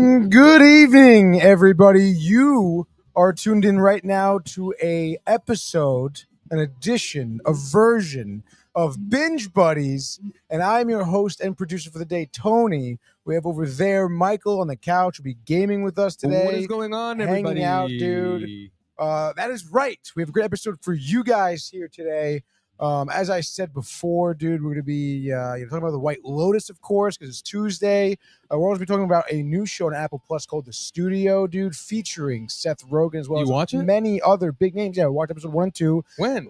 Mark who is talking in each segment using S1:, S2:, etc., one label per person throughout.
S1: And good evening, everybody. You are tuned in right now to an edition, a version of Binge Buddies, and I'm your host and producer for the day, Tony. We have over there Michael on the couch. Will be gaming with us today.
S2: What is going on,
S1: hanging
S2: everybody?
S1: out, dude. That is right. We have a great episode for you guys here today. As I said before, dude, we're going to be talking about the White Lotus, of course, because it's Tuesday. We're also be talking about a new show on Apple Plus called The Studio, dude, featuring Seth Rogen as well as many other big names. Yeah, we watched episode 1 and 2.
S2: When?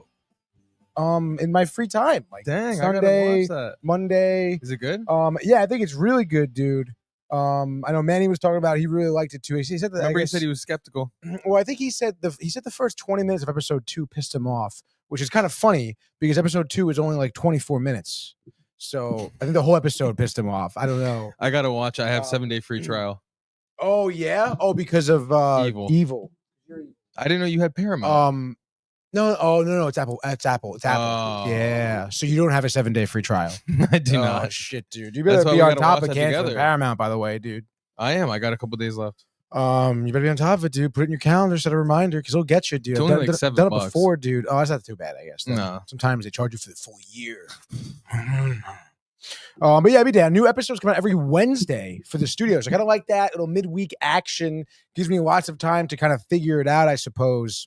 S1: In my free time, like
S2: Dang,
S1: Sunday,
S2: I gotta watch that.
S1: Monday.
S2: Is it good?
S1: Yeah, I think it's really good, dude. I know Manny was talking about it. He really liked it too. He said that.
S2: Remember, he said he was skeptical.
S1: Well, I think he said the first 20 minutes of episode 2 pissed him off, which is kind of funny because episode 2 is only like 24 minutes. So I think the whole episode pissed him off. I don't know.
S2: I gotta watch. I have 7-day free trial.
S1: Oh yeah. Oh, because of Evil.
S2: I didn't know you had Paramount.
S1: No. It's Apple. It's Apple.
S2: Oh.
S1: Yeah. So you don't have a 7-day free trial.
S2: I do
S1: Oh
S2: not.
S1: shit, dude. You better be on top of canceling Paramount, by the way, dude.
S2: I am. I got a couple days left.
S1: You better be on top of it, dude. Put it in your calendar, set a reminder, because it'll get you, dude.
S2: It's only like $7.
S1: I've done it before, dude. Oh, that's not too bad, I guess.
S2: No.
S1: Sometimes they charge you for the full year. But yeah, be down. New episodes come out every Wednesday for the studios. I kind of like that. Little midweek action gives me lots of time to kind of figure it out, I suppose.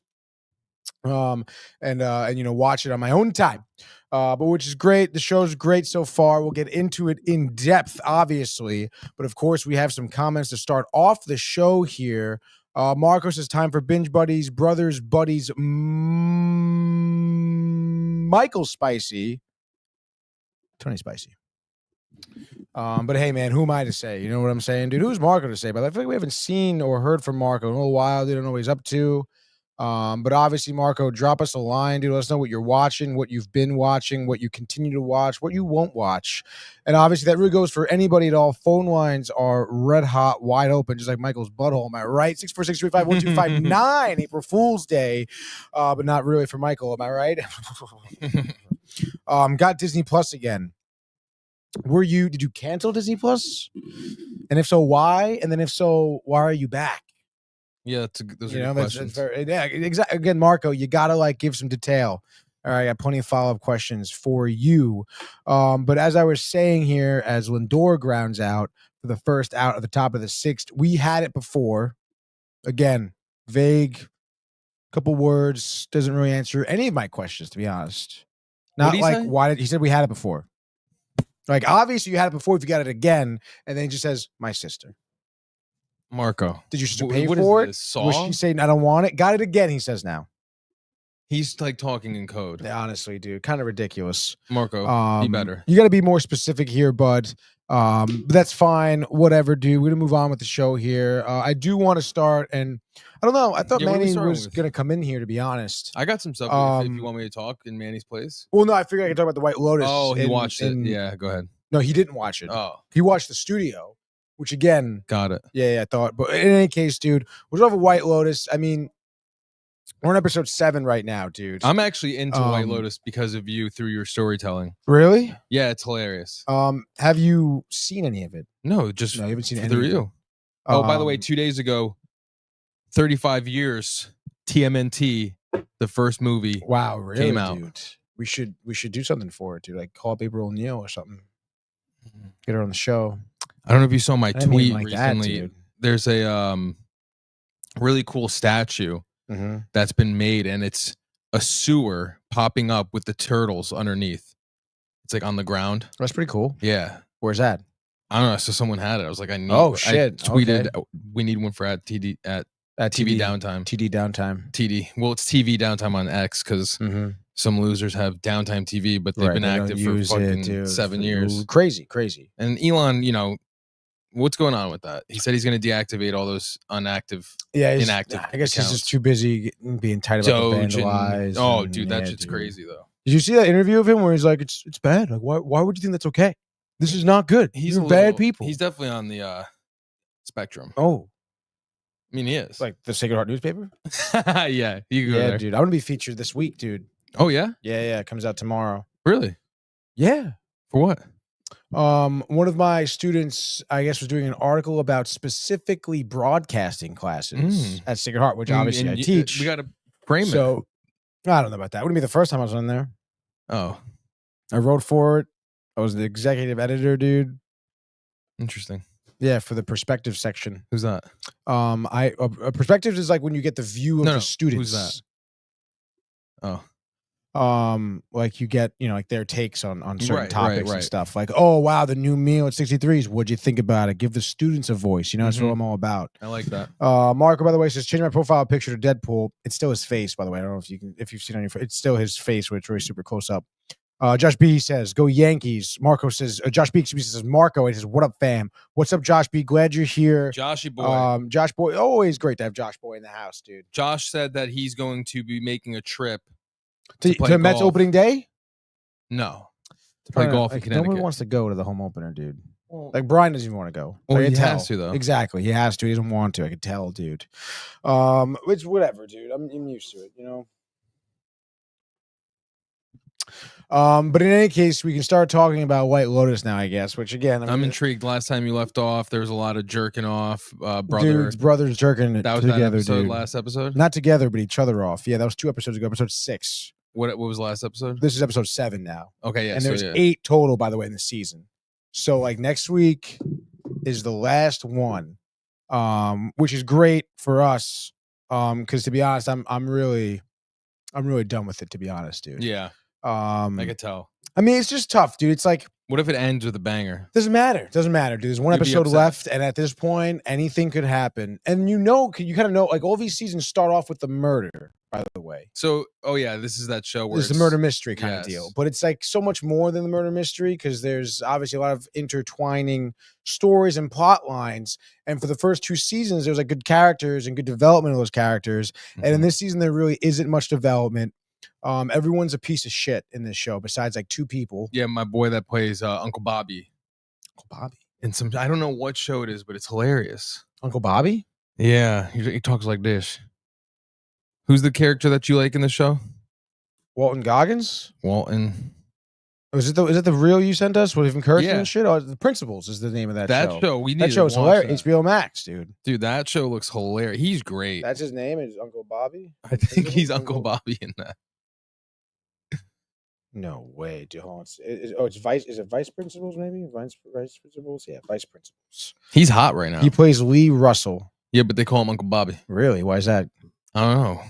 S1: And watch it on my own time. But which is great. The show's great so far. We'll get into it in depth, obviously. But of course, we have some comments to start off the show here. Marco says, time for Binge Buddies, Brothers, Buddies, Michael Spicy, Tony Spicy. But hey, man, who am I to say? You know what I'm saying, dude? Who's Marco to say? But I feel like we haven't seen or heard from Marco in a little while. They don't know what he's up to. But obviously, Marco, drop us a line, dude. Let us know what you're watching, what you've been watching, what you continue to watch, what you won't watch. And obviously, that really goes for anybody at all. Phone lines are red hot, wide open, just like Michael's butthole. Am I right? 646-351-259, April Fool's Day. But not really for Michael. Am I right? Got Disney Plus again. Did you cancel Disney Plus? And if so, why? And then if so, why are you back?
S2: Yeah, those are good questions.
S1: Exactly. Again, Marco, you gotta give some detail. All right, I got plenty of follow-up questions for you. But as I was saying here, as Lindor grounds out for the first out at the top of the 6th, we had it before. Again, vague, couple words, doesn't really answer any of my questions, to be honest. Not like why did he said we had it before. Like obviously you had it before if you got it again, and then he just says my sister.
S2: Marco,
S1: did you pay for it? Was she saying I don't want it? Got it again, he says now.
S2: He's like talking in code.
S1: Yeah, honestly, dude, kind of ridiculous.
S2: Marco, be better.
S1: You got to be more specific here, bud. But that's fine. Whatever, dude. We're gonna move on with the show here. I do want to start, and I don't know. I thought Manny was gonna come in here. To be honest,
S2: I got some stuff. If you want me to talk in Manny's place.
S1: Well, no, I figured I could talk about the White Lotus.
S2: Oh, he watched it. Yeah, go ahead.
S1: No, he didn't watch it.
S2: Oh,
S1: he watched The Studio. Which again,
S2: got it.
S1: Yeah, I thought. But in any case, dude, we're off of White Lotus. I mean, we're on episode 7 right now, dude.
S2: I'm actually into White Lotus because of you through your storytelling.
S1: Really?
S2: Yeah, it's hilarious.
S1: Have you seen any of it?
S2: No, you haven't seen it through you. Oh, by the way, 2 days ago, 35 years, TMNT, the first movie.
S1: Wow, really,
S2: came out.
S1: Dude? We should do something for it, dude. Like call up April O'Neil or something. Get her on the show.
S2: I don't know if you saw my tweet
S1: recently.
S2: That, there's a really cool statue that's been made, and it's a sewer popping up with the turtles underneath. It's like on the ground.
S1: That's pretty cool.
S2: Yeah.
S1: Where's that?
S2: I don't know. So someone had it. I was like, I need.
S1: Oh shit!
S2: I tweeted, we need one for at TV downtime.
S1: TD downtime.
S2: TD. Well, it's TV downtime on X because some losers have downtime TV, but they've been active for fucking 7 years.
S1: Crazy. And
S2: Elon, what's going on with that? He said he's going to deactivate all those inactive.
S1: I guess accounts. He's just too busy being tied up with vandalized.
S2: Dude, that shit's crazy though.
S1: Did you see that interview of him where he's like, it's bad? Like, why would you think that's okay? This is not good. These are bad people.
S2: He's definitely on the spectrum.
S1: Oh.
S2: I mean, he is.
S1: Like the Sacred Heart newspaper?
S2: Yeah, you go there.
S1: Dude. I'm going to be featured this week, dude.
S2: Oh, yeah?
S1: Yeah. It comes out tomorrow.
S2: Really?
S1: Yeah.
S2: For what?
S1: One of my students, I guess, was doing an article about specifically broadcasting classes at Sacred Heart, which obviously I teach.
S2: We got to frame it.
S1: So I don't know about that. Wouldn't be the first time I was on there.
S2: Oh,
S1: I wrote for it. I was the executive editor, dude.
S2: Interesting.
S1: Yeah, for the perspective section.
S2: Who's that?
S1: Perspectives is like when you get the view of the students.
S2: Who's that?
S1: Like you get, like their takes on certain topics
S2: right.
S1: and stuff. Like, oh wow, the new meal at 63s. What'd you think about it? Give the students a voice. That's what I'm all about.
S2: I like that.
S1: Marco, by the way, says change my profile picture to Deadpool. It's still his face, by the way. I don't know if you've seen it on your. It's still his face, which is really super close up. Josh B says, go Yankees. Marco says, Josh B says, Marco, he says, what up, fam? What's up, Josh B? Glad you're here.
S2: Joshy boy.
S1: Josh boy, always great to have Josh boy in the house, dude.
S2: Josh said that he's going to be making a trip
S1: to Mets opening day?
S2: No. To play golf in Connecticut.
S1: Nobody wants to go to the home opener, dude. Like, Brian doesn't even want to go.
S2: Well, he has to, though.
S1: Exactly. He has to. He doesn't want to. I could tell, dude. It's whatever, dude. I'm used to it, But in any case, we can start talking about White Lotus now, I guess, which again,
S2: I'm intrigued. Last time you left off, there was a lot of jerking off,
S1: brothers jerking
S2: that was
S1: together,
S2: that episode,
S1: dude.
S2: last episode?
S1: Not together, but each other off. Yeah, that was 2 episodes ago, episode 6.
S2: What was the last episode?
S1: This is episode 7 now.
S2: Okay, yeah.
S1: And there's 8 total, by the way, in the season. So like next week is the last one, which is great for us. Because to be honest, I'm really done with it, to be honest, dude.
S2: Yeah. I could tell.
S1: I mean, it's just tough, dude. It's like,
S2: what if it ends with a banger?
S1: Doesn't matter, dude. There's one episode left, and at this point, anything could happen. And you kind of know, like all these seasons start off with the murder, by the way.
S2: So, this is that show where
S1: it's the murder mystery kind of deal. But it's like so much more than the murder mystery because there's obviously a lot of intertwining stories and plot lines. And for the first 2 seasons, there's like good characters and good development of those characters. Mm-hmm. And in this season, there really isn't much development. Everyone's a piece of shit in this show besides like 2 people.
S2: Yeah, my boy that plays Uncle Bobby.
S1: Uncle Bobby?
S2: And I don't know what show it is, but it's hilarious.
S1: Uncle Bobby?
S2: Yeah, he talks like this. Who's the character that you like in the show?
S1: Walton Goggins?
S2: Walton.
S1: Is it the reel you sent us with encouragement and shit? Oh, The Principals is the name of that show.
S2: That
S1: show is hilarious. HBO Max, dude.
S2: Dude, that show looks hilarious. He's great.
S1: That's his name is Uncle Bobby?
S2: I think he's Uncle Bobby in that.
S1: No way, dude. Hold on. It's Vice. Is it Vice Principals? Maybe Vice Principals. Yeah, Vice Principals.
S2: He's hot right now.
S1: He plays Lee Russell.
S2: Yeah, but they call him Uncle Bobby.
S1: Really? Why is that?
S2: I don't know.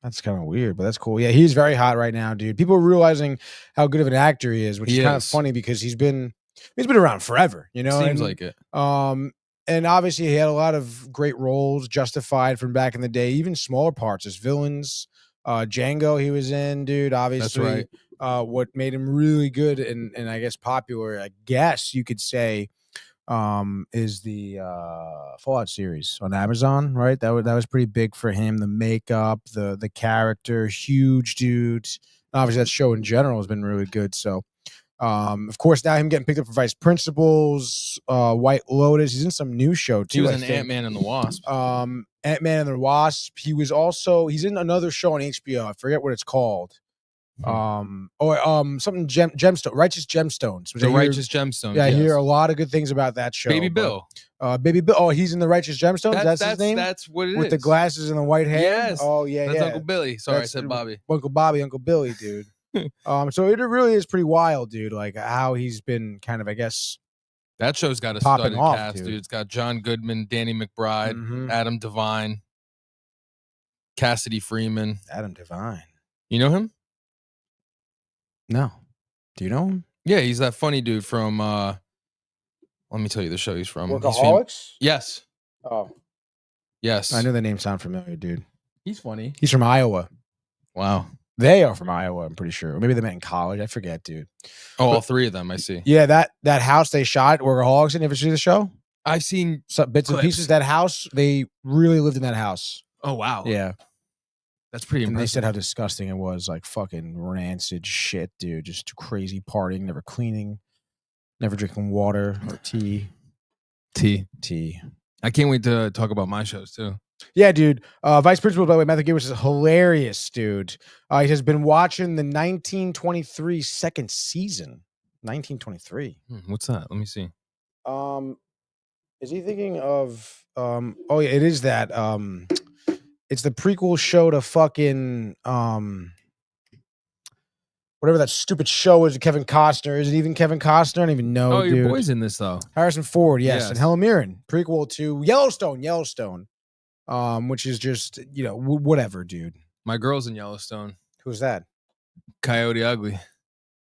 S1: That's kind of weird, but that's cool. Yeah, he's very hot right now, dude. People are realizing how good of an actor he is, which is kind of funny because he's been around forever. Seems
S2: like it.
S1: And obviously he had a lot of great roles, Justified from back in the day, even smaller parts as villains. Django, he was in, dude. Obviously,
S2: that's right.
S1: What made him really good and I guess popular, I guess you could say, is the Fallout series on Amazon, right? That was pretty big for him. The makeup, the character, huge dude. Obviously, that show in general has been really good. So, of course, now him getting picked up for Vice Principals, White Lotus. He's in some new show too.
S2: He was in Ant-Man and the Wasp.
S1: Ant-Man and the Wasp. He's in another show on HBO. I forget what it's called. Something Gemstone, Righteous Gemstones.
S2: Righteous Gemstones.
S1: Yeah, I hear a lot of good things about that show.
S2: Baby Bill.
S1: Baby Bill. Oh, he's in the Righteous Gemstones. That's his name.
S2: That's what it is.
S1: With the glasses and the white hair.
S2: Yes.
S1: Oh yeah,
S2: that's Uncle Billy. Sorry, I said Bobby.
S1: Uncle Bobby, Uncle Billy, dude. So it really is pretty wild, dude. Like how he's been kind of, I guess.
S2: That show's got a studded cast, dude. It's got John Goodman, Danny McBride, Adam Devine, Cassidy Freeman.
S1: Adam Devine.
S2: You know him?
S1: No. Do you know him?
S2: Yeah, he's that funny dude from let me tell you the show he's from.
S1: Workaholics?
S2: Yes.
S1: Oh.
S2: Yes.
S1: I know the name sound familiar, dude.
S2: He's funny.
S1: He's from Iowa.
S2: Wow.
S1: They are from Iowa, I'm pretty sure. Or maybe they met in college. I forget, dude.
S2: Oh, all 3 of them, I see.
S1: Yeah, that house they shot, Workaholics, you ever see the show?
S2: I've seen
S1: some bits and pieces. That house, they really lived in that house.
S2: Oh, wow.
S1: Yeah.
S2: That's pretty impressive.
S1: And they said how disgusting it was, like fucking rancid shit, dude. Just too crazy partying, never cleaning, never drinking water or tea.
S2: I can't wait to talk about my shows too.
S1: Yeah, dude. Vice Principal, by the way, Matthew Gay, which is hilarious, dude. He has been watching the 1923 second season. 1923.
S2: What's that? Let me see.
S1: Is he thinking of? Oh yeah, it is that. It's the prequel show to fucking whatever that stupid show is. Kevin Costner. Is it even Kevin Costner? I don't even know.
S2: Oh,
S1: dude.
S2: your boy's in this though.
S1: Harrison Ford, yes,
S2: Yes.
S1: and Helen Mirren. Prequel to Yellowstone. Which is just whatever, dude.
S2: My girl's in Yellowstone.
S1: Who's that?
S2: Coyote Ugly.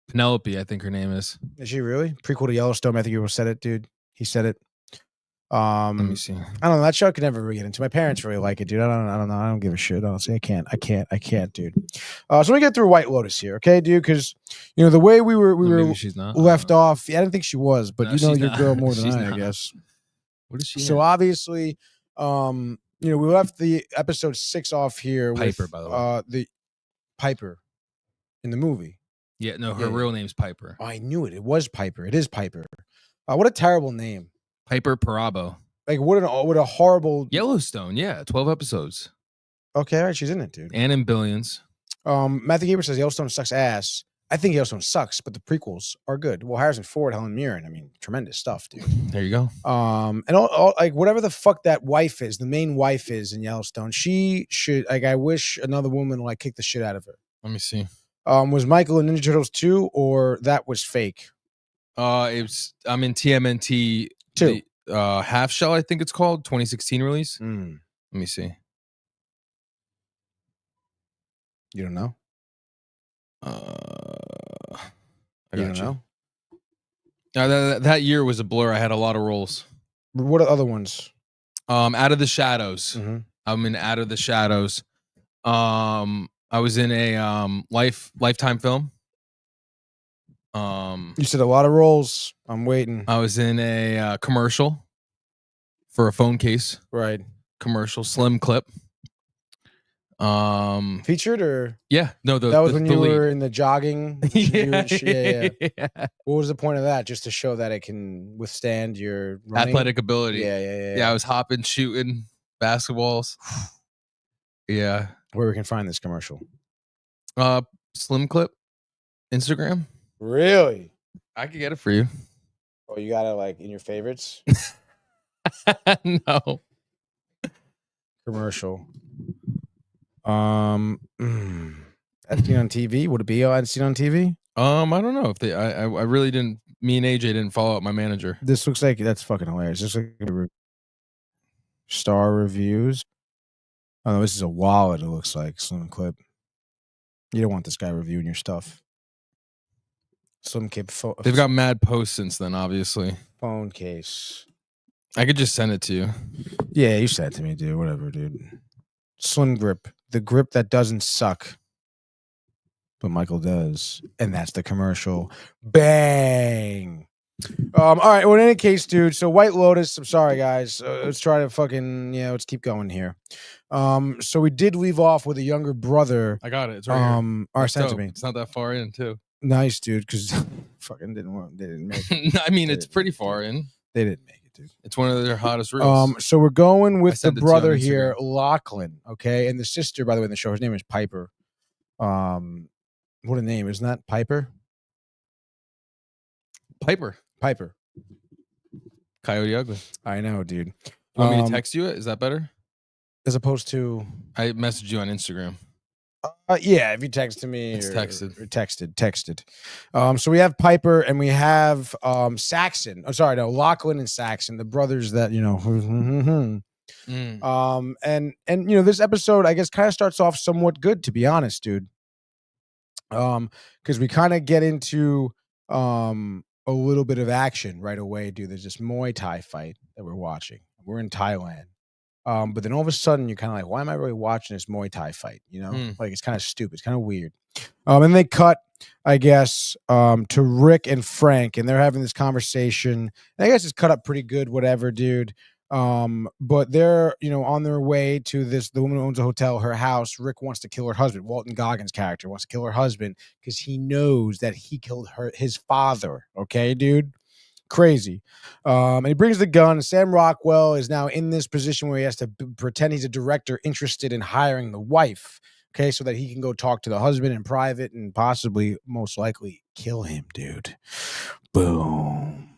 S2: Penelope, I think her name is.
S1: Is she really? Prequel to Yellowstone. I think you said it, dude. He said it.
S2: Let me see.
S1: I don't know. That show I could never really get into. My parents really like it, dude. I don't know. I don't give a shit. Honestly, I can't, dude. So let me get through White Lotus here, okay, dude? Because the way we were
S2: Maybe she's not.
S1: left off. Yeah, I didn't think she was, but
S2: No,
S1: you know
S2: she's
S1: your
S2: not.
S1: girl more than
S2: She's
S1: I
S2: not.
S1: guess.
S2: What is she?
S1: So obviously, we left the episode 6 off here
S2: Piper,
S1: with
S2: by the way.
S1: the Piper in the movie.
S2: Yeah, no, her real name's Piper.
S1: Oh, I knew it. It was Piper. It is Piper. What a terrible name.
S2: Piper Parabo.
S1: Like what a horrible
S2: Yellowstone. Yeah, 12 episodes.
S1: Okay, all right, she's in it, dude.
S2: And in Billions.
S1: Matthew Gaber says Yellowstone sucks ass. I think Yellowstone sucks, but the prequels are good. Well, Harrison Ford, Helen Mirren, I mean, tremendous stuff, dude.
S2: There you go.
S1: And all like whatever the fuck that wife is, the main wife is in Yellowstone, she should I wish another woman like kick the shit out of her.
S2: Let me see.
S1: Was Michael in Ninja Turtles 2 or that was fake?
S2: I'm in TMNT
S1: 2.
S2: Half Shell, I think it's called, 2016 release. Let me see.
S1: You don't know?
S2: I
S1: you
S2: got
S1: don't
S2: know. That year was a blur. I had a lot of roles.
S1: What are other ones?
S2: Out of the Shadows.
S1: Mm-hmm.
S2: I'm in Out of the Shadows. I was in a Lifetime film.
S1: You said a lot of roles. I'm waiting.
S2: I was in a commercial for a phone case.
S1: Right.
S2: Commercial, slim clip.
S1: Featured or
S2: yeah, no,
S1: that was when you
S2: lead.
S1: were in the jogging.
S2: Yeah.
S1: What was the point of that? Just to show that it can withstand your running?
S2: Athletic ability.
S1: Yeah.
S2: I was hopping, shooting basketballs. Yeah.
S1: Where we can find this commercial?
S2: Slim clip, Instagram.
S1: Really?
S2: I could get it for you.
S1: Oh, you got it like in your favorites?
S2: No.
S1: Commercial. That's seen on TV. Would it be seen on TV?
S2: I don't know if they. I really didn't. Me and AJ didn't follow up my manager.
S1: This looks like that's fucking hilarious. This looks like star reviews. Oh no, this is a wallet. It looks like slim clip. You don't want this guy reviewing your stuff. Slim clip.
S2: They've got mad posts since then. Obviously,
S1: phone case.
S2: I could just send it to you.
S1: Yeah, you said it to me, dude. Whatever, dude. Slim grip. The grip that doesn't suck. But Michael does. And that's the commercial. Bang. All right. Well, in any case, dude. So White Lotus. I'm sorry, guys. Let's try to fucking, let's keep going here. So we did leave off with a younger brother.
S2: I got it. It's right here.
S1: All right, send it to me.
S2: It's not that far in, too.
S1: Nice, dude. Because fucking they didn't make it.
S2: I mean, it's pretty far in.
S1: They didn't make it, dude.
S2: It's one of their hottest reels.
S1: So we're going with the
S2: sent it to you
S1: brother
S2: on
S1: here,
S2: Instagram.
S1: Lachlan. Okay, and the sister, by the way, in the show, her name is Piper. What a name, isn't that Piper?
S2: Piper. Coyote Ugly.
S1: I know, dude.
S2: You want me to text you it? Is that better?
S1: As opposed to
S2: I messaged you on Instagram.
S1: Yeah, if you texted me,
S2: It's texted.
S1: or texted. So we have Piper and we have Saxon. Oh, sorry, no, Lachlan and Saxon, the brothers that and this episode, I guess, kind of starts off somewhat good, to be honest, dude. Because we kind of get into a little bit of action right away, dude. There's this Muay Thai fight that we're watching. We're in Thailand. But then all of a sudden you're kind of like, why am I really watching this Muay Thai fight? Like it's kind of stupid. It's kind of weird. And they cut, I guess, to Rick and Frank, and they're having this conversation. And I guess it's cut up pretty good, whatever, dude. But they're, on their way to the woman who owns a hotel, her house. Rick wants to kill her husband. Walton Goggins' character wants to kill her husband because he knows that he killed his father. Okay, dude. Crazy. And he brings the gun. Sam Rockwell is now in this position where he has to pretend he's a director interested in hiring the wife okay, so that he can go talk to the husband in private and possibly, most likely, kill him, dude. Boom.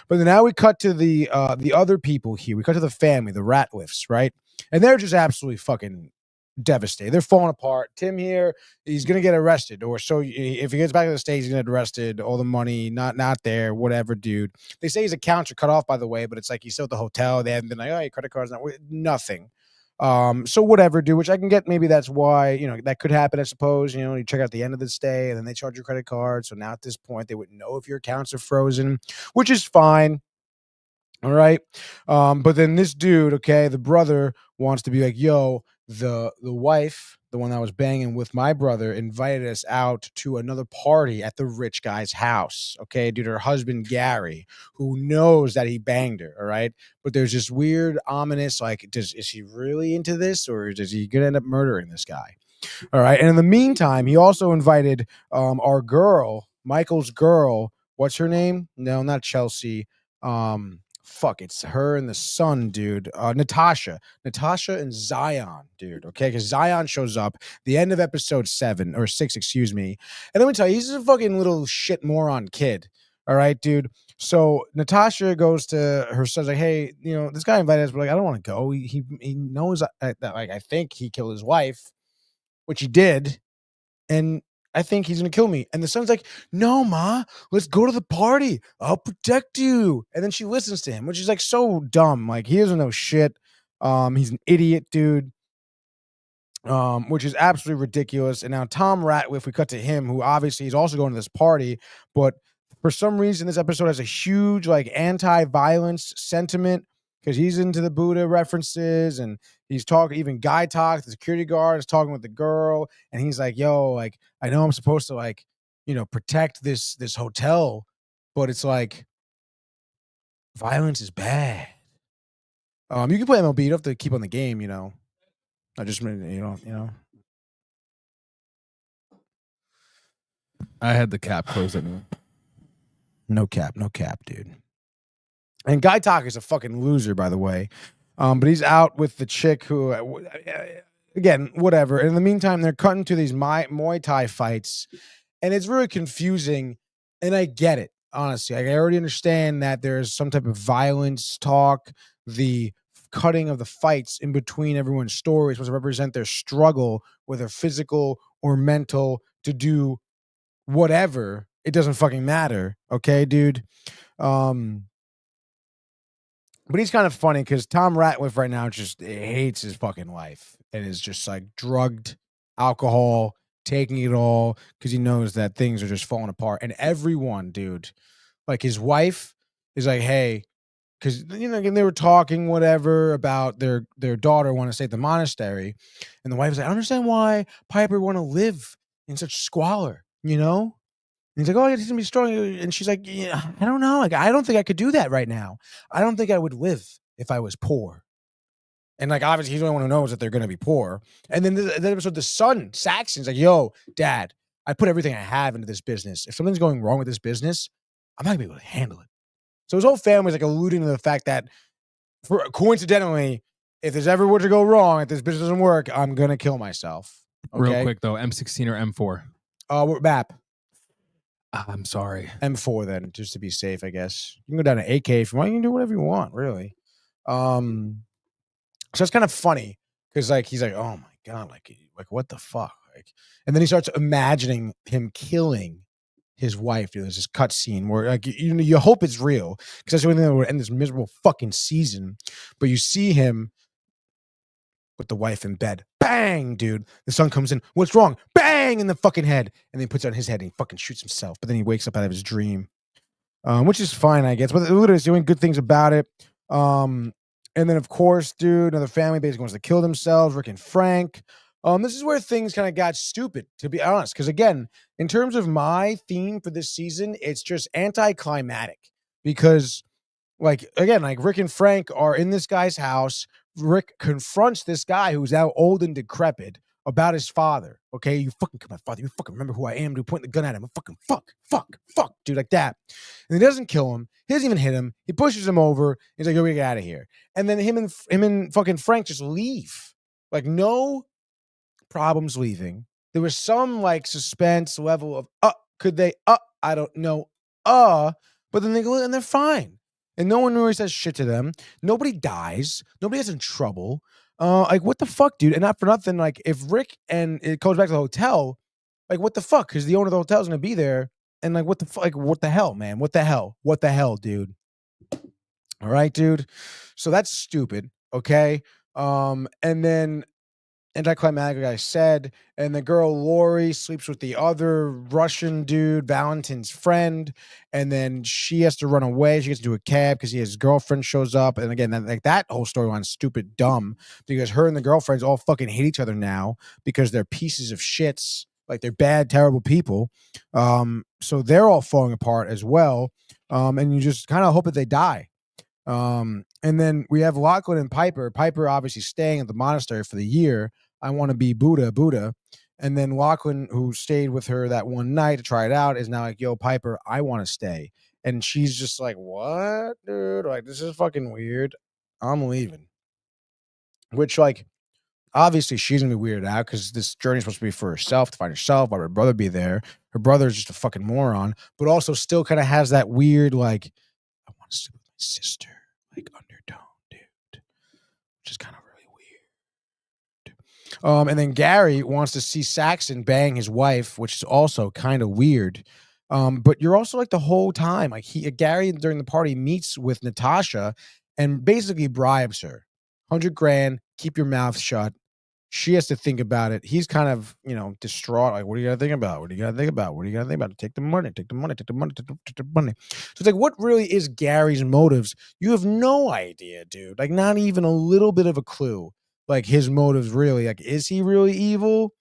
S1: But then now we cut to the other people here. We cut to the family, the Ratliffs, right? And they're just absolutely fucking devastated. They're falling apart. Tim here, he's gonna get arrested, or so if he gets back to the States, he's gonna get arrested. All the money not there, whatever, dude. They say his accounts are cut off, by the way, but it's like he's still at the hotel. They haven't been like, oh, your credit card's not nothing. So whatever, dude, which I can get. Maybe that's why, that could happen, I suppose. You check out the end of the stay and then they charge your credit card. So now at this point, they wouldn't know if your accounts are frozen, which is fine. All right. But then this dude, okay, the brother wants to be like, yo, the wife, the one that was banging with my brother, invited us out to another party at the rich guy's house. Okay, dude, her husband Gary, who knows that he banged her. All right. But there's this weird, ominous, like, is he really into this, or is he gonna end up murdering this guy? All right. And in the meantime, he also invited our girl, Michael's girl. What's her name? No, not Chelsea. It's her and the son, dude. Natasha and Zion, dude. Okay, because Zion shows up the end of episode 7 or 6, excuse me. And let me tell you, he's a fucking little shit moron kid. All right, dude. So Natasha goes to her son's like, hey, this guy invited us, but like, I don't want to go. He knows that like I think he killed his wife, which he did, and I think he's gonna kill me. And the son's like, no, ma, let's go to the party. I'll protect you. And then she listens to him, which is like so dumb. Like, he doesn't know shit. He's an idiot, dude. Which is absolutely ridiculous. And now Tom Ratliff, we cut to him, who obviously is also going to this party, but for some reason, this episode has a huge like anti-violence sentiment because he's into the Buddha references and he's talking. Even Guy talks. The security guard is talking with the girl, and he's like, "Yo, like, I know I'm supposed to like, protect this hotel, but it's like violence is bad." You can play MLB. You don't have to keep on the game. I just
S2: I had the cap closed at me.
S1: No cap, dude. And Guy Talk is a fucking loser, by the way. But he's out with the chick who, again, whatever. And in the meantime, they're cutting to these Muay Thai fights, and it's really confusing. And I get it, honestly. I already understand that there's some type of violence talk. The cutting of the fights in between everyone's stories was to represent their struggle, whether physical or mental, to do whatever. It doesn't fucking matter. Okay, dude. But he's kind of funny because Tom Ratliff right now just hates his fucking life and is just like drugged, alcohol, taking it all because he knows that things are just falling apart. And everyone, dude, like his wife is like, hey, because they were talking whatever about their daughter want to stay at the monastery, and the wife was like, I don't understand why Piper want to live in such squalor, And he's like, oh, he's gonna be strong. And she's like, yeah, I don't know. Like, I don't think I could do that right now. I don't think I would live if I was poor. And like, obviously, he's the only one who knows that they're gonna be poor. And then the episode, the son, Saxon's like, yo, Dad, I put everything I have into this business. If something's going wrong with this business, I'm not gonna be able to handle it. So his whole family's like alluding to the fact that, coincidentally, if there's ever were to go wrong, if this business doesn't work, I'm gonna kill myself. Okay?
S2: Real quick though, M16 or M4?
S1: We're BAP.
S2: I'm sorry.
S1: M4 then, just to be safe, I guess. You can go down to AK if you want. You can do whatever you want, really. So it's kind of funny because like he's like, oh my god, like what the fuck? Like, and then he starts imagining him killing his wife. Dude, there's this cut scene where like you hope it's real because that's the only thing that would end this miserable fucking season. But you see him with the wife in bed. Bang, dude. The son comes in. What's wrong? Bang in the fucking head. And then he puts it on his head and he fucking shoots himself. But then he wakes up out of his dream, which is fine, I guess. But Lotus is doing good things about it. And then, of course, dude, another family basically wants to kill themselves. Rick and Frank. This is where things kind of got stupid, to be honest. Because, again, in terms of my theme for this season, it's just anticlimactic. Because, like, again, like Rick and Frank are in this guy's house. Rick confronts this guy who's now old and decrepit about his father. Okay, you fucking kill my father. You fucking remember who I am. Dude, pointing the gun at him. Fucking fuck, dude, like that. And he doesn't kill him. He doesn't even hit him. He pushes him over. He's like, "Yo, we get out of here." And then him and fucking Frank just leave. Like no problems leaving. There was some like suspense level of could they I don't know but then they go and they're fine. And no one really says shit to them. Nobody dies. Nobody gets in trouble. Like what the fuck, dude? And not for nothing, like if Rick and it goes back to the hotel, like what the fuck? Because the owner of the hotel is gonna be there. And like what the fuck? Like what the hell, man? What the hell? What the hell, dude? All right, dude. So that's stupid. Okay. And then anticlimactic, like I said, and the girl Lori sleeps with the other Russian dude, Valentin's friend, and then she has to run away. She gets into a cab because his girlfriend shows up, and again, that whole storyline's stupid, dumb, because her and the girlfriends all fucking hate each other now because they're pieces of shits, like they're bad, terrible people. So they're all falling apart as well, and you just kind of hope that they die. And then we have Lachlan and Piper. Piper obviously staying at the monastery for the year. I want to be Buddha. And then Lachlan, who stayed with her that one night to try it out, is now like, yo, Piper, I want to stay. And she's just like, what, dude? Like, this is fucking weird. I'm leaving. Which, like, obviously she's going to be weirded out because this journey is supposed to be for herself, to find herself, why would her brother be there? Her brother is just a fucking moron, but also still kind of has that weird, like, I want to sleep with my sister, like, undertone, dude. Which is kind of really weird. And then Gary wants to see Saxon bang his wife, which is also kind of weird. But you're also like the whole time, like Gary during the party meets with Natasha and basically bribes her. 100 grand, keep your mouth shut. She has to think about it. He's kind of, distraught. Like, what are you going to think about? What are you going to think about? What are you going to think about? Take the money, take the money, take the money, take the money. So it's like, what really is Gary's motives? You have no idea, dude. Like, not even a little bit of a clue. Like, his motives really. Like, is he really evil?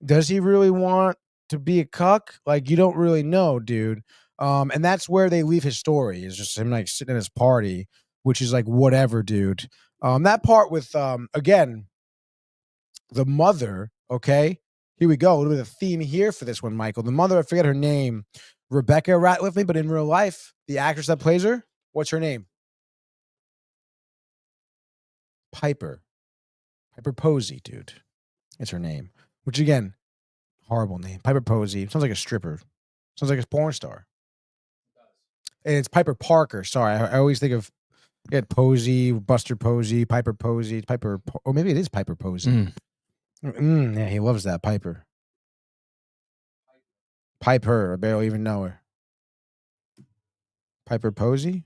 S1: Does he really want to be a cuck? Like, you don't really know, dude. And that's where they leave his story. Is just him, like, sitting at his party, which is like, whatever, dude. That part with, again, the mother, okay? Here we go. A little bit of theme here for this one, Michael. The mother, I forget her name, Rebecca Ratliff, but in real life, the actress that plays her, what's her name? Piper Posey, dude. It's her name. Which, again, horrible name. Piper Posey. Sounds like a stripper. Sounds like a porn star. And it's Piper Parker. Sorry, I always think of Posey, Buster Posey, Piper Posey, or maybe it is Piper Posey. Yeah, he loves that Piper. Piper, I barely even know her. Piper Posey?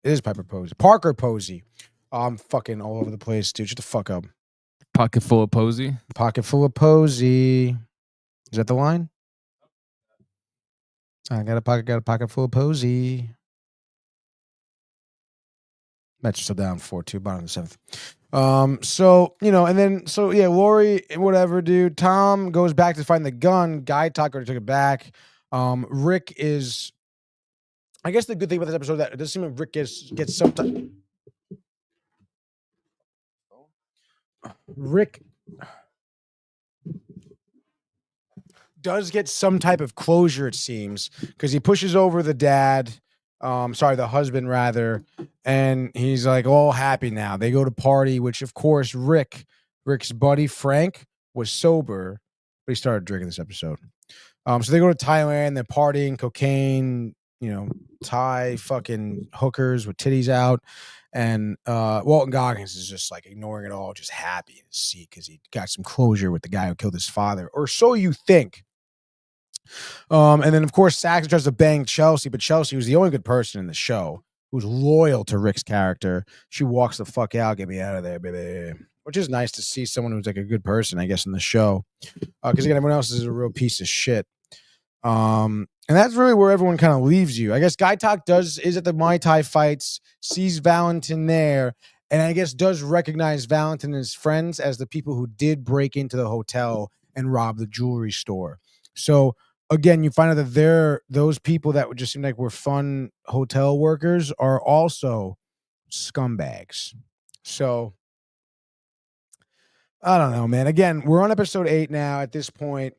S1: It is Piper Posey. Parker Posey. I'm fucking all over the place, dude. Shut the fuck up.
S2: Pocket full of Posey.
S1: Pocket full of Posey. Is that the line? I got a pocket full of Posey. Mets are still down 4-2, bottom of the 7th. So, Lori, whatever, dude. Tom goes back to find the gun. Guy Tucker took it back. Rick is, I guess the good thing about this episode that it does seem like Rick gets sometimes. Rick does get some type of closure, it seems, because he pushes over the dad. The husband rather, and he's like all happy now. They go to party, which of course Rick's buddy Frank was sober, but he started drinking this episode. So they go to Thailand, they're partying, cocaine, Thai fucking hookers with titties out, and Walton Goggins is just like ignoring it all, just happy in his seat because he got some closure with the guy who killed his father, or so you think. And then, of course, Saxon tries to bang Chelsea, but Chelsea was the only good person in the show who's loyal to Rick's character. She walks the fuck out, get me out of there, baby. Which is nice to see someone who's like a good person, I guess, in the show. Because again, everyone else is a real piece of shit. And that's really where everyone kind of leaves you. I guess Guy Talk is at the Muay Thai fights, sees Valentin there, and I guess does recognize Valentin and his friends as the people who did break into the hotel and rob the jewelry store. So again, you find out that those people that would just seem like were fun hotel workers are also scumbags. So I don't know, man. Again, we're on episode 8 now at this point,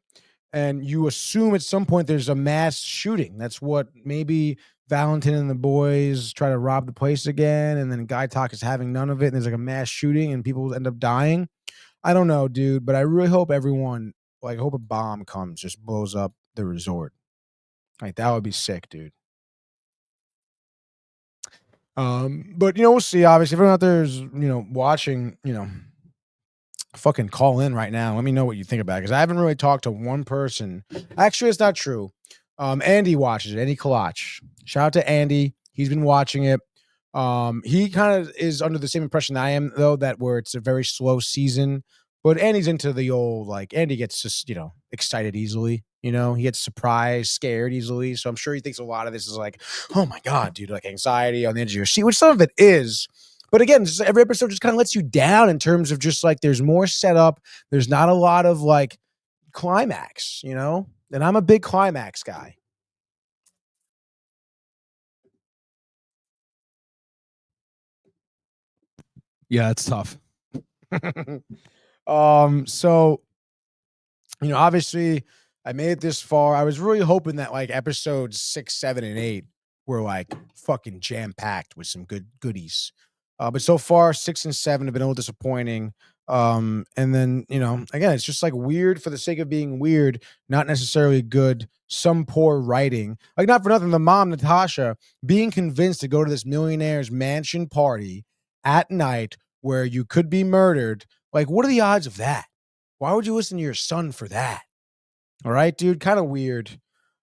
S1: and you assume at some point there's a mass shooting. That's what maybe Valentin and the boys try to rob the place again, and then Guy Talk is having none of it, and there's like a mass shooting, and people end up dying. I don't know, dude, but I really hope everyone, like, I hope a bomb comes, just blows up the resort. Like, that would be sick, dude. But we'll see. Obviously, if everyone out there is, watching, fucking call in right now. Let me know what you think about it, because I haven't really talked to one person. Actually, it's not true. Andy watches it. Andy Kalach. Shout out to Andy. He's been watching it. He kind of is under the same impression I am, though, that where it's a very slow season. But Andy's into the old, like, Andy gets just, excited easily. He gets surprised, scared easily. So I'm sure he thinks a lot of this is like, oh my God, dude, like anxiety on the edge of your seat, which some of it is. But again, just every episode just kind of lets you down in terms of just like there's more setup. There's not a lot of like climax, and I'm a big climax guy.
S2: Yeah, it's tough.
S1: So, obviously I made it this far. I was really hoping that like episodes 6, 7, and 8 were like fucking jam-packed with some good goodies. But so far 6 and 7 have been a little disappointing. And then, again, it's just like weird for the sake of being weird, not necessarily good, some poor writing. Like, not for nothing, the mom, Natasha, being convinced to go to this millionaire's mansion party at night where you could be murdered. Like, what are the odds of that? Why would you listen to your son for that? All right, dude, kind of weird.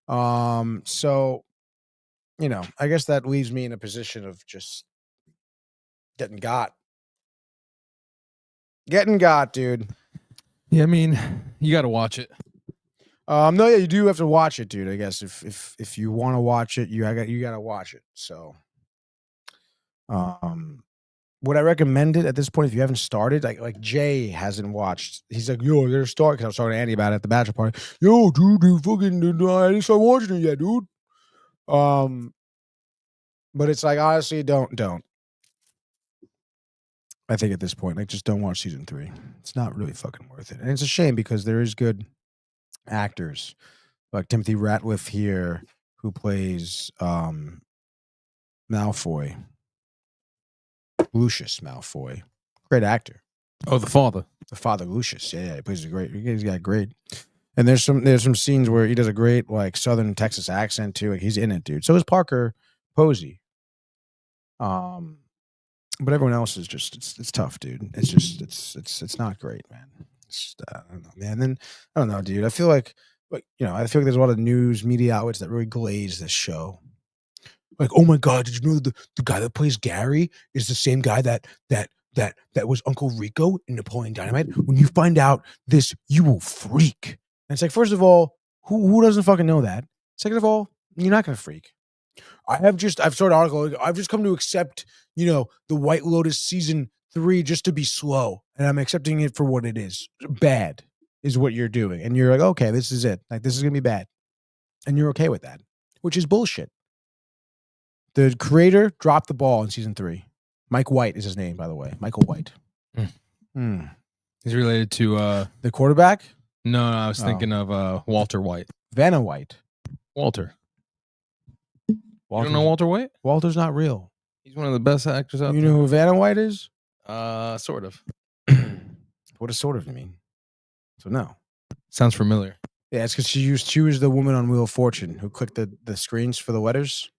S1: So, I guess that leaves me in a position of just getting got. Getting got, dude.
S2: Yeah, I mean, you got to watch it.
S1: No, yeah, you do have to watch it, dude. I guess if you want to watch it, you got to watch it. So, would I recommend it at this point if you haven't started? Like Jay hasn't watched. He's like, yo, I gotta start, because I was talking to Andy about it at the bachelor party. Yo, dude, I didn't start watching it yet, dude. But it's like, honestly, don't. I think at this point, like, just don't watch season 3. It's not really fucking worth it, and it's a shame because there is good actors like Timothy Ratliff here, who plays Malfoy, Lucius Malfoy, great actor.
S2: Oh, the father.
S1: The father, Lucius. Yeah, he plays he's got great. And there's some scenes where he does a great like Southern Texas accent too. Like, he's in it, dude. So is Parker Posey. But everyone else is just it's tough, dude. It's just it's not great, man. It's just, I don't know, man. And then I don't know, dude. I feel like I feel like there's a lot of news media outlets that really glaze this show. Like, oh my God, did you know the guy that plays Gary is the same guy that was Uncle Rico in Napoleon Dynamite? When you find out this, you will freak. And it's like, first of all, who doesn't fucking know that? Second of all, you're not gonna freak. I've started an article. I've just come to accept, the White Lotus season 3 just to be slow, and I'm accepting it for what it is. Bad is what you're doing, and you're like, okay, this is it. Like, this is gonna be bad, and you're okay with that, which is bullshit. The creator dropped the ball in season 3. Mike White is his name, by the way. Michael White.
S2: He's related to
S1: the quarterback?
S2: No, I was thinking of Walter White.
S1: Vanna White.
S2: Walter. You don't know Walter White?
S1: Walter's not real.
S2: He's one of the best actors out there.
S1: You know who Vanna White is?
S2: Sort of.
S1: What does sort of mean? So no.
S2: Sounds familiar.
S1: Yeah, it's because she was the woman on Wheel of Fortune who clicked the screens for the letters.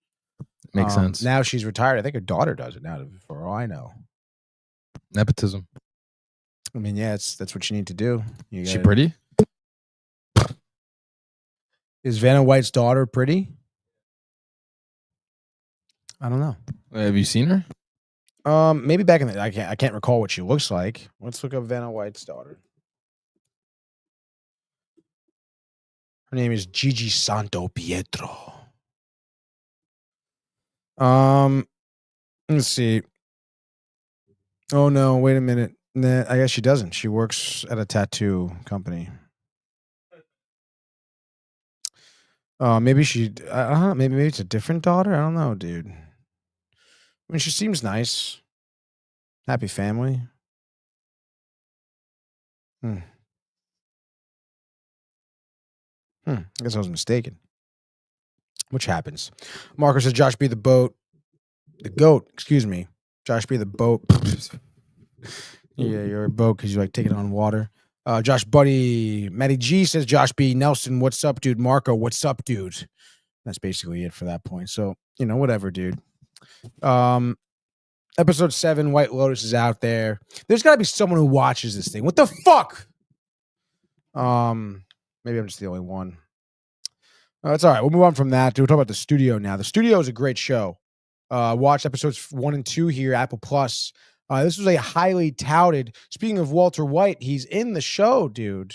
S2: Makes sense.
S1: Now she's retired. I think her daughter does it now, for all I know.
S2: Nepotism.
S1: I mean, yeah, that's what you need to do.
S2: Is she pretty?
S1: Is Vanna White's daughter pretty? I don't know.
S2: Have you seen
S1: her? Maybe back in the I can't recall what she looks like. Let's look up Vanna White's daughter. Her name is Gigi Santo Pietro. Let's see. Oh no, wait a minute. Nah, I guess she doesn't. She works at a tattoo company. Maybe I don't know, maybe it's a different daughter. I don't know, dude. I mean, she seems nice. Happy family. I guess I was mistaken. Which happens. Marco says Josh B. The GOAT. Excuse me. Josh B. The boat. Yeah, you're a boat because you like taking on water. Josh Buddy, Matty G says, Josh B. Nelson, what's up, dude? Marco, what's up, dude? That's basically it for that point. So, whatever, dude. Episode 7, White Lotus is out there. There's got to be someone who watches this thing. What the fuck? Maybe I'm just the only one. That's all right. We'll move on from that. We'll talk about the studio now. The studio is a great show. Watched episodes 1 and 2 here, Apple Plus. This was a highly touted. Speaking of Walter White, he's in the show, dude.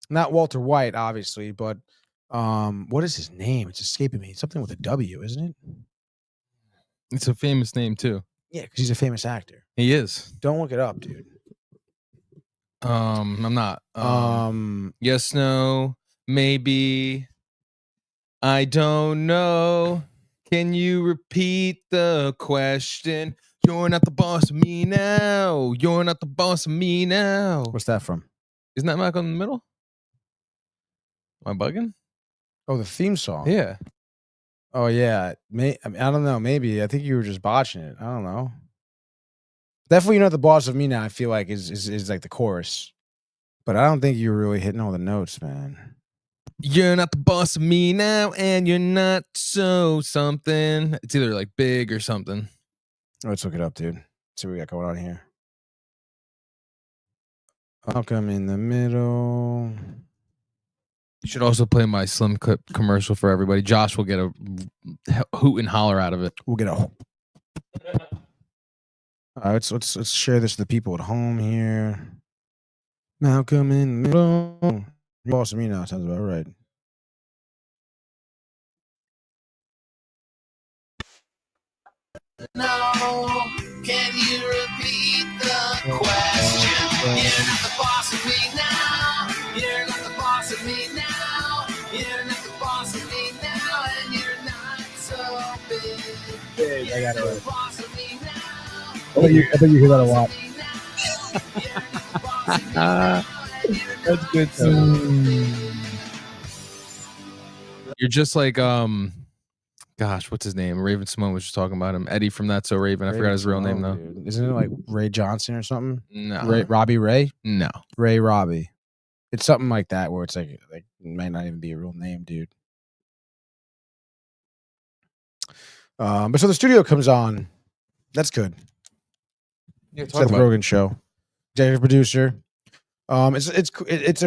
S1: Not Walter White, obviously, but what is his name? It's escaping me. It's something with a W, isn't it?
S2: It's a famous name too.
S1: Yeah, because he's a famous actor.
S2: He is.
S1: Don't look it up, dude.
S2: I'm not. Yes, no, maybe. I don't know. Can you repeat the question? You're not the boss of me now. You're not the boss of me now.
S1: What's that from?
S2: Isn't that Malcolm in the Middle? Am I bugging?
S1: Oh, the theme song.
S2: Yeah.
S1: Oh yeah. I don't know. Maybe. I think you were just botching it. I don't know. Definitely, You're Not the Boss of Me Now, I feel like is like the chorus. But I don't think you were really hitting all the notes, man.
S2: You're not the boss of me now, and you're not so something. It's either like big or something.
S1: Let's look it up, dude. See what we got going on here. Malcolm in the Middle.
S2: You should also play my Slim Clip commercial for everybody. Josh will get a hoot and holler out of it.
S1: We'll get a. All right, let's share this to the people at home here. Malcolm in the Middle. You're boss of me now. Sounds about right.
S3: No, can you repeat the question? You're not the boss of me now. You're not the boss of me now. You're not the boss of me now, and you're not so big.
S1: I got it right.
S3: The boss of me now.
S1: I bet you hear that a lot.
S2: That's good. You're just like gosh, what's his name? Raven Simone was just talking about him. Eddie from That's So Raven. I forgot his real name though.
S1: Dude. Isn't it like Ray Johnson or something?
S2: No.
S1: Robbie Ray?
S2: No.
S1: Ray Robbie. It's something like that where it's like it might not even be a real name, dude. But so the studio comes on. That's good.
S2: Yeah,
S1: Seth Rogen show. Executive producer. It's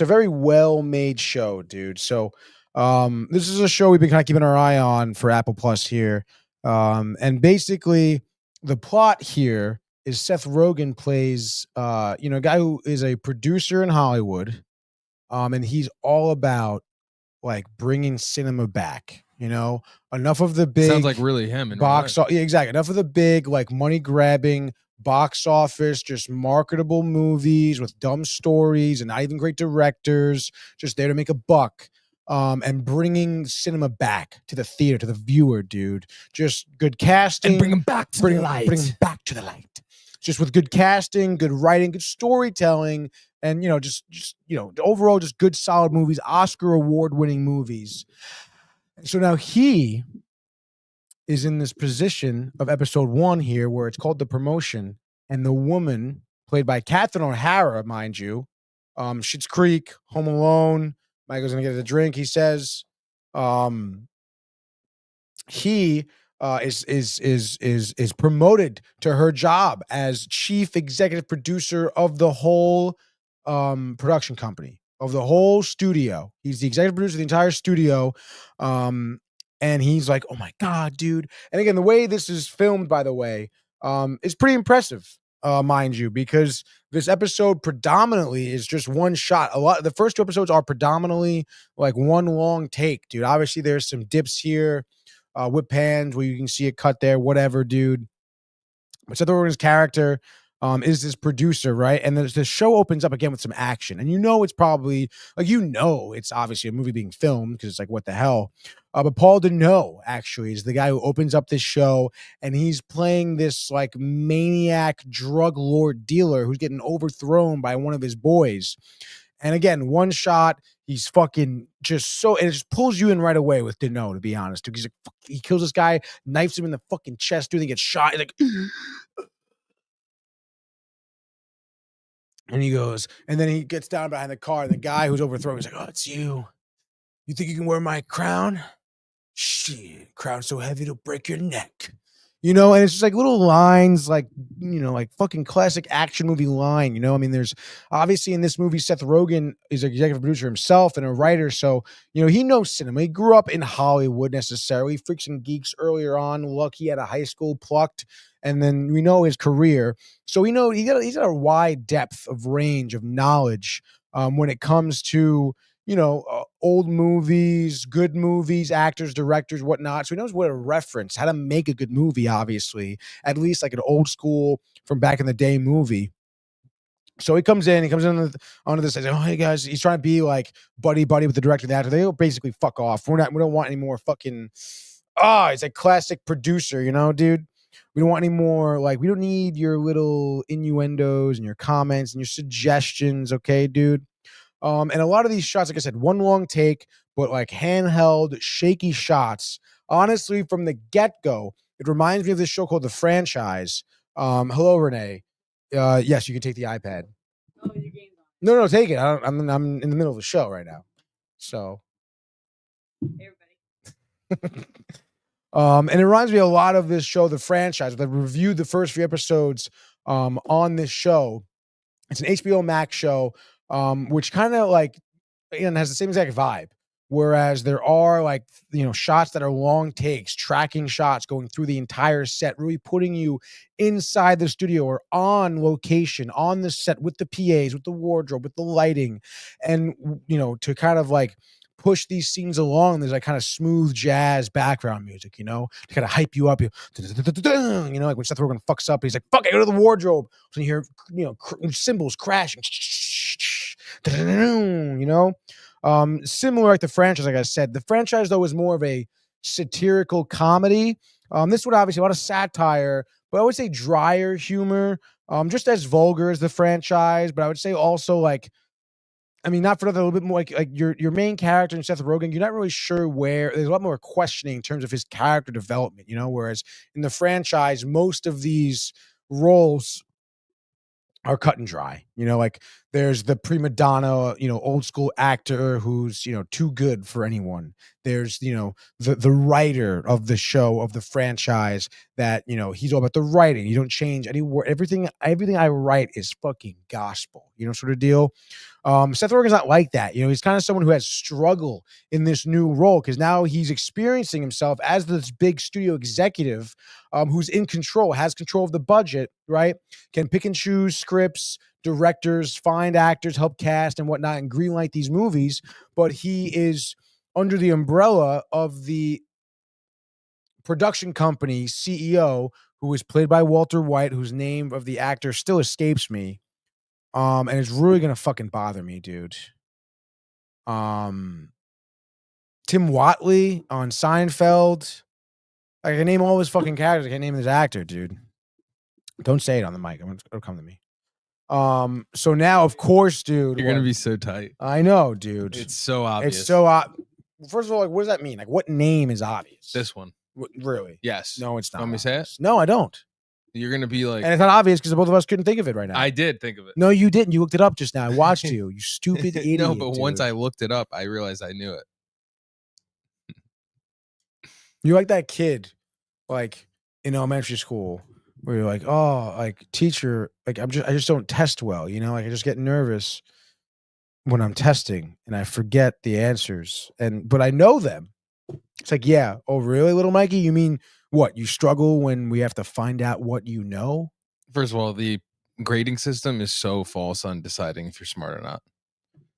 S1: a very well made show, dude. So this is a show we've been kind of keeping our eye on for Apple Plus here. And basically the plot here is Seth Rogen plays a guy who is a producer in Hollywood. And he's all about like bringing cinema back. Enough of the big
S2: sounds like really him in
S1: box. Yeah, exactly. Enough of the big like money grabbing box office, just marketable movies with dumb stories and not even great directors, just there to make a buck. And bringing cinema back to the theater, to the viewer, dude. Just good casting.
S2: And bring him back to the light.
S1: Bring him back to the light. Just with good casting, good writing, good storytelling, and overall just good solid movies, Oscar award-winning movies. So now he is in this position of episode 1 here where it's called The Promotion, and the woman, played by Catherine O'Hara, mind you, Schitt's Creek, Home Alone, Michael's gonna get a drink, he says. He is promoted to her job as chief executive producer of the whole production company, of the whole studio. He's the executive producer of the entire studio. And he's like, oh my God, dude. And again, the way this is filmed, by the way, is pretty impressive, mind you, because this episode predominantly is just one shot. The first 2 episodes are predominantly like one long take, dude. Obviously, there's some dips here, whip pans where you can see it cut there, whatever, dude. But Seth Rogen's character is this producer, right? And the show opens up again with some action. And it's probably, it's obviously a movie being filmed because it's like, what the hell? But Paul Deneau, actually, is the guy who opens up this show, and he's playing this like maniac drug lord dealer who's getting overthrown by one of his boys. And again, one shot, he's fucking just so, and it just pulls you in right away with Deneau, to be honest. Dude. He's like, he kills this guy, knifes him in the fucking chest, dude, and he gets shot. He's like, And he goes, and then he gets down behind the car, and the guy who's overthrowing is like, "Oh, it's you. You think you can wear my crown? Shit, crown's so heavy it'll break your neck." And it's just like little lines, like, like fucking classic action movie line. I mean, there's obviously in this movie, Seth Rogen is an executive producer himself and a writer. So, he knows cinema. He grew up in Hollywood necessarily. Freaks and Geeks earlier on. Look, he had a high school Plucked. And then we know his career. So we know he's got a wide depth of range of knowledge when it comes to, old movies, good movies, actors, directors, whatnot. So he knows what to reference, how to make a good movie, obviously, at least like an old school from back in the day movie. So he comes in onto this, says, "Oh, hey guys," he's trying to be like buddy with the director and the actor. They basically fuck off. We don't want any more fucking, it's a classic producer, dude. We don't want any more, like, we don't need your little innuendos and your comments and your suggestions, okay, dude? And a lot of these shots, like I said, one long take, but like handheld, shaky shots. Honestly, from the get-go, it reminds me of this show called The Franchise. Hello, Renee. Yes, you can take the iPad. Oh, your game's on. No, take it. I'm in the middle of the show right now. So. Hey, everybody. And it reminds me a lot of this show, The Franchise. I reviewed the first few episodes on this show. It's an HBO Max show. Which kind of like, has the same exact vibe. Whereas there are like, shots that are long takes, tracking shots going through the entire set, really putting you inside the studio or on location, on the set with the PAs, with the wardrobe, with the lighting. And, to kind of like push these scenes along, there's like kind of smooth jazz background music, to kind of hype you up. Like when Seth Rogen fucks up, he's like, "Fuck, I go to the wardrobe." So you hear, cymbals crashing. Similar like The Franchise, like I said. The Franchise, though, is more of a satirical comedy. This one, obviously, a lot of satire, but I would say drier humor, just as vulgar as The Franchise, but I would say also like, not for nothing, a little bit more like your main character in Seth Rogen, you're not really sure where. There's a lot more questioning in terms of his character development, whereas in The Franchise, most of these roles are cut and dry. Like there's the prima donna, old school actor who's, too good for anyone. There's, the writer of the show, of the franchise that, he's all about the writing. You don't change any word. Everything I write is fucking gospel, sort of deal. Seth Rogen's not like that. He's kind of someone who has struggle in this new role because now he's experiencing himself as this big studio executive who's in control, has control of the budget, right? Can pick and choose scripts, directors, find actors, help cast and whatnot, and greenlight these movies. But he is under the umbrella of the production company CEO, who is played by Walter White, whose name of the actor still escapes me. And it's really gonna fucking bother me, dude. Tim Whatley on Seinfeld. I can name all his fucking characters. I can't name his actor, dude. Don't say it on the mic. It'll come to me. So now, of course, dude,
S2: you're gonna be so tight.
S1: I know, dude.
S2: It's so obvious.
S1: It's so first of all, like, what does that mean? Like, what name is obvious?
S2: This one.
S1: Really?
S2: Yes.
S1: No, it's not.
S2: Want me to say it?
S1: No, I don't.
S2: You're gonna be like,
S1: and it's not obvious because both of us couldn't think of it right now.
S2: I did think of it.
S1: No, you didn't. You looked it up just now. I watched you. You stupid idiot.
S2: No, but
S1: dude.
S2: once I looked it up, I realized I knew it.
S1: You're like that kid, like in elementary school, where you're like, "Oh, like teacher, like I just don't test well, like I just get nervous when I'm testing and I forget the answers, but I know them." It's like, yeah. Oh, really, little Mikey? You mean what? You struggle when we have to find out what you know?
S2: First of all, the grading system is so false on deciding if you're smart or not.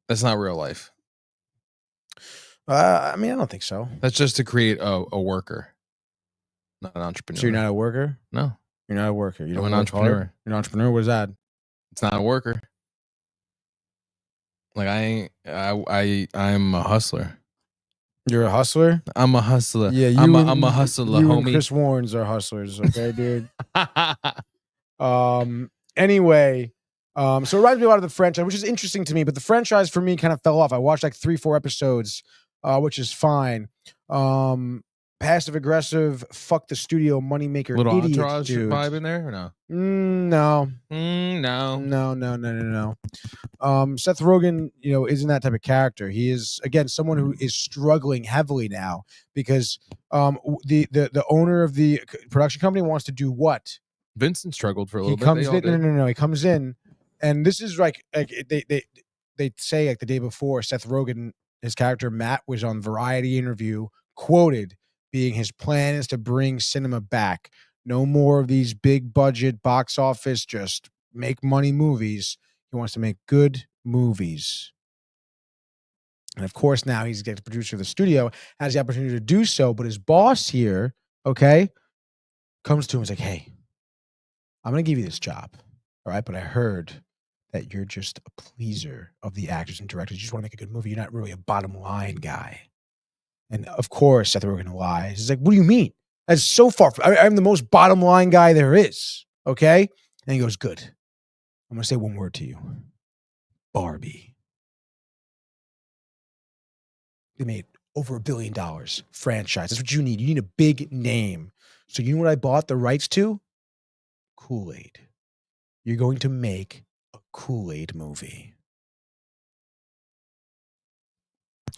S2: That's not real life.
S1: I don't think so.
S2: That's just to create a worker, not an entrepreneur.
S1: So you're not a worker?
S2: No.
S1: You're not a worker. You don't
S2: I'm an
S1: work
S2: entrepreneur.
S1: hard? You're an entrepreneur? What is that?
S2: It's not a worker. Like I'm a hustler.
S1: You're a hustler?
S2: I'm a hustler.
S1: Yeah,
S2: I'm a hustler,
S1: you
S2: homie.
S1: And Chris Warren's are hustlers, okay, dude? Anyway, so it reminds me a lot of The Franchise, which is interesting to me, but The Franchise for me kind of fell off. I watched like 3-4 episodes, which is fine. passive aggressive, fuck the studio moneymaker
S2: Little
S1: idiot
S2: entourage
S1: dude.
S2: vibe in there or no?
S1: No.
S2: No.
S1: No. Seth Rogen, isn't that type of character. He is, again, someone who is struggling heavily now because the owner of the production company wants to do what?
S2: Vincent struggled for a
S1: He
S2: little bit.
S1: comes
S2: They all
S1: in.
S2: did.
S1: No. He comes in, and this is like they say like the day before, Seth Rogen, his character Matt, was on Variety interview, quoted being his plan is to bring cinema back. No more of these big budget box office, just make money movies. He wants to make good movies. And of course, now he's the producer of the studio, has the opportunity to do so. But his boss here, okay, comes to him and is like, hey, I'm going to give you this job. All right. But I heard that you're just a pleaser of the actors and directors. You just want to make a good movie. You're not really a bottom line guy. And of course, Seth Rogen lies. He's like, what do you mean? That's so far. I'm the most bottom line guy there is. Okay. And he goes, good. I'm going to say one word to you. Barbie. They made over $1 billion franchise. That's what you need. You need a big name. So you know what I bought the rights to? Kool-Aid. You're going to make a Kool-Aid movie.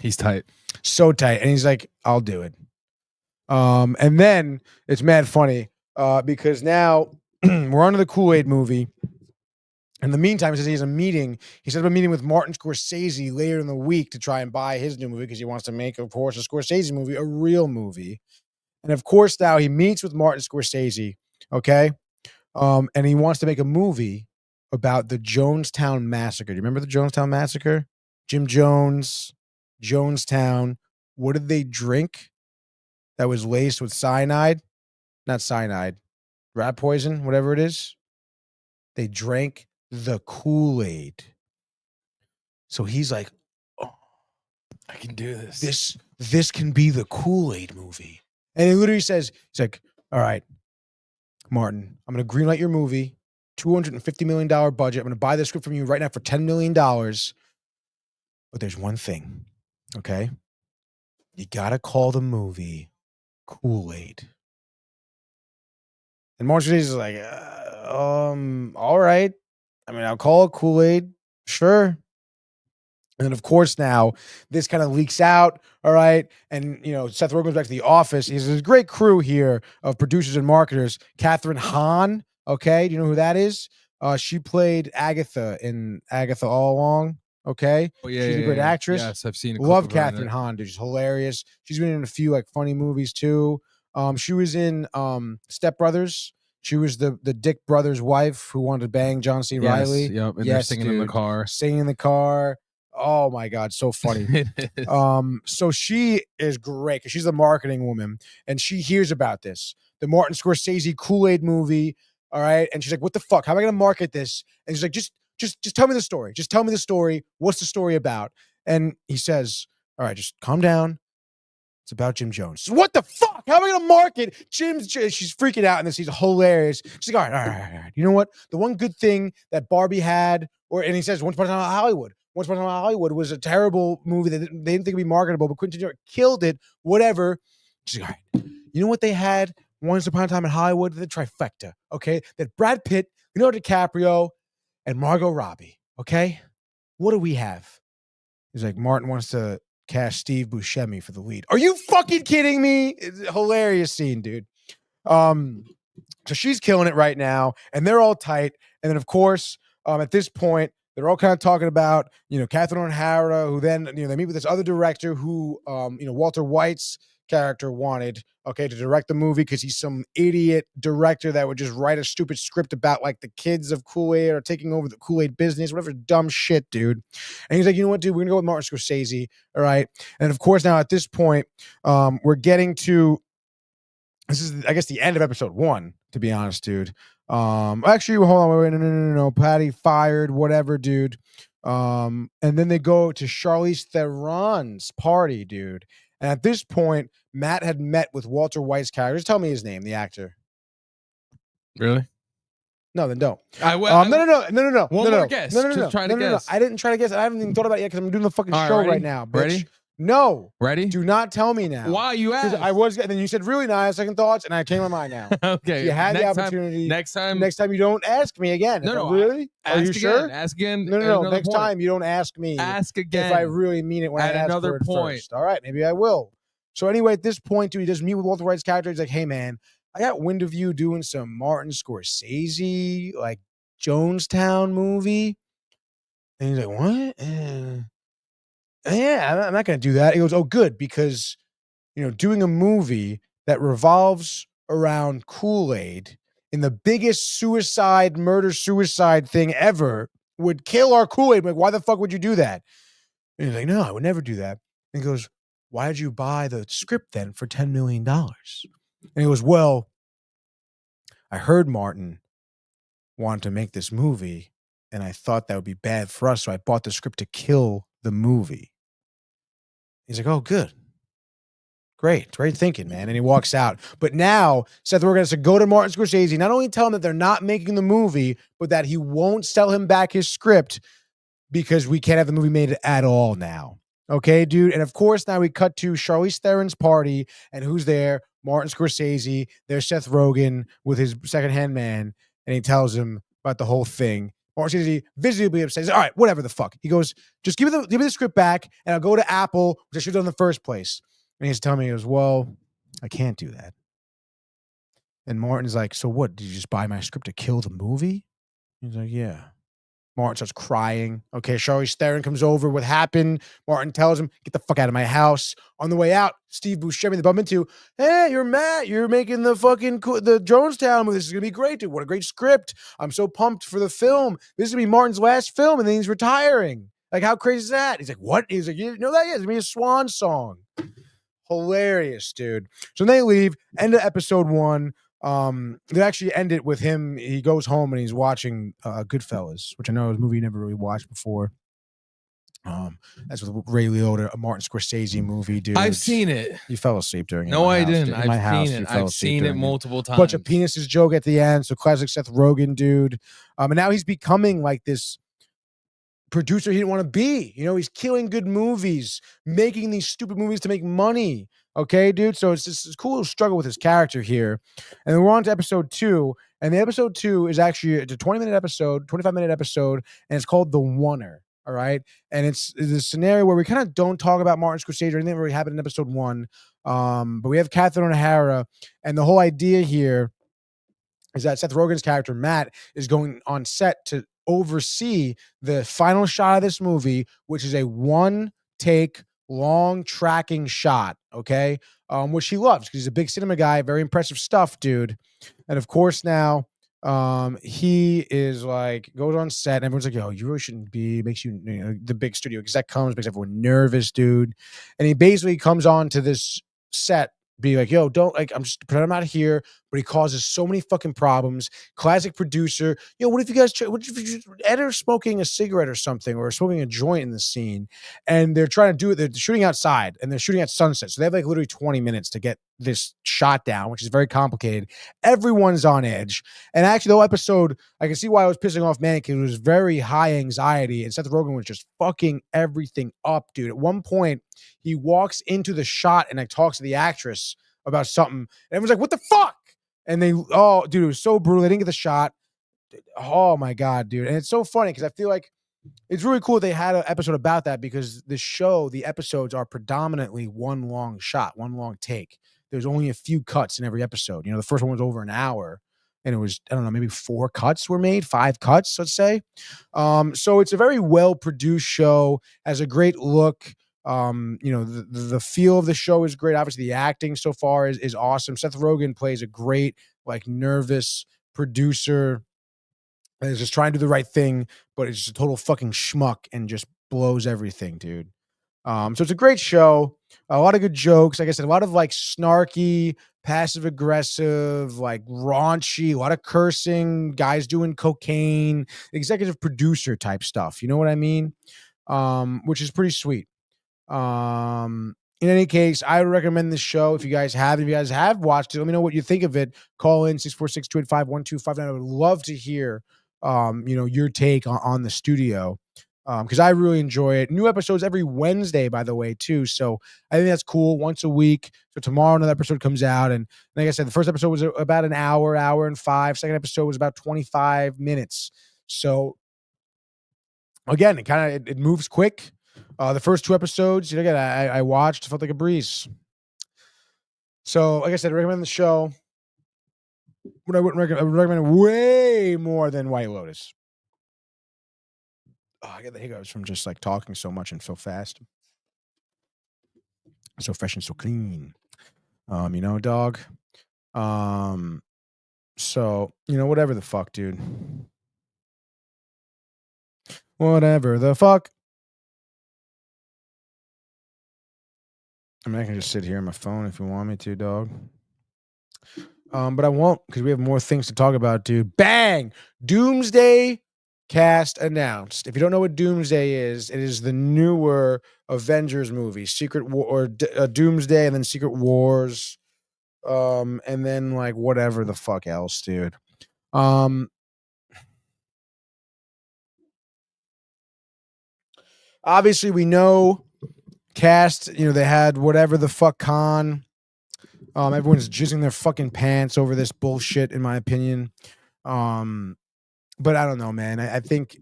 S2: He's tight. So
S1: tight. And he's like, I'll do it. And then it's mad funny because now we're on to the Kool-Aid movie. In the meantime, he says he has a meeting. He set up a meeting with Martin Scorsese later in the week to try and buy his new movie because he wants to make, of course, a Scorsese movie, a real movie. And of course, now he meets with Martin Scorsese, okay? And he wants to make a movie about the Jonestown Massacre. Do you remember the Jonestown Massacre? Jim Jones, Jonestown. What did they drink that was laced with cyanide? Not cyanide. Rat poison, whatever it is. They drank the Kool-Aid. So he's like, oh,
S2: I can do this.
S1: This can be the Kool-Aid movie. And he literally says, he's like, all right, Martin, I'm going to greenlight your movie, $250 million budget. I'm going to buy the script from you right now for $10 million. But there's one thing, okay? You got to call the movie Kool-Aid. And Martin Scorsese is like, all right. I mean, I'll call it Kool-Aid. Sure. And then, of course, now this kind of leaks out. All right. And, Seth Rogen goes back to the office. He has a great crew here of producers and marketers. Catherine Hahn. Okay. Do you know who that is? She played Agatha in Agatha All Along. Okay.
S2: Oh, yeah.
S1: She's a great actress.
S2: Yes, I've seen a
S1: Love Catherine Hahn, dude. She's hilarious. She's been in a few funny movies too. She was in Step Brothers. She was the Dick Brothers' wife who wanted to bang John C. Reilly.
S2: Yep. And they're singing in the car.
S1: Singing in the car. Oh my God, so funny. So she is great because she's a marketing woman and she hears about this, the Martin Scorsese Kool-Aid movie. All right. And she's like, what the fuck? How am I going to market this? And she's like, just tell me the story. Just tell me the story. What's the story about? And he says, all right, just calm down. It's about Jim Jones. What the fuck? How am I going to market She's freaking out, and this is hilarious. She's like, all right. You know what? The one good thing that Barbie had, and he says, Once Upon a Time in Hollywood. Once Upon a Time in Hollywood was a terrible movie that they didn't think it'd be marketable, but Quentin Tarantino killed it. Whatever. She's like, all right. You know what they had Once Upon a Time in Hollywood? The trifecta. Okay, that Brad Pitt, Leonardo DiCaprio, and Margot Robbie. Okay, what do we have? He's like, Martin wants to cast Steve Buscemi for the lead. Are you fucking kidding me? It's a hilarious scene, dude. So she's killing it right now, and they're all tight. And then, of course, at this point, they're all kind of talking about, Catherine O'Hara, who then, they meet with this other director who, Walter White's character wanted, to direct the movie because he's some idiot director that would just write a stupid script about like the kids of Kool-Aid or taking over the Kool-Aid business, whatever dumb shit, dude. And he's like, you know what, dude, we're gonna go with Martin Scorsese. All right. And of course, now at this point, we're getting to, this is, I guess, the end of episode 1, to be honest, dude. Actually, hold on, wait, no. Patty fired, whatever, dude. And then they go to Charlize Theron's party, dude. And at this point, Matt had met with Walter White's character. Just tell me his name, the actor.
S2: Really?
S1: No, then don't.
S2: I will.
S1: No.
S2: One more guess.
S1: No.
S2: Try to guess.
S1: I didn't try to guess. I haven't even thought about it yet because I'm doing the fucking show right now, bitch.
S2: Ready?
S1: No.
S2: Ready?
S1: Do not tell me now.
S2: Why you
S1: Because
S2: asked?
S1: I was, and then you said really nice, second thoughts, and I changed my mind now.
S2: Okay.
S1: You had the
S2: Next
S1: opportunity.
S2: Next time
S1: you don't ask me again.
S2: No,
S1: Really? Are you sure?
S2: Ask again.
S1: No.
S2: Another
S1: Next
S2: point.
S1: time you don't ask me.
S2: Ask again.
S1: If I really mean it when
S2: at
S1: I ask
S2: another
S1: for it
S2: point.
S1: first. All right, maybe I will. So anyway, at this point, dude, he does meet with Walter White's character. He's like, hey, man, I got wind of you doing some Martin Scorsese, like Jonestown movie. And he's like, what? Yeah, I'm not going to do that. He goes, oh, good, because, doing a movie that revolves around Kool-Aid in the biggest murder-suicide thing ever would kill our Kool-Aid. Like, why the fuck would you do that? And he's like, no, I would never do that. And he goes, why did you buy the script then for $10 million? And he goes, well, I heard Martin wanted to make this movie, and I thought that would be bad for us, so I bought the script to kill the movie. He's like, oh, good. Great thinking, man. And he walks out. But now Seth Rogen has to go to Martin Scorsese, not only tell him that they're not making the movie, but that he won't sell him back his script because we can't have the movie made at all now. Okay, dude? And of course, now we cut to Charlize Theron's party, and who's there? Martin Scorsese. There's Seth Rogen with his secondhand man, and he tells him about the whole thing. Martin Scorsese visibly upset. He's like, all right, whatever the fuck. He goes, just give me the script back, and I'll go to Apple, which I should have done in the first place. And he's telling me, he goes, well, I can't do that. And Martin's like, so what? Did you just buy my script to kill the movie? He's like, yeah. Martin starts crying. Okay, Charlize Theron comes over. What happened? Martin tells him, get the fuck out of my house. On the way out, Steve Buscemi, they bump into, hey, you're Matt. You're making the Jonestown movie. This is going to be great, dude. What a great script. I'm so pumped for the film. This is going to be Martin's last film, and then he's retiring. Like, how crazy is that? He's like, what? He's like, you know that? Yeah, it's going to be a swan song. Hilarious, dude. So they leave. End of episode 1. They actually end it with him. He goes home and he's watching Goodfellas, which I know is a movie you never really watched before. That's with Ray Liotta, a Martin Scorsese movie, dude.
S2: I've seen it.
S1: You fell asleep during it.
S2: No, I
S1: house,
S2: didn't.
S1: Dude.
S2: I've seen it multiple times.
S1: Bunch of penises joke at the end. So classic Seth Rogen, dude. And now he's becoming like this producer he didn't want to be. He's killing good movies, making these stupid movies to make money. Okay, dude. So it's this cool struggle with his character here. And then we're on to episode 2. And the episode 2 is actually a 25-minute episode, and it's called The Oneer. All right. And it's a scenario where we kind of don't talk about Martin Scorsese or anything that really happened in episode 1. But we have Catherine O'Hara, and the whole idea here is that Seth Rogen's character, Matt, is going on set to oversee the final shot of this movie, which is a one-take, long tracking shot, okay? Which he loves because he's a big cinema guy, very impressive stuff, dude. And of course now, he is like, goes on set, and everyone's like, yo, you really shouldn't be, makes you, the big studio exec comes, makes everyone nervous, dude. And he basically comes on to this set, be like, yo, don't, like, I'm just pretend I'm out here, but he causes so many fucking problems. Classic producer. What if you guys, Ed are smoking a cigarette or something, or smoking a joint in the scene, and they're trying to do it. They're shooting outside, and they're shooting at sunset. So they have like literally 20 minutes to get this shot down, which is very complicated. Everyone's on edge. And actually, the whole episode, I can see why I was pissing off Manny, because it was very high anxiety, and Seth Rogen was just fucking everything up, dude. At one point, he walks into the shot and like talks to the actress about something, and everyone's like, what the fuck? And they, oh, dude, it was so brutal. They didn't get the shot. Oh my God, dude. And it's so funny because I feel like it's really cool they had an episode about that, because the episodes are predominantly one long shot, one long take. There's only a few cuts in every episode. The first one was over an hour, and it was, I don't know, maybe 4 cuts were made, 5 cuts, let's say. So it's a very well-produced show, has a great look. The feel of the show is great. Obviously, the acting so far is awesome. Seth Rogen plays a great, like, nervous producer that is just trying to do the right thing, but it's just a total fucking schmuck and just blows everything, dude. So it's a great show. A lot of good jokes. Like I said, a lot of like snarky, passive aggressive, like raunchy, a lot of cursing, guys doing cocaine, executive producer type stuff. You know what I mean? Which is pretty sweet. In any case, I would recommend this show if you guys have watched it. Let me know what you think of it. Call in 646-285-1259. I would love to hear your take on the studio. because I really enjoy it. New episodes every Wednesday, by the way, too. So I think that's cool. Once a week. So tomorrow another episode comes out, and like I said, the first episode was about an hour and 5. Second episode was about 25 minutes. So again, it moves quick. The first 2 episodes, again, I watched, felt like a breeze. So like I said, I recommend the show. But I would recommend it way more than White Lotus. Oh, I get the hiccups from just like talking so much and so fast. So fresh and so clean. Dog. So, whatever the fuck, dude. Whatever the fuck. I mean, I can just sit here on my phone if you want me to, dog. But I won't, because we have more things to talk about, dude. Bang! Doomsday cast announced. If you don't know what Doomsday is, it is the newer Avengers movie, Secret War or Doomsday, and then Secret Wars, and then like whatever the fuck else, dude. Obviously, we know cast. They had whatever the fuck con. Everyone's jizzing their fucking pants over this bullshit, in my opinion. But I don't know, man. I think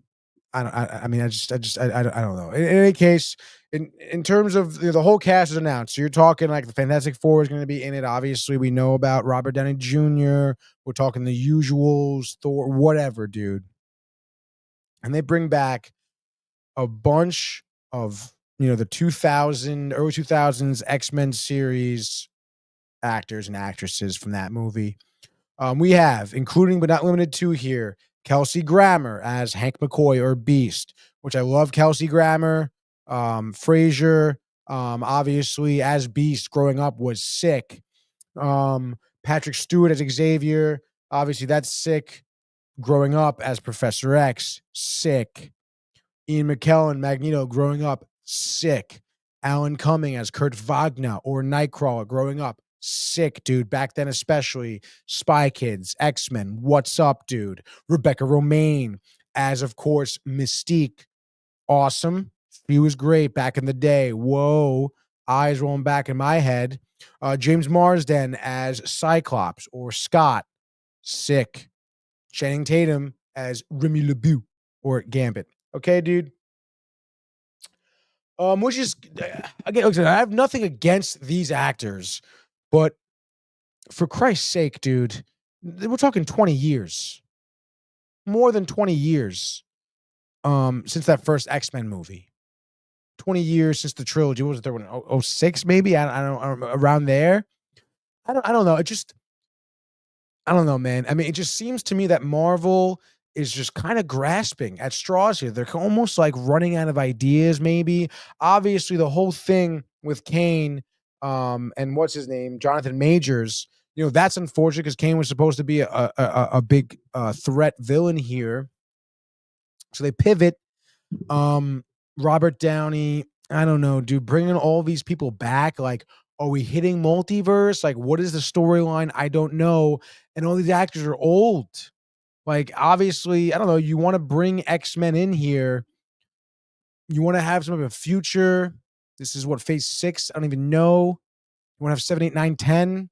S1: I don't. I mean, I don't know. In any case, in terms of the whole cast is announced. So you're talking like the Fantastic Four is going to be in it. Obviously, we know about Robert Downey Jr. We're talking the usuals, Thor, whatever, dude. And they bring back a bunch of the early 2000s X-Men series actors and actresses from that movie. We have, including but not limited to here, Kelsey Grammer as Hank McCoy or Beast, which I love Kelsey Grammer. Frasier, obviously, as Beast growing up was sick. Patrick Stewart as Xavier, obviously that's sick. Growing up as Professor X, sick. Ian McKellen, Magneto, growing up, sick. Alan Cumming as Kurt Wagner or Nightcrawler, growing up, sick, dude. Back then, especially Spy Kids, X-Men, what's up, dude? Rebecca Romaine as, of course, Mystique, awesome. She was great back in the day. Whoa, eyes rolling back in my head. James Marsden as Cyclops or Scott, sick. Channing Tatum as Remy LeBeau or Gambit. Okay, dude. Which is again, I have nothing against these actors, but for Christ's sake, dude, we're talking 20 years, more than 20 years, since that first X-Men movie. 20 years since the trilogy. What was it? There one 06 maybe? I don't around there. I don't know. I don't know, man. I mean, it just seems to me that Marvel is just kind of grasping at straws here. They're almost like running out of ideas, maybe. Obviously, the whole thing with Kane, and what's his name? Jonathan Majors. That's unfortunate because Kane was supposed to be a big threat villain here. So they pivot. Robert Downey, I don't know, dude, bringing all these people back. Like, are we hitting multiverse? Like, what is the storyline? I don't know. And all these actors are old. Like, obviously, I don't know. You want to bring X-Men in here. You want to have some of a future. This is what, phase 6? I don't even know. You want to have 7, 8, 9, 10?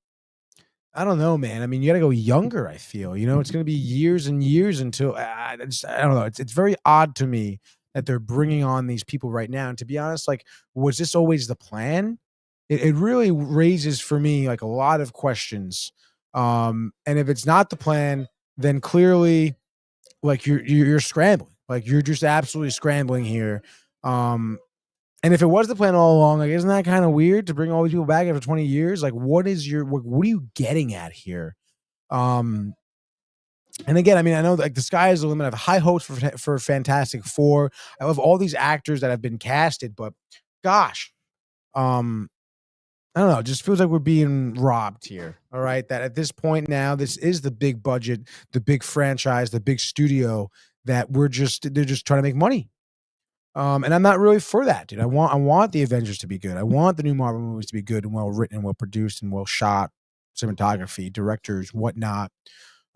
S1: I don't know, man. I mean, you got to go younger, I feel. It's going to be years and years until, I don't know. It's very odd to me that they're bringing on these people right now. And to be honest, like, was this always the plan? It really raises for me like a lot of questions. And if it's not the plan, then clearly, like you're scrambling. Like you're just absolutely scrambling here. And if it was the plan all along, like isn't that kind of weird to bring all these people back after 20 years? Like, what are you getting at here? And again, I mean, I know like the sky is the limit. I have high hopes for Fantastic Four. I love all these actors that have been casted, but gosh, I don't know. It just feels like we're being robbed here. All right. That at this point now, this is the big budget, the big franchise, the big studio that they're just trying to make money. And I'm not really for that, dude. I want the Avengers to be good. I want the new Marvel movies to be good and well written and well produced and well shot, cinematography, directors, whatnot.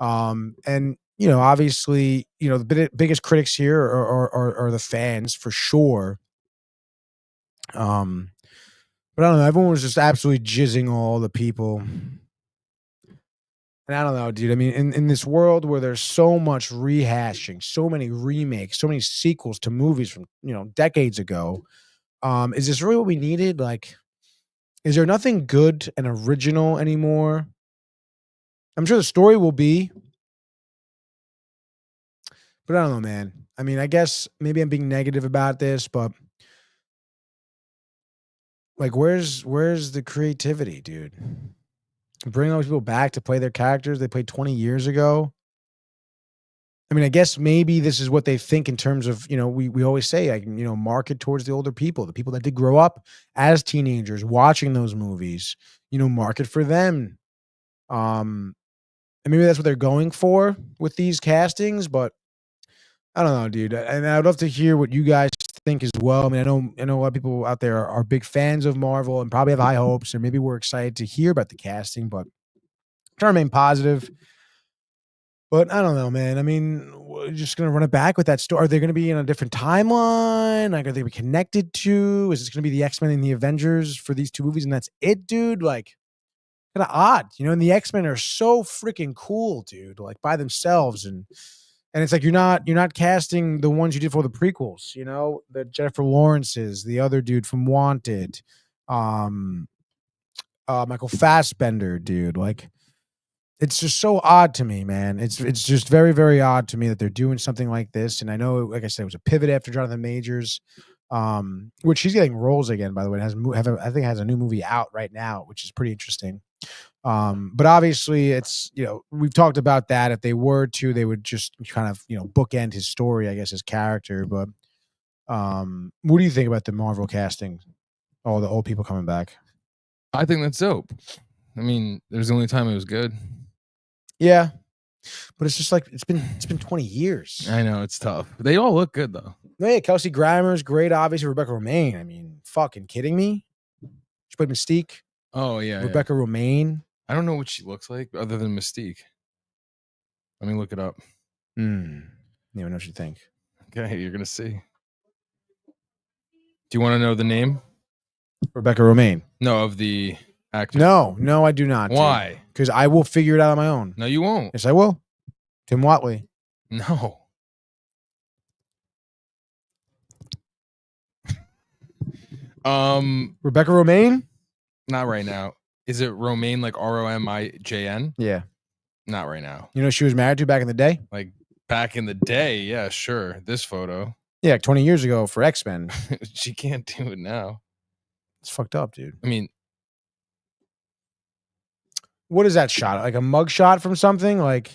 S1: And obviously, the biggest critics here are the fans for sure. But I don't know. Everyone was just absolutely jizzing all the people. And I don't know, dude. I mean, in this world where there's so much rehashing, so many remakes, so many sequels to movies from, decades ago, is this really what we needed? Like, is there nothing good and original anymore? I'm sure the story will be, but I don't know, man. I mean, I guess maybe I'm being negative about this, but like, where's the creativity, dude? Bring all these people back to play their characters they played 20 years ago. I mean, I guess maybe this is what they think in terms of, we always say, like, market towards the older people, the people that did grow up as teenagers watching those movies, market for them. And maybe that's what they're going for with these castings, but I don't know, dude. And I'd love to hear what you guys think as well. I mean, I know a lot of people out there are big fans of Marvel and probably have high hopes, or maybe we're excited to hear about the casting, but I'm trying to remain positive. But I don't know, man. I mean, we're just going to run it back with that story. Are they going to be in a different timeline? Like, are they connected to? Is this going to be the X-Men and the Avengers for these two movies, and that's it, dude? Like, kind of odd, and the X-Men are so freaking cool, dude, like by themselves. And it's like you're not casting the ones you did for the prequels, the Jennifer Lawrence's, the other dude from Wanted, Michael Fassbender, dude. Like, it's just so odd to me, man. It's just very, very odd to me that they're doing something like this. And I know, like I said, it was a pivot after Jonathan Majors, which he's getting roles again, by the way. It I think it has a new movie out right now, which is pretty interesting. But obviously it's, we've talked about that. If they were to, they would just kind of, bookend his story, I guess, his character. But what do you think about the Marvel casting? All the old people coming back?
S2: I think that's dope. I mean, there's the only time it was good.
S1: Yeah. But it's just like it's been 20 years.
S2: I know, it's tough. They all look good though.
S1: No, yeah, Kelsey Grammer's great, obviously. Rebecca Romaine. I mean, fucking kidding me? She played Mystique.
S2: Oh yeah.
S1: Rebecca Romaine.
S2: I don't know what she looks like other than Mystique. Let me look it up.
S1: You never know what you think.
S2: Okay, you're gonna see. Do you want to know the name?
S1: Rebecca Romaine.
S2: No, of the actor.
S1: No, I do not.
S2: Why?
S1: Because I will figure it out on my own.
S2: No, you won't.
S1: Yes, I will. Tim Watley.
S2: No.
S1: Rebecca Romaine?
S2: Not right now. Is it Romaine, like Romijn?
S1: Yeah.
S2: Not right now.
S1: You know she was married to back in the day?
S2: Like back in the day, yeah, sure. This photo.
S1: Yeah, 20 years ago for X-Men.
S2: She can't do it now.
S1: It's fucked up, dude.
S2: I mean,
S1: what is that shot? Like a mug shot from something? Like,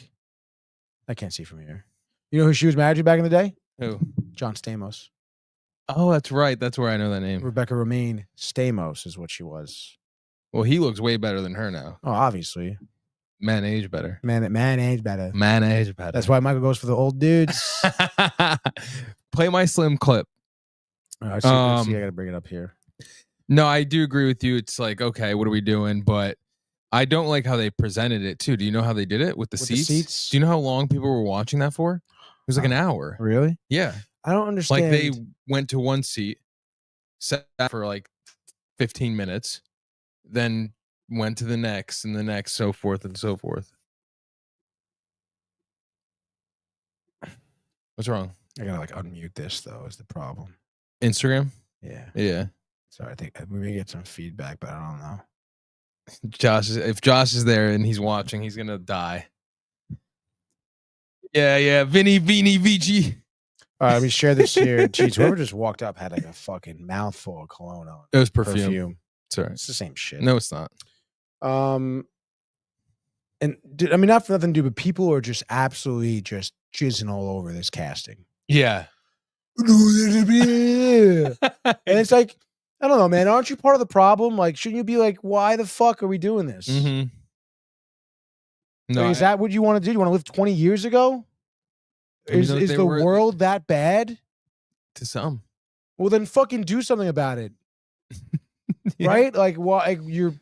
S1: I can't see from here. You know who she was married to back in the day?
S2: who?
S1: John Stamos.
S2: Oh, that's right. That's where I know that name.
S1: Rebecca Romaine Stamos is what she was.
S2: Well, he looks way better than her now.
S1: Oh, obviously.
S2: Man age better.
S1: Man age better.
S2: Man age better.
S1: That's why Michael goes for the old dudes.
S2: Play my slim clip.
S1: Let's see, I got to bring it up here.
S2: No, I do agree with you. It's like, okay, what are we doing? But I don't like how they presented it too. Do you know how they did it with the seats? Do you know how long people were watching that for? It was like an hour.
S1: Really?
S2: Yeah.
S1: I don't understand.
S2: Like they went to one seat, sat for like 15 minutes, then went to the next and the next, so forth and so forth. What's wrong?
S1: I gotta like unmute this though, is the problem.
S2: Instagram?
S1: Yeah.
S2: Yeah.
S1: Sorry, I think we may get some feedback, but I don't know.
S2: If Josh is there and he's watching, he's gonna die. Yeah, Vinny, VG.
S1: All right, let me share this here. Jeez, whoever just walked up had like a fucking mouthful of cologne on.
S2: It was perfume. Sorry.
S1: It's the same shit.
S2: No, it's not.
S1: And dude, I mean, not for nothing, dude, but people are just absolutely just jizzing all over this casting.
S2: Yeah.
S1: And it's like, I don't know, man. Aren't you part of the problem? Like, shouldn't you be like, why the fuck are we doing this?
S2: Mm-hmm. No,
S1: like, is that what you want to do? You want to live 20 years ago? Is the world that bad?
S2: To some.
S1: Well, then fucking do something about it. Yeah. Right? Like, why? You're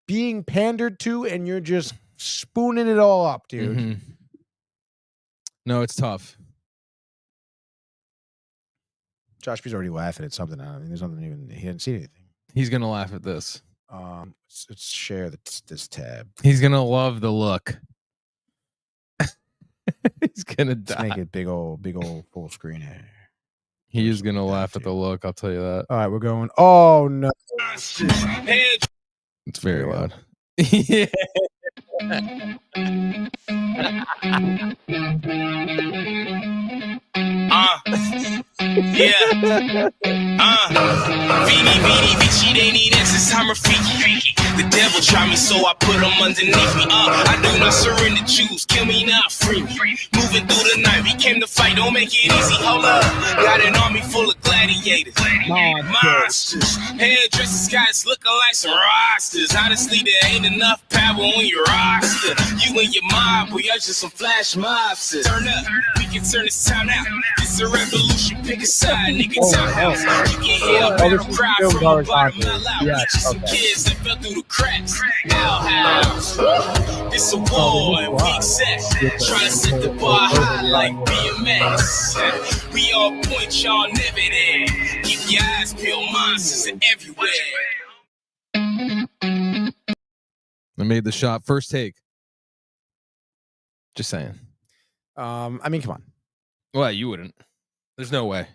S1: being pandered to, and you're just spooning it all up, dude. Mm-hmm.
S2: No, it's tough.
S1: Josh B's already laughing at something. I mean, there's nothing even. He hadn't seen anything.
S2: He's gonna laugh at this.
S1: Let's share this tab.
S2: He's gonna love the look. He's gonna
S1: Let's
S2: die.
S1: make it big old full screen here.
S2: He is gonna laugh at the look. I'll tell you that.
S1: All right, we're going. Oh no!
S2: It's very loud. Yeah.
S3: Beanie, bitchy, they need answers, I'm Rafiki. The devil tried me, so I put him underneath me. I do not surrender, choose, kill me, not free me. Moving through the night, we came to fight, don't make it easy, hold up. Got an army full of gladiators, monsters. Hairdressers, guys looking like some rosters. Honestly, there ain't enough power on your roster. You and your mob, we are just some flash mobsters. Turn up, we can turn this town out. This a revolution, pick a side, nigga, townhouse. You can hear a battle cry from the bottom of loud. We just some kids that fell through the cracks. Outhouse, it's a war and we accept. Trying to set the bar high like BMX. We all point, y'all never there. Keep your eyes peeled, monsters are everywhere.
S2: I made the shot. First take. Just saying.
S1: I mean, come on.
S2: Well, you wouldn't. There's no way.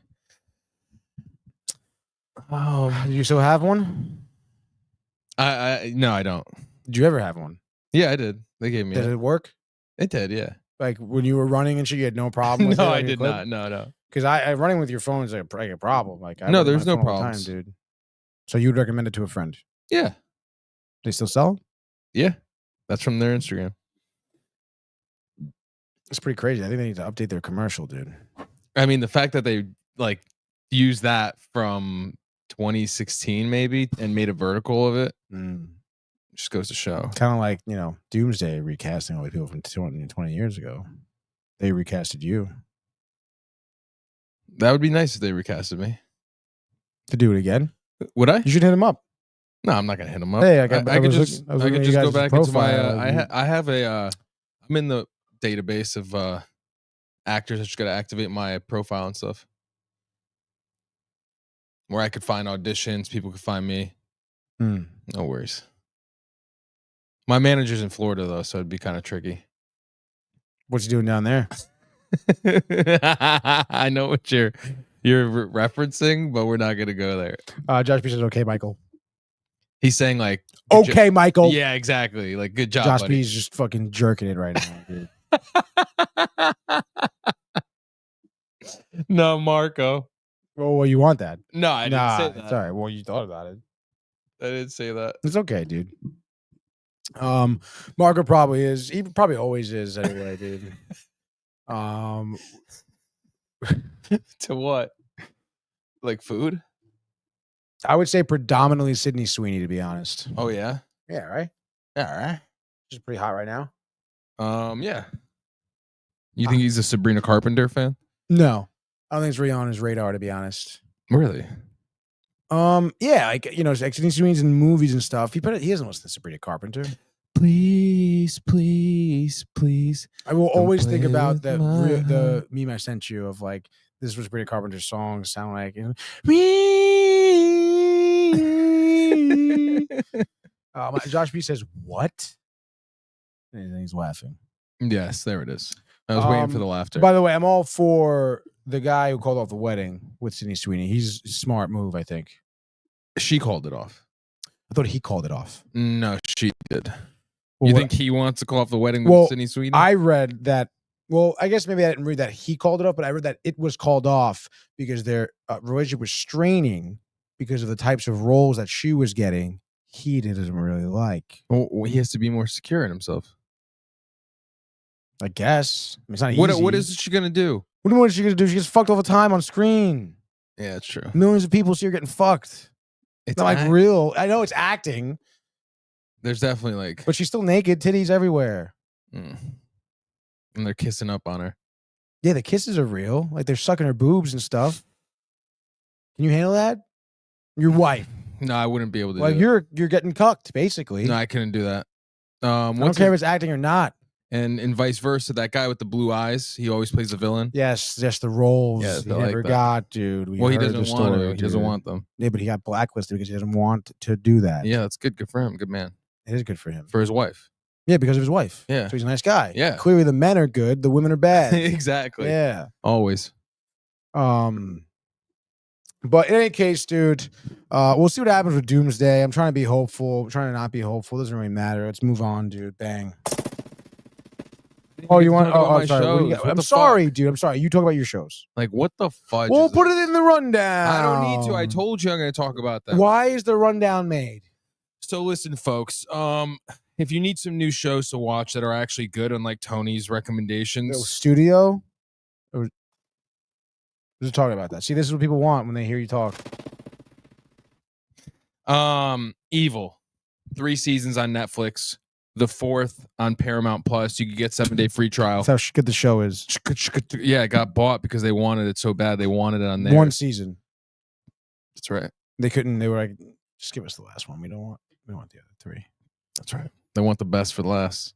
S1: Do you still have one?
S2: No, I don't.
S1: Did you ever have one?
S2: Yeah, I did. They gave me
S1: Did
S2: it.
S1: it work?
S2: It did, yeah.
S1: Like when you were running and shit, you had no problem with it?
S2: No, I did not. No.
S1: Because I running with your phone is like a problem. Like I
S2: No,
S1: run
S2: there's
S1: my
S2: no
S1: phone all the
S2: problems.
S1: time, dude. So you would recommend it to a friend?
S2: Yeah.
S1: They still sell them?
S2: Yeah. That's from their Instagram.
S1: It's pretty crazy. I think they need to update their commercial, dude.
S2: I mean, the fact that they like used that from 2016 maybe and made a vertical of it just goes to show.
S1: Kind of like, Doomsday recasting all the people from 20 years ago. They recasted you.
S2: That would be nice if they recasted me.
S1: To do it again?
S2: Would I?
S1: You should hit him up.
S2: No, I'm not gonna hit him up.
S1: Hey,
S2: I could just go back into my. I have a. I'm in the database of actors. I just gotta activate my profile and stuff, where I could find auditions. People could find me. No worries. My manager's in Florida though, so it'd be kind of tricky.
S1: What's he doing down there?
S2: I know what you're referencing, but we're not gonna go there.
S1: Josh B says, "Okay, Michael."
S2: He's saying like,
S1: "Okay, Michael."
S2: Yeah, exactly. Like, good job,
S1: Josh
S2: buddy.
S1: B's just fucking jerking it right now, dude.
S2: No, Marco.
S1: Well, you want that?
S2: No, I didn't say that.
S1: Sorry. Well, you thought about it.
S2: I didn't say that.
S1: It's okay, dude. Marco probably is. He probably always is anyway, dude.
S2: To what? Like food?
S1: I would say predominantly Sydney Sweeney, to be honest.
S2: Oh yeah?
S1: Yeah, right?
S2: Yeah, right.
S1: She's pretty hot right now.
S2: Yeah. You think he's a Sabrina Carpenter fan?
S1: No. I don't think it's really on his radar, to be honest.
S2: Really?
S1: Yeah, like Sydney Sweeney's in movies and stuff. He doesn't listen to Sabrina Carpenter.
S2: Please, please, please.
S1: I will always think
S2: play
S1: about
S2: with
S1: the meme I sent you of like this was Sabrina Carpenter's song sound like me. Josh B says what? And then he's laughing.
S2: Yes, there it is. I was waiting for the laughter.
S1: By the way, I'm all for the guy who called off the wedding with Sydney Sweeney. He's a smart move, I think.
S2: She called it off.
S1: I thought he called it off.
S2: No, she did.
S1: Well,
S2: you think he wants to call off the wedding with Sydney Sweeney?
S1: I read that. Well, I guess maybe I didn't read that he called it off, but I read that it was called off because their relationship was straining because of the types of roles that she was getting. He doesn't really like.
S2: Well, he has to be more secure in himself.
S1: I guess. I mean, it's not easy.
S2: What is she gonna do?
S1: What is she gonna do? She gets fucked all the time on screen.
S2: Yeah, it's true.
S1: Millions of people see her getting fucked. It's not like real. I know it's acting.
S2: There's definitely like,
S1: but she's still naked, titties everywhere.
S2: And they're kissing up on her.
S1: Yeah, the kisses are real. Like they're sucking her boobs and stuff. Can you handle that? Your wife.
S2: No, I wouldn't be able to.
S1: Well, you're getting cucked, basically.
S2: No, I couldn't do that.
S1: I don't care if it's acting or not.
S2: and vice versa. That guy with the blue eyes, he always plays the villain.
S1: Yes, just the roles
S2: Yeah,
S1: he
S2: I like
S1: never
S2: that.
S1: got, dude.
S2: Well, he doesn't want to. He doesn't want them.
S1: Yeah, but he got blacklisted because he doesn't want to do that.
S2: Yeah, that's good. Good for him. Good man.
S1: It is good for him.
S2: For his wife.
S1: Yeah, because of his wife.
S2: Yeah.
S1: So he's a nice guy.
S2: Yeah.
S1: Clearly the men are good, the women are bad.
S2: Exactly.
S1: Yeah.
S2: Always.
S1: But in any case, dude, we'll see what happens with Doomsday. I'm trying to be hopeful. I'm trying to not be hopeful. It doesn't really matter. Let's move on, dude. Bang. Oh, you want? Oh, I'm sorry. I'm sorry, dude. I'm sorry. You talk about your shows.
S2: Like, what the fudge?
S1: We'll put it in the rundown.
S2: I don't need to. I told you I'm going to talk about that.
S1: Why is the rundown made?
S2: So listen, folks. If you need some new shows to watch that are actually good, unlike Tony's recommendations,
S1: studio. Just talking about that. See, this is what people want when they hear you talk.
S2: Evil, 3 seasons on Netflix. The 4th on Paramount Plus. You could get 7-day free trial.
S1: That's how good the show is.
S2: Yeah, it got bought because they wanted it so bad. They wanted it on there.
S1: 1 season.
S2: That's right.
S1: They couldn't. They were like, just give us the last one. We don't want the other 3.
S2: That's right. They want the best for the last.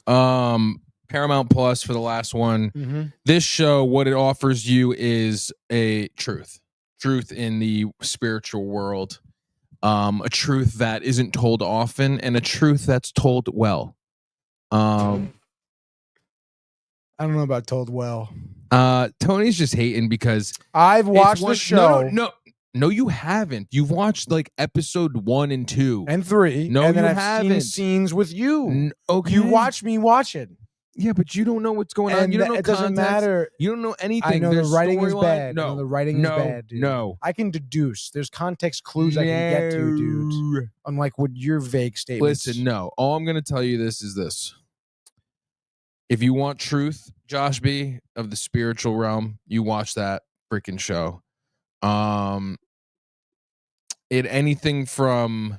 S2: Paramount Plus for the last one.
S1: Mm-hmm.
S2: This show, what it offers you is a truth in the spiritual world, a truth that isn't told often, and a truth that's told well.
S1: I don't know about told well.
S2: Tony's just hating because
S1: I've watched the show.
S2: No, you haven't. You've watched like episode 1 and 2
S1: and 3.
S2: No,
S1: and then
S2: you
S1: I've
S2: haven't.
S1: seen scenes with you.
S2: Okay,
S1: you watch me watch it.
S2: Yeah, but you don't know what's going on.
S1: And
S2: You don't know
S1: it doesn't
S2: context.
S1: matter.
S2: You don't know anything.
S1: I know
S2: There's
S1: the writing is
S2: storyline.
S1: bad.
S2: No,
S1: I know the writing is bad, dude.
S2: No.
S1: I can deduce. There's context clues I can get to, dude. Unlike what your vague statements.
S2: Listen, no. All I'm going to tell you is this. If you want truth, Josh B, of the spiritual realm, you watch that freaking show. Anything from,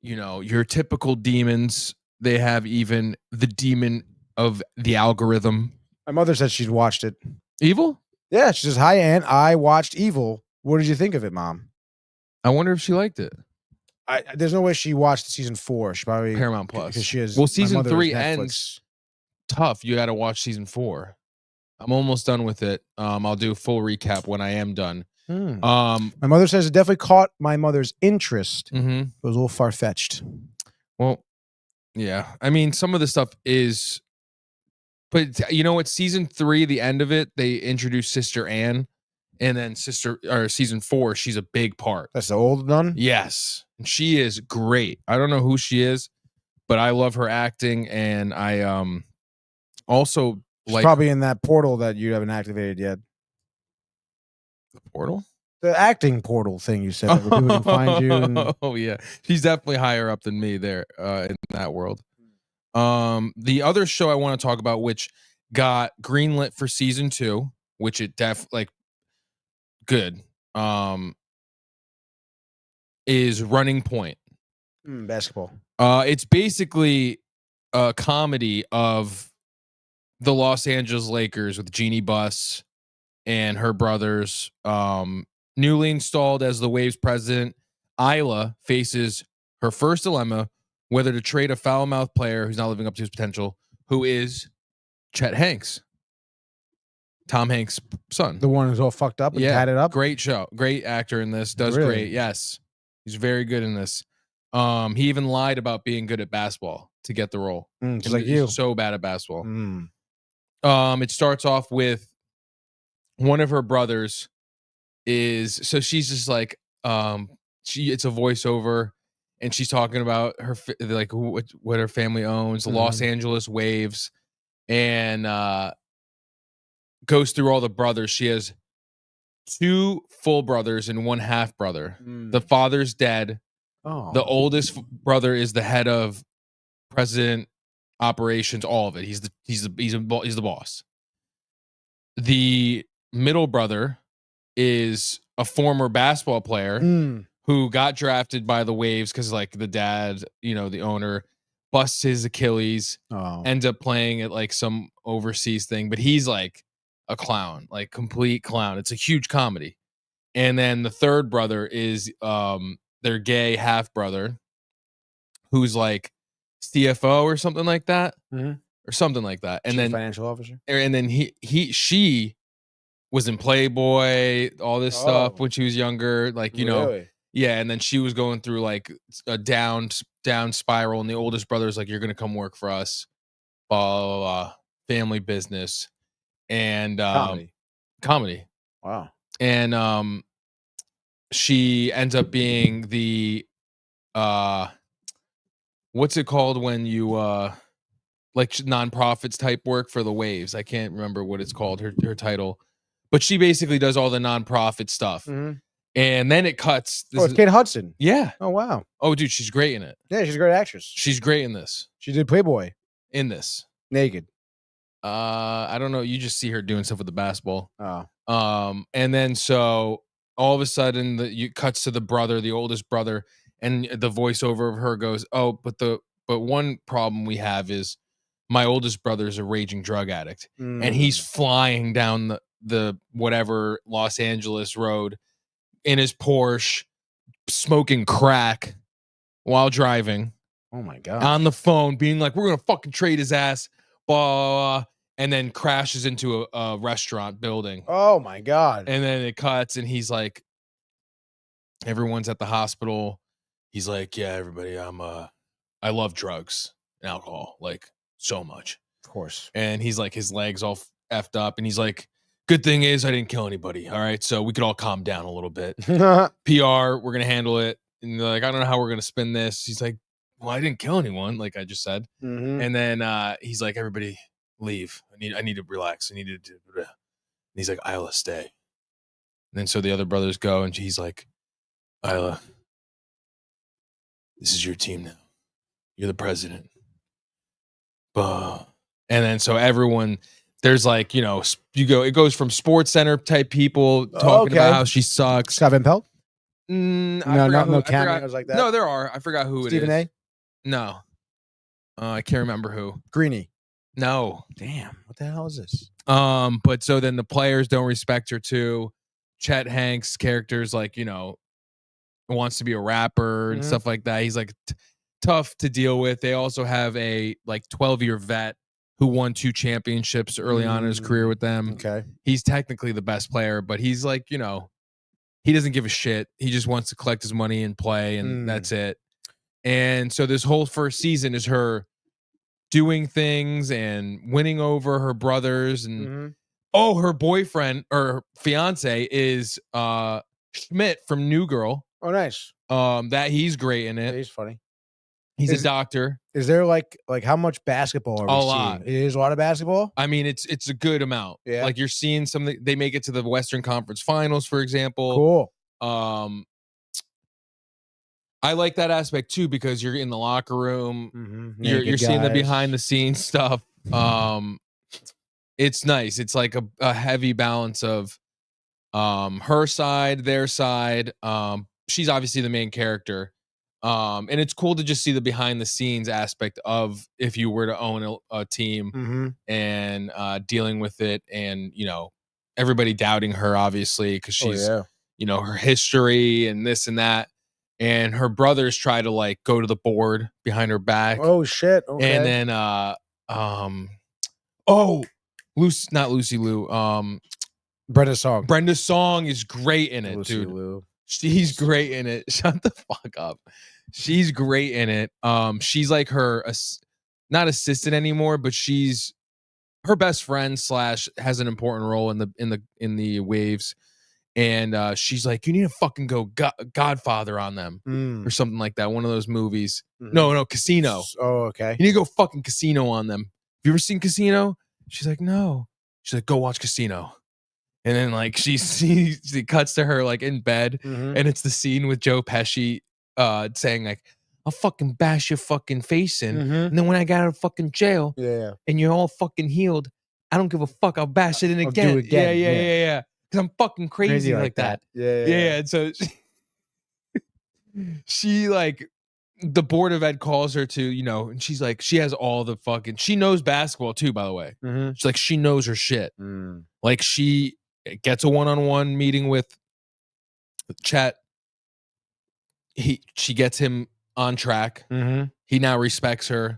S2: your typical demons. They have even the demon of the algorithm.
S1: My mother said she's watched it.
S2: Evil?
S1: Yeah, she says, "Hi, Aunt. I watched Evil. What did you think of it, Mom?"
S2: I wonder if she liked it.
S1: There's no way she watched season 4. She probably
S2: Paramount Plus
S1: because she has.
S2: Well, season 3 ends tough. You got to watch season 4. I'm almost done with it. I'll do a full recap when I am done.
S1: My mother says it definitely caught my mother's interest.
S2: Mm-hmm.
S1: It was a little far fetched.
S2: Well, yeah. I mean, some of the stuff is, but you know what? Season 3, the end of it, they introduced Sister Anne, and then season 4, she's a big part.
S1: That's the old nun?
S2: Yes. And she is great. I don't know who she is, but I love her acting, and I also
S1: she's probably in that portal that you haven't activated yet.
S2: The portal?
S1: The acting portal thing you said, that where people can find you. And...
S2: Oh yeah, she's definitely higher up than me there in that world. The other show I want to talk about, which got greenlit for season 2, which it good, is Running Point.
S1: Basketball.
S2: It's basically a comedy of the Los Angeles Lakers with Jeannie Buss and her brothers. Newly installed as the Waves president, Isla faces her first dilemma, whether to trade a foul-mouthed player who's not living up to his potential, who is Chet Hanks, Tom Hanks' son.
S1: The one who's all fucked up and tatted up?
S2: Great show. Great actor in this. Does
S1: really?
S2: Great. Yes. He's very good in this. He even lied about being good at basketball to get the role.
S1: Just like you.
S2: So bad at basketball. It starts off with one of her brothers so she's just like, it's a voiceover, and she's talking about her what her family owns, the Los Angeles Waves, and goes through all the brothers. She has 2 full brothers and 1 half brother. The father's dead.
S1: Oh.
S2: The oldest brother is the head of president operations, all of it. He's the boss. The middle brother is a former basketball player who got drafted by the Waves because like the dad, the owner, busts his Achilles, ends up playing at like some overseas thing, but he's like a clown, like complete clown. It's a huge comedy. And then the third brother is their gay half brother, who's like CFO or something like that,
S1: Mhm.
S2: or something like that. And
S1: Chief
S2: then
S1: financial officer.
S2: and then she was in Playboy, all this stuff
S1: Oh.
S2: when she was younger, like, you know,
S1: Really?
S2: yeah. And then she was going through like a down spiral, and the oldest brother's like, "You're gonna come work for us, blah blah blah, family business," and comedy,
S1: Wow.
S2: and she ends up being the what's it called when you like nonprofits type work for the Waves. I can't remember what it's called, her title, but she basically does all the nonprofit stuff.
S1: Mhm.
S2: And then it cuts.
S1: Oh, it's Kate Hudson.
S2: Yeah.
S1: Oh, wow.
S2: Oh, dude, she's great in it.
S1: Yeah, she's a great actress.
S2: She's great in this.
S1: She did Playboy naked.
S2: I don't know. You just see her doing stuff with the basketball.
S1: Oh.
S2: And then so all of a sudden you cuts to the brother, the oldest brother, and the voiceover of her goes, "Oh, but one problem we have is my oldest brother is a raging drug addict, and he's flying down the whatever Los Angeles road in his Porsche, smoking crack while driving."
S1: Oh my god.
S2: On the phone, being like, "We're gonna fucking trade his ass," blah, blah, blah, and then crashes into a restaurant building.
S1: Oh my god.
S2: And then it cuts, and he's like, everyone's at the hospital. He's like, "Yeah, everybody, I love drugs and alcohol, like, so much."
S1: Of course.
S2: And he's like, his legs all effed up, and he's like, "Good thing is I didn't kill anybody. All right, so we could all calm down a little bit. PR, we're gonna handle it." And they're like, "I don't know how we're gonna spin this." He's like, "Well, I didn't kill anyone, like I just said."
S1: Mhm.
S2: And then he's like, "Everybody leave. I need to relax. I need to." And he's like, "Isla, stay." And then so the other brothers go, and he's like, "Isla, this is your team now. You're the president." And then so everyone, there's like, you know, it goes from Sports Center type people talking about how she sucks.
S1: Scott Van Pelt?
S2: No
S1: cameos like that.
S2: No, there are. I forgot who
S1: Stephen
S2: it is.
S1: A?
S2: No. I can't remember who.
S1: Greenie.
S2: No.
S1: Damn. What the hell is this?
S2: But so then the players don't respect her too. Chet Hanks' character's like, you know, wants to be a rapper and stuff like that. He's like tough to deal with. They also have a like 12-year vet who won 2 championships early on in his career with them.
S1: Okay.
S2: He's technically the best player, but he's like, you know, he doesn't give a shit. He just wants to collect his money and play, and that's it. And so this whole first season is her doing things and winning over her brothers. And her boyfriend or fiance is Schmidt from New Girl.
S1: Oh, nice.
S2: That he's great in it.
S1: He's funny.
S2: He's a doctor.
S1: Is there like how much basketball are we seeing?
S2: lot.
S1: It is a lot of basketball?
S2: I mean, it's a good amount.
S1: Yeah.
S2: Like you're seeing something. They make it to the Western Conference Finals, for example.
S1: Cool.
S2: I like that aspect too, because you're in the locker room. You're seeing the behind the scenes stuff. It's nice. It's like a heavy balance of her side, their side. She's obviously the main character. And it's cool to just see the behind the scenes aspect of if you were to own a team and dealing with it, and you know, everybody doubting her obviously because she's you know, her history and this and that. And her brothers try to like go to the board behind her back.
S1: Oh shit. Okay.
S2: And then not Lucy Liu.
S1: Brenda Song.
S2: Brenda Song is great in it,
S1: Lucy
S2: dude.
S1: Liu.
S2: She's great in it. Shut the fuck up. She's great in it. She's like her not assistant anymore, but she's her best friend / has an important role in the Waves. And she's like, "You need to fucking go Godfather on them or something like that." One of those movies. No, Casino.
S1: Oh, okay.
S2: You need to go fucking Casino on them. Have you ever seen Casino? She's like, "No." She's like, "Go watch Casino." And then like she cuts to her like in bed, and it's the scene with Joe Pesci saying like, "I'll fucking bash your fucking face in, and then when I get out of fucking jail, and you're all fucking healed, I don't give a fuck. I'll bash it in again."
S1: Do it again.
S2: Yeah. Because I'm fucking crazy like that.
S1: Yeah.
S2: And so she like the board of ed calls her to, you know, and she's like, she has all the fucking, she knows basketball too, by the way. She's like, she knows her shit. Like she gets a one-on-one meeting with Chet. She gets him on track. He now respects her.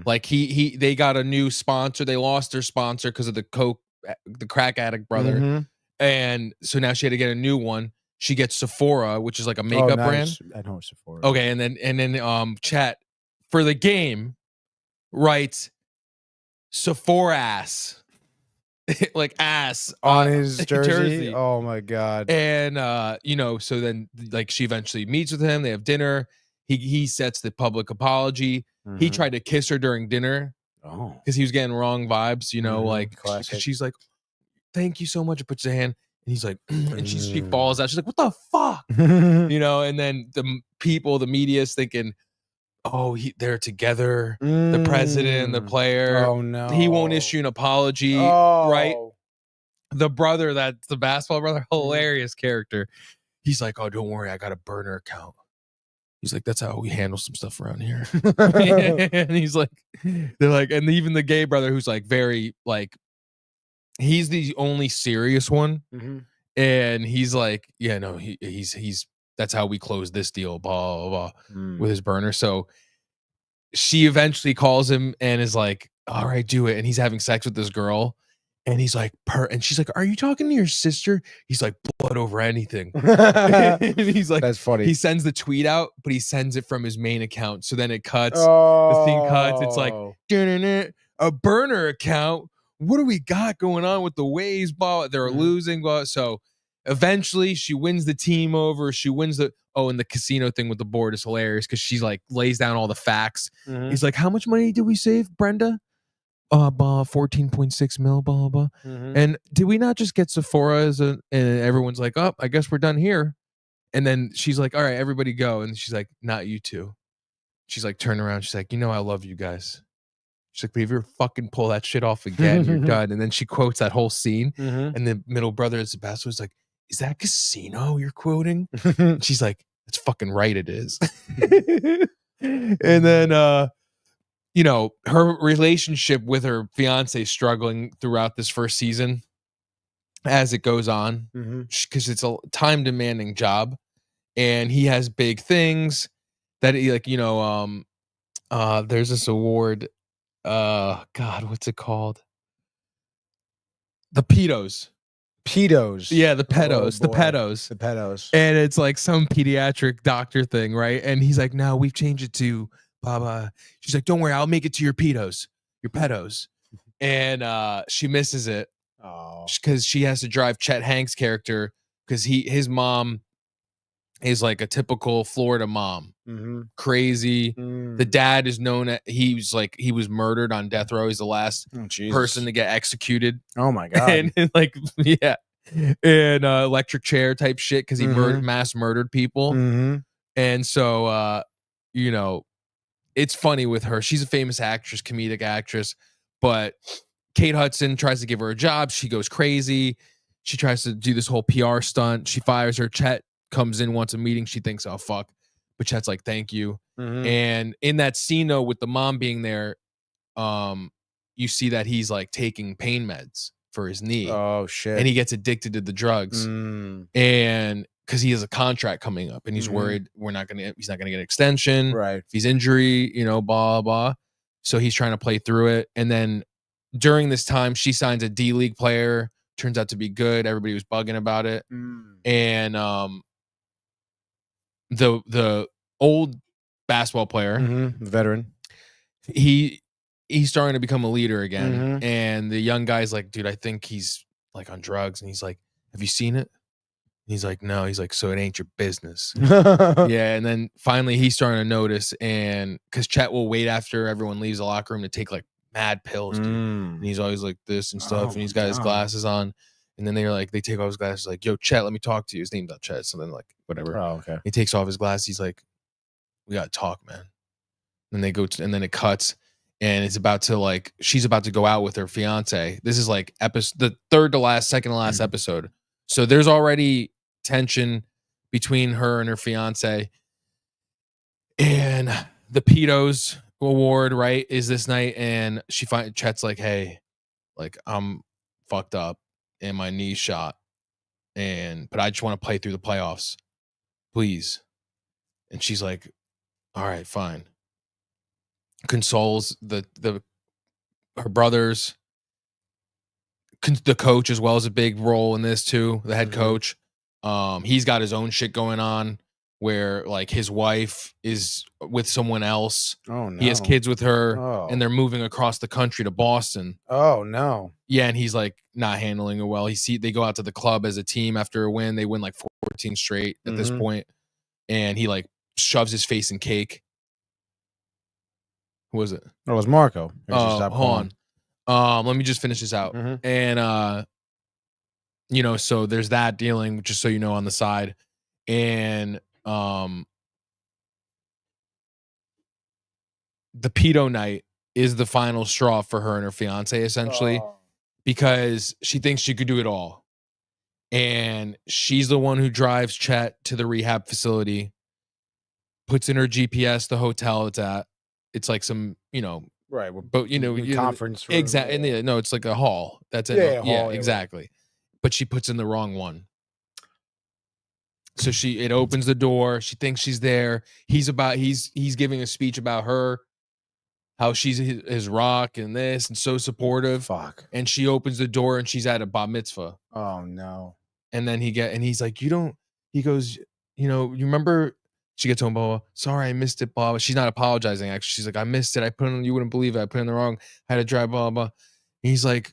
S2: Like they got a new sponsor. They lost their sponsor because of the crack addict brother. And so now she had to get a new one. She gets Sephora, which is like a makeup brand.
S1: I know Sephora.
S2: Okay, and then chat for the game writes Sephora ass. Like ass
S1: on his jersey. Oh my god.
S2: And so then like she eventually meets with him. They have dinner. He sets the public apology. He tried to kiss her during dinner.
S1: Oh,
S2: because he was getting wrong vibes, like
S1: classic.
S2: she's like, thank you so much. It puts her hand and he's like, and she falls out. She's like, what the fuck? And then the media is thinking, oh, they're together. The president, the player.
S1: Oh no.
S2: He won't issue an apology, right? The brother, that's the basketball brother, hilarious character. He's like, oh, don't worry, I got a burner account. He's like, that's how we handle some stuff around here. And he's like, they're like, and even the gay brother who's like very like, he's the only serious one. And he's like, yeah, no, he's that's how we close this deal, blah, blah, blah, with his burner. So she eventually calls him and is like, all right, do it. And he's having sex with this girl. And he's like, and she's like, are you talking to your sister? He's like, blood over anything. And he's like,
S1: that's funny.
S2: He sends the tweet out, but he sends it from his main account. So then it cuts. The scene cuts. It's like, a burner account. What do we got going on with the waves? Ball? They're losing. Ball. So eventually she wins the team over. She wins and the casino thing with the board is hilarious because she's like lays down all the facts. He's like, how much money did we save, Brenda? 14.6 mil, blah, blah. And did we not just get Sephora and everyone's like, oh, I guess we're done here. And then she's like, all right, everybody go. And she's like, not you two. She's like, turn around. She's like, I love you guys. She's like, but if you ever fucking pull that shit off again, you're done. And then she quotes that whole scene. And the middle brother, Sebastian, was like, is that casino you're quoting? And she's like, that's fucking right, it is. And then, her relationship with her fiance is struggling throughout this first season as it goes on because it's a time demanding job and he has big things that he there's this award. God, what's it called? The pedos. Yeah, the pedos. The pedos. And it's like some pediatric doctor thing, right? And he's like, no, we've changed it to blah, blah. She's like, don't worry, I'll make it to your pedos. And she misses it because she has to drive Chet Hanks' character because his mom is like a typical Florida mom. Crazy. The dad is known at he was murdered on death row. He's the last person to get executed.
S1: Oh my god.
S2: And like and electric chair type shit because he mass murdered people. And so it's funny with her. She's a famous actress, comedic actress, but Kate Hudson tries to give her a job. She goes crazy. She tries to do this whole PR stunt. She fires her. Chet comes in, wants a meeting. She thinks, oh, fuck. But Chet's like, thank you. And in that scene, though, with the mom being there, you see that he's like taking pain meds for his knee.
S1: Oh, shit.
S2: And he gets addicted to the drugs. And because he has a contract coming up and he's worried he's not gonna get an extension.
S1: Right.
S2: If he's injury, blah, blah. So he's trying to play through it. And then during this time, she signs a D-League player, turns out to be good. Everybody was bugging about it. And the old basketball player,
S1: the veteran,
S2: he's starting to become a leader again. And the young guy's like, dude, I think he's like on drugs. And he's like, have you seen it? He's like, no. He's like, so it ain't your business. Yeah. And then finally he's starting to notice, and because Chet will wait after everyone leaves the locker room to take like mad pills, dude. And he's always like this and stuff. And he's got his glasses on. And then they take off his glasses, like, yo, Chet, let me talk to you. His name's not Chet, something like whatever.
S1: Oh, okay.
S2: He takes off his glasses. He's like, we gotta talk, man. And they go and then it cuts. And it's about to she's about to go out with her fiance. This is like the second to last episode. So there's already tension between her and her fiance. And the pedos award, right, is this night. And Chet's like, hey, like, I'm fucked up and my knee's shot. But I just want to play through the playoffs, please. And she's like, all right, fine. consoles her brothers. The coach as well as a big role in this too. The head coach. He's got his own shit going on where like his wife is with someone else.
S1: Oh no.
S2: He has kids with her
S1: Oh.
S2: and they're moving across the country to Boston.
S1: Oh no.
S2: Yeah, and he's like not handling it well. They go out to the club as a team after a win. They win like 14 straight at this point. And he like shoves his face in cake. Who was it?
S1: It was Marco.
S2: Hold on. Let me just finish this out. And you know, so there's that dealing, just so you know, on the side. And the pedo night is the final straw for her and her fiance, essentially, because she thinks she could do it all. And she's the one who drives Chet to the rehab facility, puts in her GPS the hotel it's at. It's like some, you know,
S1: right,
S2: but you know,
S1: conference room.
S2: Exactly. No, it's like a hall. That's it. Yeah, exactly. Right. But she puts in the wrong one. So it opens the door. She thinks she's there. He's giving a speech about her, how she's his rock and this and so supportive.
S1: Fuck.
S2: And she opens the door and she's at a bat mitzvah.
S1: Oh no.
S2: And then he's like, he goes, you know, you remember. She gets home, blah, blah, sorry, I missed it, blah, blah. She's not apologizing, actually. She's like, I missed it. You wouldn't believe it. I put in the wrong, I had to drive, blah, blah. And he's like,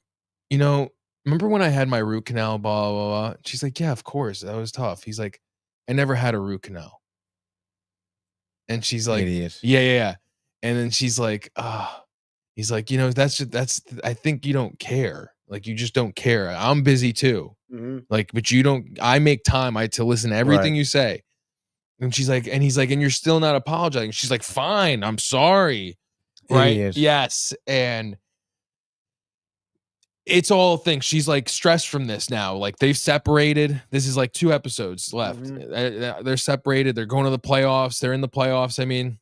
S2: you know, remember when I had my root canal, blah, blah, blah. She's like, yeah, of course. That was tough. He's like, I never had a root canal. And she's like,
S1: idiot.
S2: Yeah. And then she's like, he's like, you know, I think you don't care. Like, you just don't care. I'm busy too. Like, but I make time to listen to everything you say. And she's like, and he's like, and you're still not apologizing. She's like, fine, I'm sorry. Right?
S1: Idiot.
S2: Yes. And it's all things. She's like stressed from this now. Like they've separated. This is like 2 episodes left. They're separated. They're going to the playoffs. They're in the playoffs. I mean,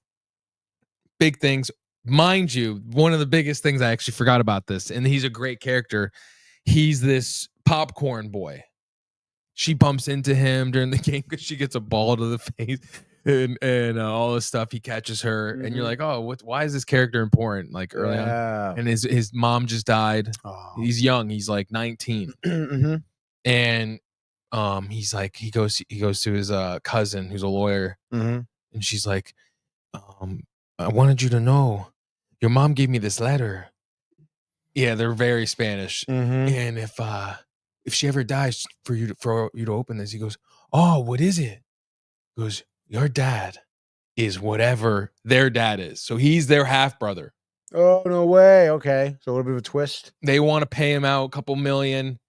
S2: big things. Mind you, one of the biggest things, I actually forgot about this, and he's a great character. He's this popcorn boy. She bumps into him during the game because she gets a ball to the face and all this stuff. He catches her, and you're like, oh, why is this character important? Like early on, and his mom just died. He's young. He's like 19, and he's like he goes to his cousin who's a lawyer, and she's like, I wanted you to know, your mom gave me this letter. Yeah, they're very Spanish, and if she ever dies, for you to open this, he goes, oh, what is it? He goes, your dad is whatever their dad is. So he's their half brother.
S1: Oh, no way. Okay. So a little bit of a twist.
S2: They want to pay him out a couple million.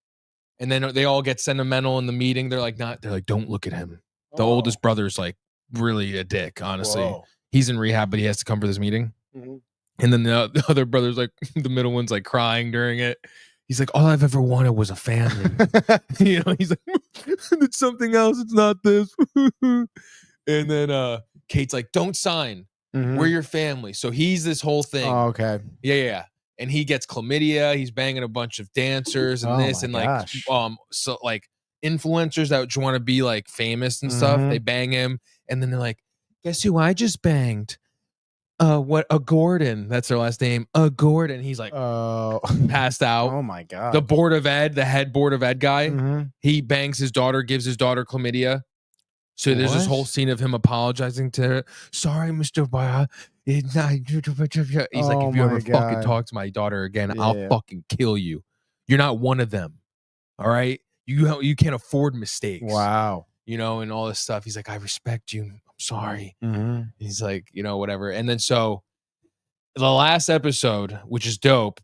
S2: And then they all get sentimental in the meeting. They're like, don't look at him. The oldest brother's like really a dick, honestly.
S1: Whoa.
S2: He's in rehab, but he has to come for this meeting. And then the other brother's like, the middle one's like crying during it. He's like, all I've ever wanted was a family. You know, he's like, it's something else. It's not this. And then Kate's like, don't sign. We're your family. So he's this whole thing.
S1: Oh, okay.
S2: Yeah. And he gets chlamydia. He's banging a bunch of dancers and this and like, so like influencers that want to be like famous and stuff. They bang him. And then they're like, guess who I just banged? A Gordon. That's her last name. A Gordon. He's like passed out.
S1: Oh my God.
S2: The head board of ed guy. He bangs his daughter, gives his daughter chlamydia. So there's this whole scene of him apologizing to her. Sorry, Mr. Baya. He's like, if you ever fucking talk to my daughter again, I'll fucking kill you. You're not one of them. All right? You can't afford mistakes.
S1: Wow.
S2: You know, and all this stuff. He's like, I respect you. Sorry. He's like, you know, whatever. And then so the last episode, which is dope,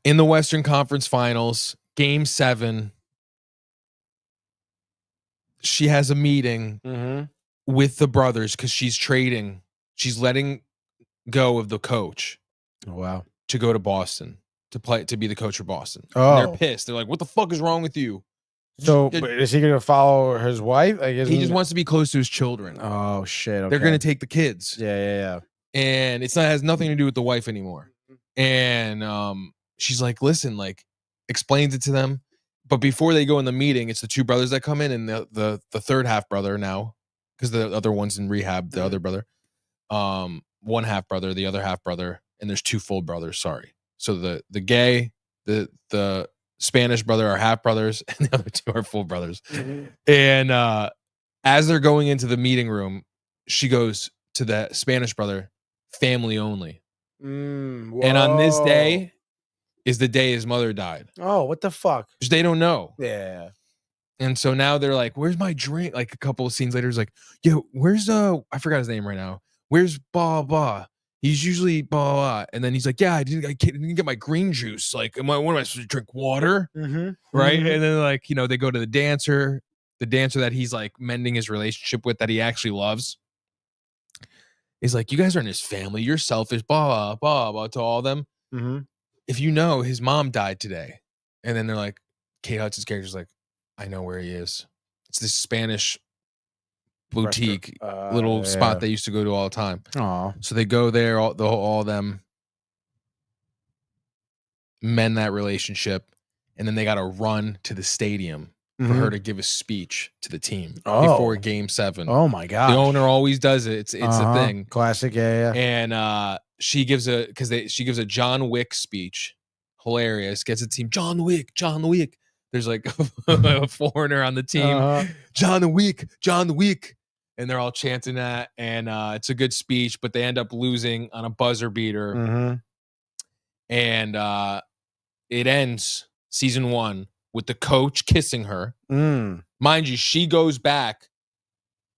S2: in the Western Conference Finals, Game 7, she has a meeting with the brothers because she's trading. She's letting go of the coach.
S1: Oh, wow.
S2: To go to Boston to be the coach for Boston.
S1: Oh.
S2: And they're pissed. They're like, what the fuck is wrong with you?
S1: So is he going to follow his wife?
S2: He just wants to be close to his children.
S1: Oh, shit. Okay.
S2: They're going to take the kids.
S1: Yeah.
S2: And has nothing to do with the wife anymore. And she's like, listen, like, explains it to them. But before they go in the meeting, it's the 2 brothers that come in and the third half brother now, because the other one's in rehab, the other brother, one half brother, the other half brother, and there's 2 full brothers. Sorry. So the gay, the Spanish brother are half brothers, and the other 2 are full brothers. And as they're going into the meeting room, she goes to the Spanish brother, family only. And on this day is the day his mother died.
S1: Oh, what the fuck?
S2: Which they don't know.
S1: Yeah.
S2: And so now they're like, where's my drink? Like a couple of scenes later, he's like, yo, where's I forgot his name right now. Where's blah blah? He's usually blah blah. And then he's like, yeah, I didn't get my green juice. Like, what am I supposed to drink? Water? Right? And then like, they go to the dancer that he's like mending his relationship with, that he actually loves. He's like, you guys aren't his family. You're selfish, blah, blah, blah, to all of them. If you know, his mom died today. And then they're like, Kate Hudson's character's like, I know where he is. It's this Spanish boutique little spot they used to go to all the time. So they go there, all of them mend that relationship. And then they got to run to the stadium for her to give a speech to the team before Game 7.
S1: Oh my god!
S2: The owner always does it. It's a thing.
S1: Classic, yeah.
S2: And she gives a John Wick speech. Hilarious. Gets a team. John Wick. There's like a foreigner on the team. John Wick. And they're all chanting that. And it's a good speech, but they end up losing on a buzzer beater. And it ends season 1 with the coach kissing her. Mind you, she goes back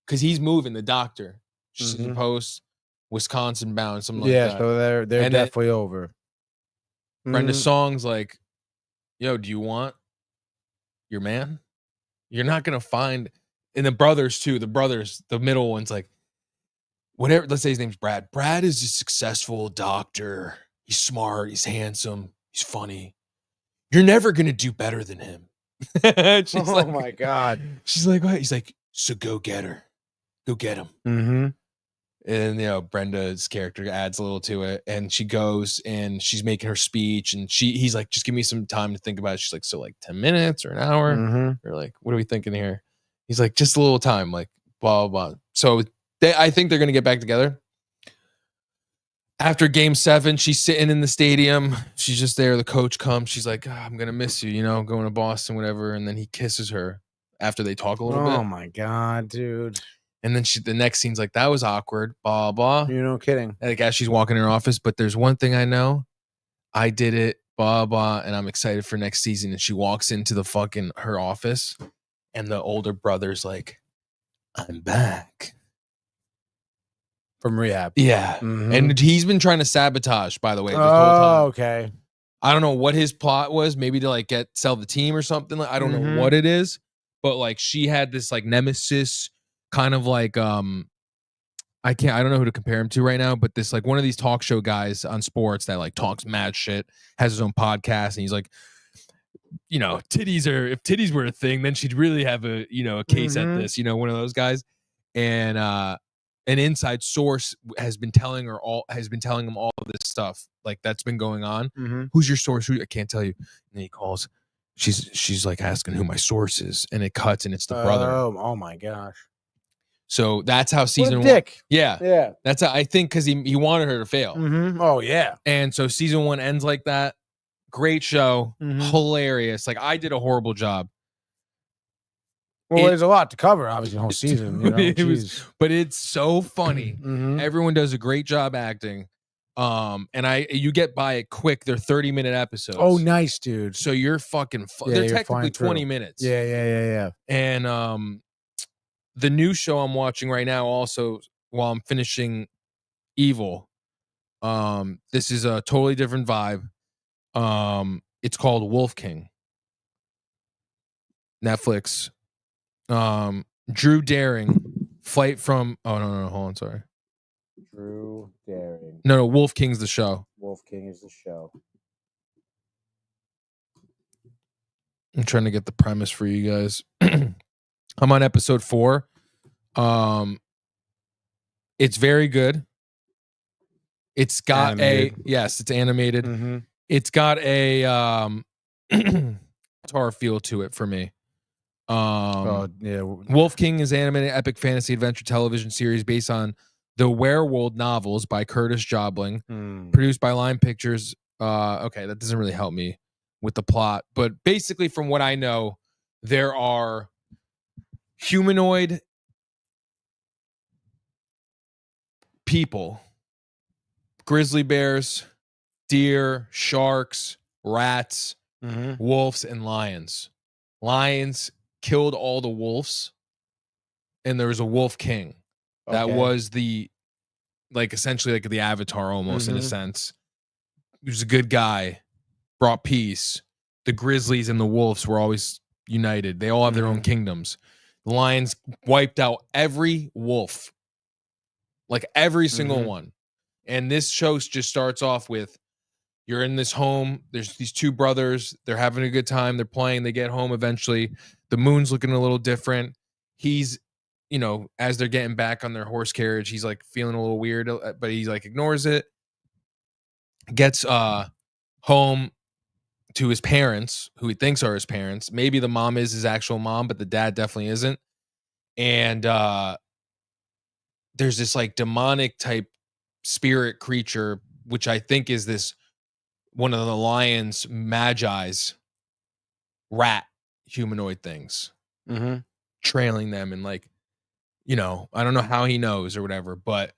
S2: because he's moving, the doctor. She's supposed Wisconsin bound, something like that.
S1: Yeah, so they're definitely over.
S2: Brenda Song's like, yo, do you want your man? You're not going to find... And the brothers, too. The middle one's like, whatever. Let's say his name's Brad. Brad is a successful doctor. He's smart. He's handsome. He's funny. You're never going to do better than him.
S1: My God.
S2: She's like, what? He's like, so go get her. Go get him. And, Brenda's character adds a little to it. And she goes and she's making her speech. And he's like, just give me some time to think about it. She's like, so like 10 minutes or an hour? Or like, what are we thinking here? He's like, just a little time, like, blah, blah, blah. So I think they're going to get back together. After Game 7, she's sitting in the stadium. She's just there. The coach comes. She's like, I'm going to miss you, going to Boston, whatever. And then he kisses her after they talk a little bit.
S1: Oh, my God, dude.
S2: And then the next scene's like, that was awkward, blah, blah.
S1: You're no kidding.
S2: Like, as she's walking in her office. But there's one thing I know. I did it, blah, blah. And I'm excited for next season. And she walks into her office. And the older brother's like, I'm back.
S1: From rehab.
S2: Yeah. And he's been trying to sabotage, by the way, this whole time.
S1: Okay.
S2: I don't know what his plot was. Maybe to like sell the team or something. I don't know what it is. But like she had this like nemesis kind of like I don't know who to compare him to right now, but this like one of these talk show guys on sports that like talks mad shit, has his own podcast, and he's like, if titties were a thing, then she'd really have a case at this, one of those guys. And an inside source has been telling him all of this stuff like that's been going on. Who's your source? I can't tell you. And then he calls. She's like asking who my source is, and it cuts, and it's the brother.
S1: Oh my gosh.
S2: So that's how season 1.
S1: Dick.
S2: Yeah. That's how I think, because he wanted her to fail.
S1: Oh yeah.
S2: And so season 1 ends like that. Great show. Hilarious. Like, I did a horrible job.
S1: Well, there's a lot to cover, obviously, the whole season.
S2: But it's so funny. Everyone does a great job acting. And you get by it quick. They're 30-minute episodes.
S1: Oh, nice, dude.
S2: So you're fucking they're technically 20 minutes.
S1: Yeah.
S2: And the new show I'm watching right now, also while I'm finishing Evil, this is a totally different vibe. It's called Wolf King. Netflix. Drew Daring, flight from... Oh, no, hold on, sorry.
S1: Drew Daring.
S2: No, Wolf King's the show.
S1: Wolf King is the show.
S2: I'm trying to get the premise for you guys. I'm on episode 4. It's very good. It's got animated. It's animated. It's got a horror feel to it for me. Wolf King is an animated epic fantasy adventure television series based on The Werewolf novels by Curtis Jobling, produced by Line Pictures. Okay, that doesn't really help me with the plot, but basically from what I know, there are humanoid people, grizzly bears, deer, sharks, rats, wolves, and lions. Lions killed all the wolves, and there was a wolf king that was the essentially like the Avatar almost in a sense. He was a good guy, brought peace. The grizzlies and the wolves were always united. They all have their own kingdoms. The lions wiped out every wolf, like every single one. And this show just starts off with, you're in this home. There's these two brothers. They're having a good time. They're playing. They get home eventually. The moon's looking a little different. He's, as they're getting back on their horse carriage, he's like feeling a little weird, but he like ignores it. Gets home to his parents, who he thinks are his parents. Maybe the mom is his actual mom, but the dad definitely isn't. And there's this like demonic type spirit creature, which I think is this one of the lion's magi's rat humanoid things, trailing them, and like, I don't know how he knows or whatever, but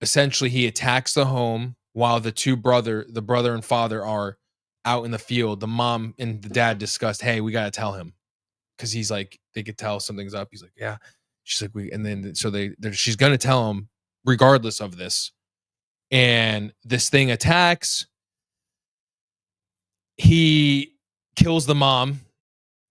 S2: essentially he attacks the home while the brother and father are out in the field. The mom and the dad discussed, hey, we got to tell him, because he's like, they could tell something's up. He's like, yeah. She's like, she's gonna tell him regardless of this. And this thing attacks. He kills the mom.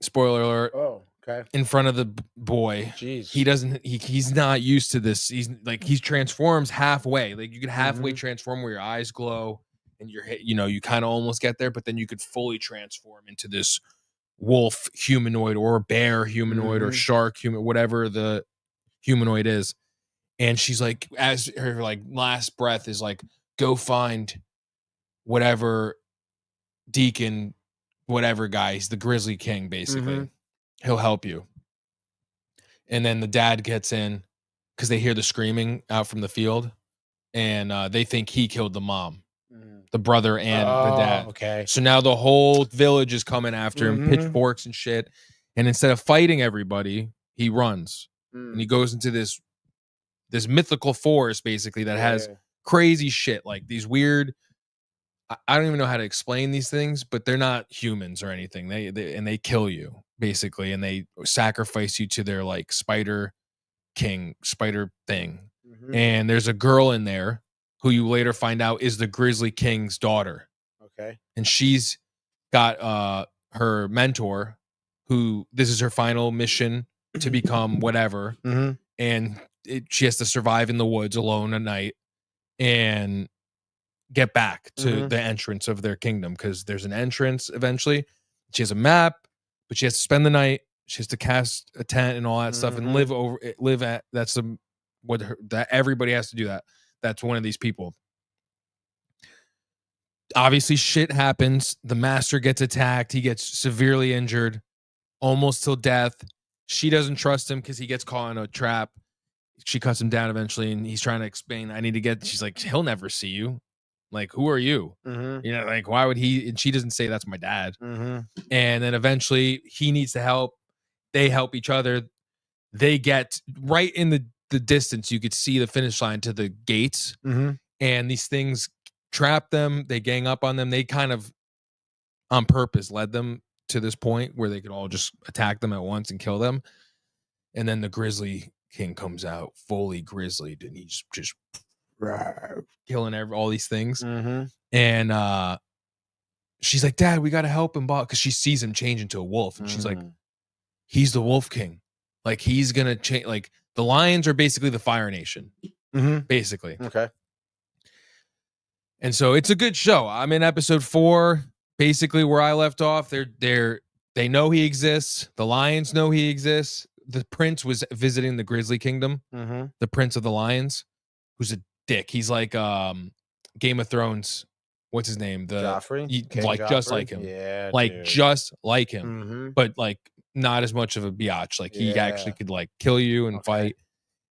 S2: Spoiler alert.
S1: Oh, okay.
S2: In front of the boy.
S1: Jeez.
S2: He's not used to this. He transforms halfway. Like you could halfway transform where your eyes glow and you kind of almost get there, but then you could fully transform into this wolf humanoid or bear humanoid or shark human, whatever the humanoid is. And she's like, as her like last breath is like, go find whatever deacon, whatever guy, he's the Grizzly King, basically. He'll help you. And then the dad gets in because they hear the screaming out from the field, and they think he killed the mom, the brother and the dad.
S1: Okay.
S2: So now the whole village is coming after him, pitchforks and shit. And instead of fighting everybody, he runs and he goes into this mythical forest, basically, that has crazy shit, like these weird. I don't even know how to explain these things, but they're not humans or anything. They kill you basically, and they sacrifice you to their like spider thing. And there's a girl in there who you later find out is the Grizzly King's daughter.
S1: Okay. And
S2: she's got her mentor, who this is her final mission to become whatever. And she has to survive in the woods alone at night and get back to the entrance of their kingdom, because there's an entrance eventually. She has a map, but she has to spend the night. She has to cast a tent and all that stuff and live at. That's that everybody has to do that. That's one of these people. Obviously, shit happens. The master gets attacked. He gets severely injured, almost till death. She doesn't trust him because he gets caught in a trap. She cuts him down eventually, and he's trying to explain, I need to get. She's like, he'll never see you. Like, who are you? Like, why would he? And she doesn't say, that's my dad. And then eventually he needs to help. They help each other. They get right in the distance. You could see the finish line to the gates. And these things trap them. They gang up on them. They kind of on purpose led them to this point where they could all just attack them at once and kill them. And then the Grizzly King comes out fully grizzlied, and he's just killing all these things. And she's like, Dad, we gotta help him, because she sees him change into a wolf, and she's like, he's the Wolf King, like he's gonna change. Like the lions are basically the Fire Nation, basically.
S1: Okay.
S2: And so it's a good show. I'm in episode 4, basically where I left off. They know he exists. The lions know he exists. The prince was visiting the Grizzly Kingdom, the Prince of the Lions, who's a dick. He's like Game of Thrones. What's his name?
S1: Joffrey?
S2: Joffrey? Just like him.
S1: Yeah,
S2: like
S1: dude.
S2: just like him, but like not as much of a biatch. Like he actually could like kill you and fight.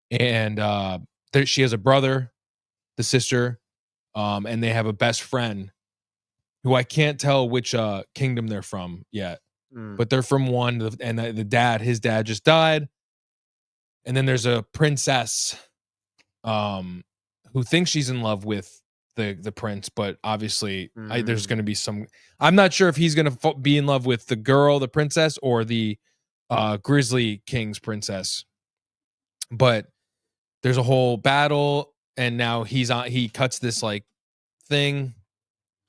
S2: And she has a brother, the sister, and they have a best friend who I can't tell which kingdom they're from yet, but they're from one. And his dad just died, and then there's a princess, who thinks she's in love with the prince, but obviously there's going to be some. I'm not sure if he's going to be in love with the girl, the princess, or the Grizzly King's princess. But there's a whole battle, and now he cuts this like thing,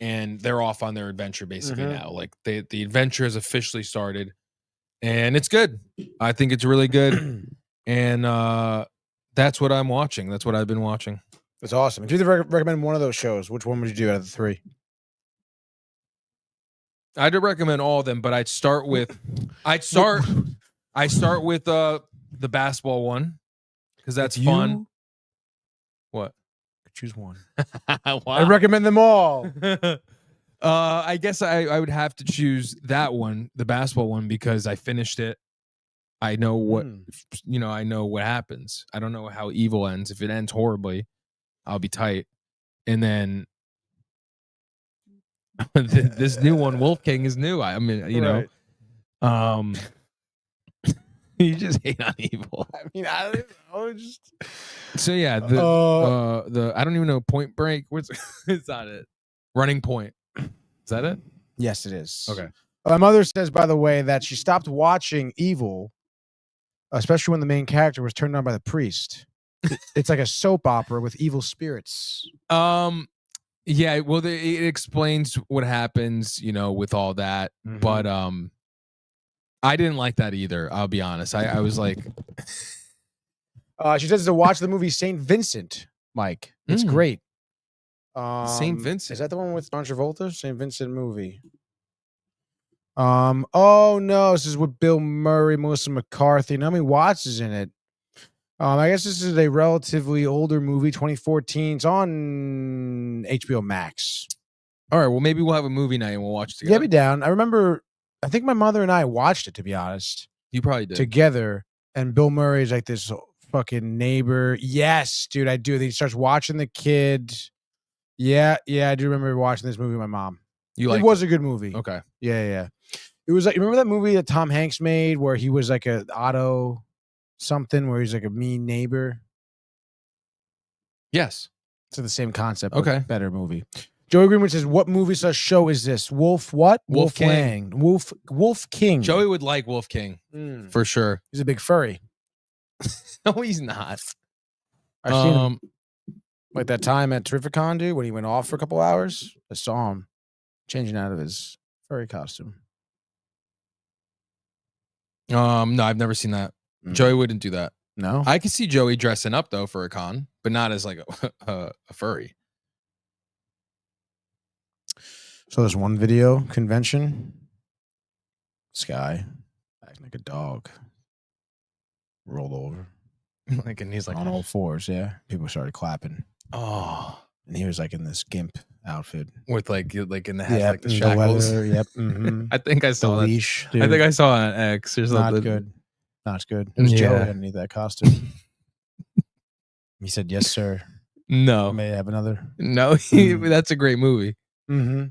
S2: and they're off on their adventure basically now. Like the adventure has officially started, and it's good. I think it's really good, and that's what I'm watching. That's what I've been watching.
S1: That's awesome. If you had to recommend one of those shows, which one would you do out of the 3?
S2: I'd recommend all of them, but I'd start with the basketball one because that's fun. What?
S1: Choose one.
S2: Wow.
S1: I recommend them all.
S2: I guess I would have to choose that one, the basketball one, because I finished it. I know what I know what happens. I don't know how evil ends. If it ends horribly, I'll be tight. And then this new one, Wolf King, is new. I mean, you just hate on evil.
S1: I mean, I don't know.
S2: So yeah, the I don't even know, Point Break. It's not it. Running Point. Is that it?
S1: Yes, it is.
S2: Okay.
S1: My mother says, by the way, that she stopped watching Evil, especially when the main character was turned on by the priest. It's like a soap opera with evil spirits.
S2: Yeah, well, it explains what happens, with all that. But I didn't like that either. I'll be honest. I was like,
S1: she says to watch the movie Saint Vincent, Mike. It's great.
S2: Saint Vincent.
S1: Is that the one with John Travolta? Saint Vincent movie. Oh no, this is with Bill Murray, Melissa McCarthy. Naomi Watts is in it. I guess this is a relatively older movie, 2014. It's on HBO Max.
S2: All right, well, maybe we'll have a movie night and we'll watch it together.
S1: Yeah, be down. I think my mother and I watched it, to be honest.
S2: You probably did.
S1: Together, and Bill Murray's like this fucking neighbor. Yes, dude, I do. He starts watching the kid. Yeah, I do remember watching this movie with my mom. It was a good movie.
S2: Okay.
S1: Yeah. It was like, you remember that movie that Tom Hanks made where he was like a auto something, where he's like a mean neighbor?
S2: Yes.
S1: It's the same concept.
S2: Okay.
S1: But better movie. Joey Greenwood says, what movie show is this? Wolf what?
S2: Wolf King.
S1: Wolf King.
S2: Joey would like Wolf King for sure.
S1: He's a big furry.
S2: No, he's not.
S1: I've seen him. Like that time at Terrificon, dude, when he went off for a couple hours. I saw him changing out of his furry costume.
S2: No, I've never seen that. Joey wouldn't do that.
S1: No?
S2: I could see Joey dressing up though for a con, but not as like a furry.
S1: So there's one video convention. This guy acting like a dog. Rolled over.
S2: And he's like
S1: on all fours, yeah. People started clapping.
S2: Oh.
S1: And he was like in this gimp outfit.
S2: With like in the hat, like the
S1: the
S2: shackles.
S1: leather, yep. Mm-hmm.
S2: I think I saw
S1: the
S2: that.
S1: leash. Dude.
S2: I think I saw an X or something.
S1: Not good. Not good. It was Joey underneath that costume. He said, yes, sir.
S2: No.
S1: May I have another?
S2: No, that's a great movie.
S1: Mm-hmm.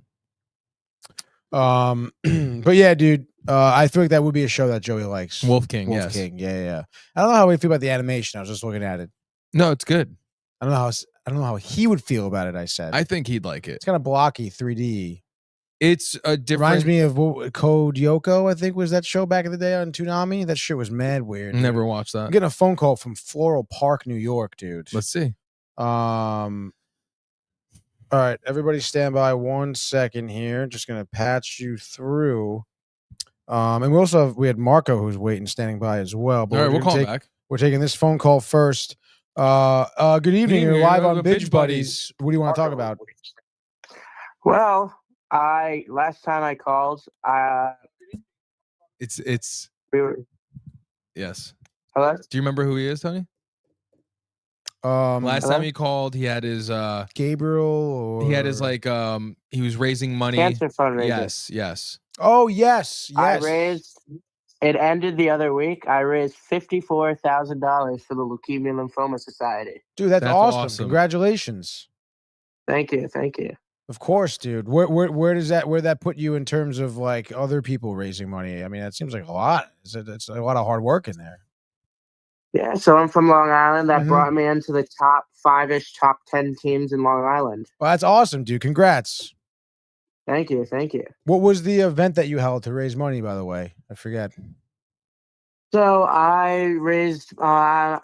S1: But yeah, dude, I feel like that would be a show that Joey likes.
S2: Wolf King,
S1: Wolf King, yeah. I don't know how we feel about the animation. I was just looking at it.
S2: No, it's good.
S1: I don't know how he would feel about it. I said,
S2: I think he'd like it.
S1: It's kind of blocky, 3D.
S2: It's a different.
S1: Reminds me of Code Yoko. I think was that show back in the day on Toonami. That shit was mad weird. Dude.
S2: Never watched that.
S1: I'm getting a phone call from Floral Park, New York, dude.
S2: Let's see.
S1: All right, everybody stand by 1 second here. Just gonna patch you through. And we had Marco who's standing by as well. But
S2: all right, we'll call him back.
S1: We're taking this phone call first. Good evening. You're live on Binge Buddies. What do you want to talk about?
S4: Well, last time I called,
S2: It's
S4: we were.
S2: Yes.
S4: Hello?
S2: Do you remember who he is, Tony? Last time he called, he had his
S1: Gabriel, or
S2: he had his he was raising money.
S4: Cancer fundraiser.
S2: Yes.
S1: Oh yes.
S4: I raised It ended the other week. I raised $54,000 for the Leukemia Lymphoma Society.
S1: Dude, that's awesome.
S2: awesome.
S1: Congratulations.
S4: Thank you. Thank you.
S1: Of course, dude. Where does that put you in terms of like other people raising money? I mean, that seems like a lot. It's a lot of hard work in there.
S4: Yeah, so I'm from Long Island. That
S1: Mhm.
S4: brought me into the top 5-ish, top 10 teams in Long Island.
S1: Well, that's awesome, dude. Congrats.
S4: Thank you. Thank you.
S1: What was the event that you held to raise money, by the way? I forget.
S4: So I raised
S1: Bake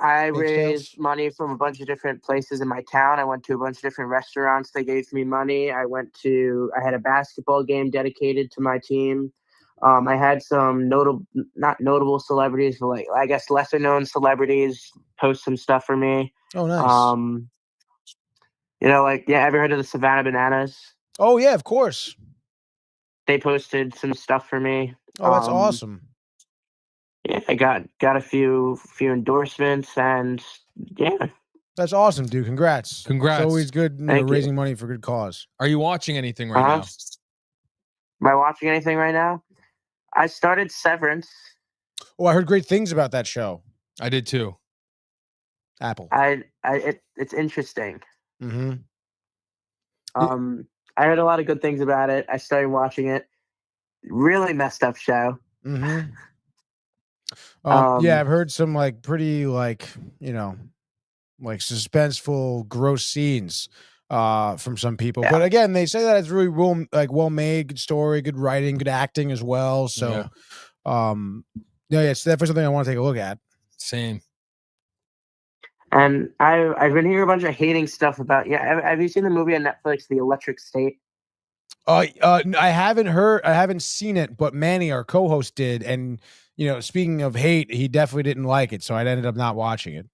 S1: sales?
S4: money from a bunch of different places in my town. I went to a bunch of different restaurants. They gave me money. I had a basketball game dedicated to my team. I had some not notable celebrities, but like I guess lesser known celebrities post some stuff for me.
S1: Oh, nice.
S4: Ever heard of the Savannah Bananas?
S1: Oh, yeah, of course.
S4: They posted some stuff for me.
S1: Oh, that's awesome.
S4: Yeah, I got a few endorsements, and yeah.
S1: That's awesome, dude. Congrats.
S2: Congrats.
S1: It's always good,
S4: Thank you.
S1: raising money for good cause.
S2: Are you watching anything right now?
S4: Am I watching anything right now? I started Severance.
S1: Oh, I heard great things about that show.
S2: I did too.
S1: Apple.
S4: It's interesting.
S1: Mm-hmm.
S4: I heard a lot of good things about it. I started watching it. Really messed up show.
S1: Mm-hmm. Yeah, I've heard some like pretty like like suspenseful, gross scenes from some people.
S4: Yeah.
S1: But again, they say that it's really well made, good story, good writing, good acting as well. So, it's definitely something I want to take a look at.
S2: Same.
S4: And I've been hearing a bunch of hating stuff about. Yeah, have you seen the movie on Netflix, The Electric State?
S1: I haven't seen it, but Manny, our co-host, did. And speaking of hate, he definitely didn't like it, so I ended up not watching it.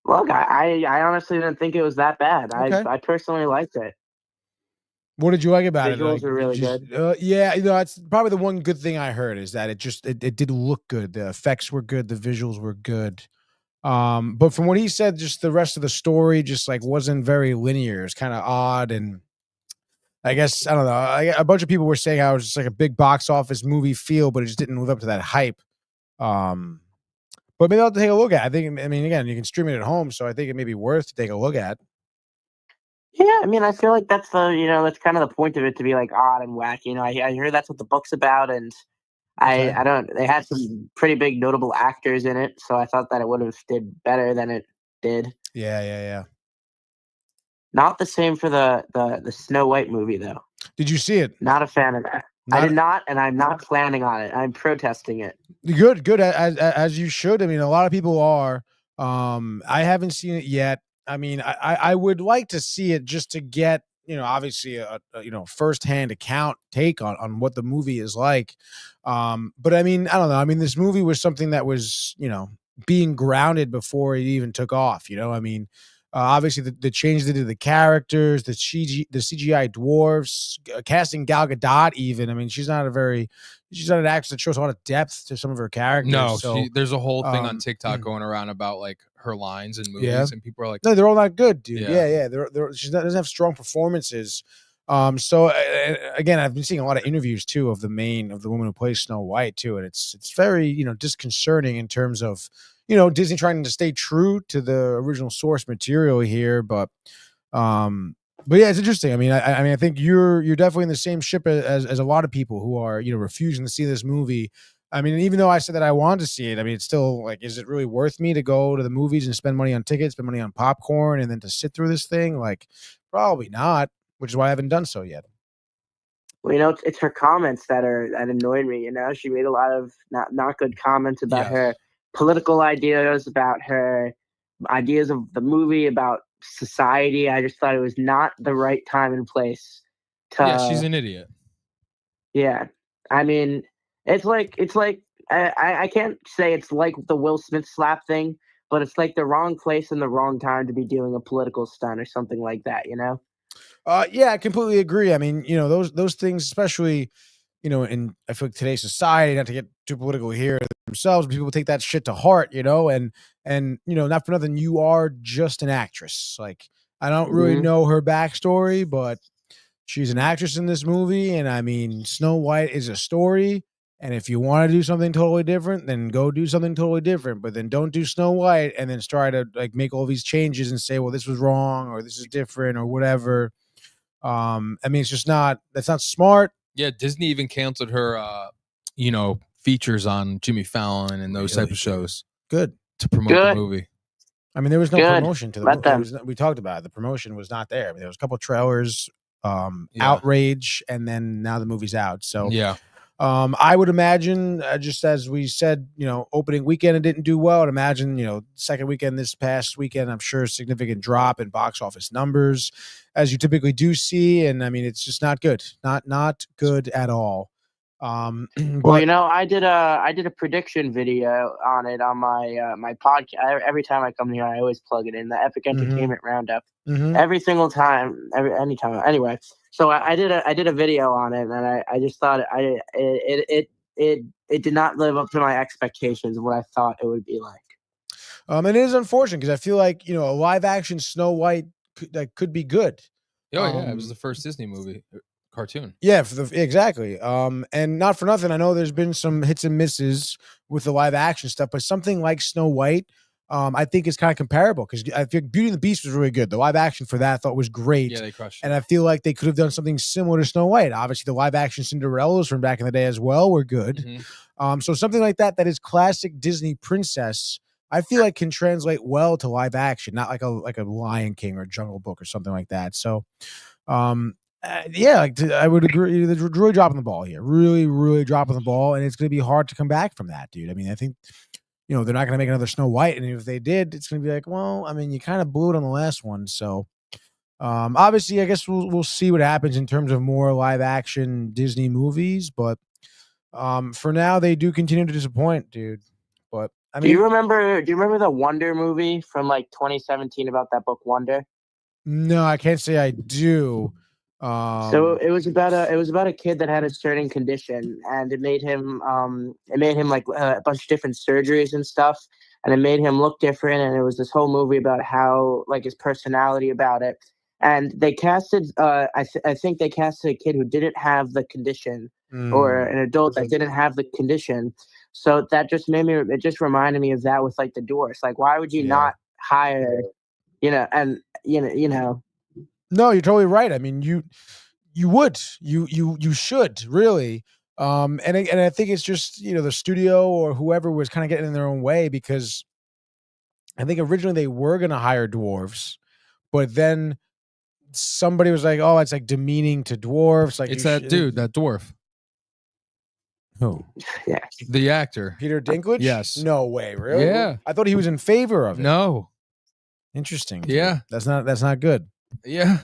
S4: Look, I honestly didn't think it was that bad.
S1: Okay.
S4: I personally liked it.
S1: What did you like about it?
S4: Visuals were really good.
S1: Yeah, that's probably the one good thing I heard is that it did look good. The effects were good. The visuals were good. But from what he said, just the rest of the story just like wasn't very linear. It's kind of odd, and I guess I don't know. A bunch of people were saying how it was just like a big box office movie feel, but it just didn't live up to that hype. But maybe I'll take a look at it. I mean, again, you can stream it at home, so I think it may be worth to take a look at.
S4: Yeah, I mean, I feel like that's that's kind of the point of it, to be like odd and wacky. I hear that's what the book's about, and
S1: Okay.
S4: they had some pretty big notable actors in it, so I thought that it would have did better than it did.
S1: Yeah.
S4: Not the same for the Snow White movie, though.
S1: Did you see it?
S4: Not a fan of that. I did not, and I'm not planning on it. I'm protesting it.
S1: Good, as you should. I mean, a lot of people are. I haven't seen it yet. I mean, I would like to see it just to get, obviously a firsthand take on what the movie is like. But I mean, I don't know. I mean, this movie was something that was, being grounded before it even took off. I mean, obviously the change they did to the characters, the CGI dwarfs, casting Gal Gadot even. I mean, she's not an actress that shows a lot of depth to some of her characters.
S2: No,
S1: so,
S2: there's a whole thing on TikTok going around about like her lines in movies, and people are like,
S1: no, they're all not good, dude.
S2: Yeah.
S1: She doesn't have strong performances. So again, I've been seeing a lot of interviews too of the woman who plays Snow White too, and it's very disconcerting in terms of Disney trying to stay true to the original source material here, but yeah, it's interesting. I mean, I think you're definitely in the same ship as a lot of people who are refusing to see this movie. I mean, even though I said that I wanted to see it, I mean, it's still like, is it really worth me to go to the movies and spend money on tickets, spend money on popcorn, and then to sit through this thing? Like, probably not. Which is why I haven't done so yet.
S4: Well, it's her comments that annoyed me. She made a lot of not good comments about her political ideas, about her ideas of the movie, about society. I just thought it was not the right time and place.
S2: She's an idiot.
S4: Yeah, I mean, it's like I can't say it's like the Will Smith slap thing, but it's like the wrong place and the wrong time to be doing a political stunt or something like that.
S1: Yeah, I completely agree. I mean, those things, especially, in I feel like today's society, not to get too political here themselves, people take that shit to heart, and not for nothing, you are just an actress. Like, I don't really know her backstory, but she's an actress in this movie, and I mean, Snow White is a story. And if you want to do something totally different, then go do something totally different. But then don't do Snow White and then try to like make all these changes and say, well, this was wrong or this is different or whatever. I mean, it's just not. That's not smart.
S2: Yeah, Disney even canceled her, features on Jimmy Fallon and those type of shows.
S1: Good
S2: to promote the movie.
S1: I mean, there was no promotion to the movie. We talked about it. The promotion was not there. I mean, there was a couple of trailers, outrage, and then now the movie's out. So
S2: yeah.
S1: I would imagine, just as we said, opening weekend it didn't do well. I'd imagine, second weekend this past weekend, I'm sure a significant drop in box office numbers, as you typically do see. And I mean, it's just not good, not good at all.
S4: Well, I did a prediction video on it on my podcast. Every time I come here, I always plug it in the Epic Entertainment Roundup. Every single time, anytime. Anyway, so I did a video on it, and I just thought it did not live up to my expectations of what I thought it would be like.
S1: And it is unfortunate because I feel like a live action Snow White could be good.
S2: Oh yeah, it was the first Disney movie. Cartoon.
S1: Yeah, exactly. And not for nothing, I know there's been some hits and misses with the live action stuff, but something like Snow White, I think is kind of comparable because I think Beauty and the Beast was really good. The live action for that I thought was great.
S2: Yeah, they crushed it.
S1: And I feel like they could have done something similar to Snow White. Obviously, the live action Cinderellas from back in the day as well were good. So something like that is classic Disney princess, I feel like can translate well to live action, not like a Lion King or Jungle Book or something like that. So, I would agree. They're really dropping the ball here. Really, really dropping the ball, and it's going to be hard to come back from that, dude. I mean, I think they're not going to make another Snow White, and if they did, it's going to be like, well, I mean, you kind of blew it on the last one. So, obviously, I guess we'll see what happens in terms of more live action Disney movies, but for now, they do continue to disappoint, dude. But I mean,
S4: do you remember the Wonder movie from like 2017 about that book Wonder?
S1: No, I can't say I do.
S4: So it was about a kid that had a certain condition, and it made him like a bunch of different surgeries and stuff, and it made him look different. And it was this whole movie about how like his personality about it. And they casted, I think they casted a kid who didn't have the condition, or an adult that didn't have the condition. So that just it just reminded me of that with like the dwarfs. Like, why would you not hire, and
S1: No, you're totally right. I mean, you should really. And I think it's just, the studio or whoever was kind of getting in their own way, because I think originally they were going to hire dwarves, but then somebody was like, oh, it's like demeaning to dwarves. Like,
S2: it's that dude, that dwarf.
S1: Who?
S4: Yeah.
S2: The actor.
S1: Peter Dinklage?
S2: Yes.
S1: No way. Really?
S2: Yeah.
S1: I thought he was in favor of it.
S2: No.
S1: Interesting. Dude.
S2: Yeah.
S1: That's not good.
S2: Yeah.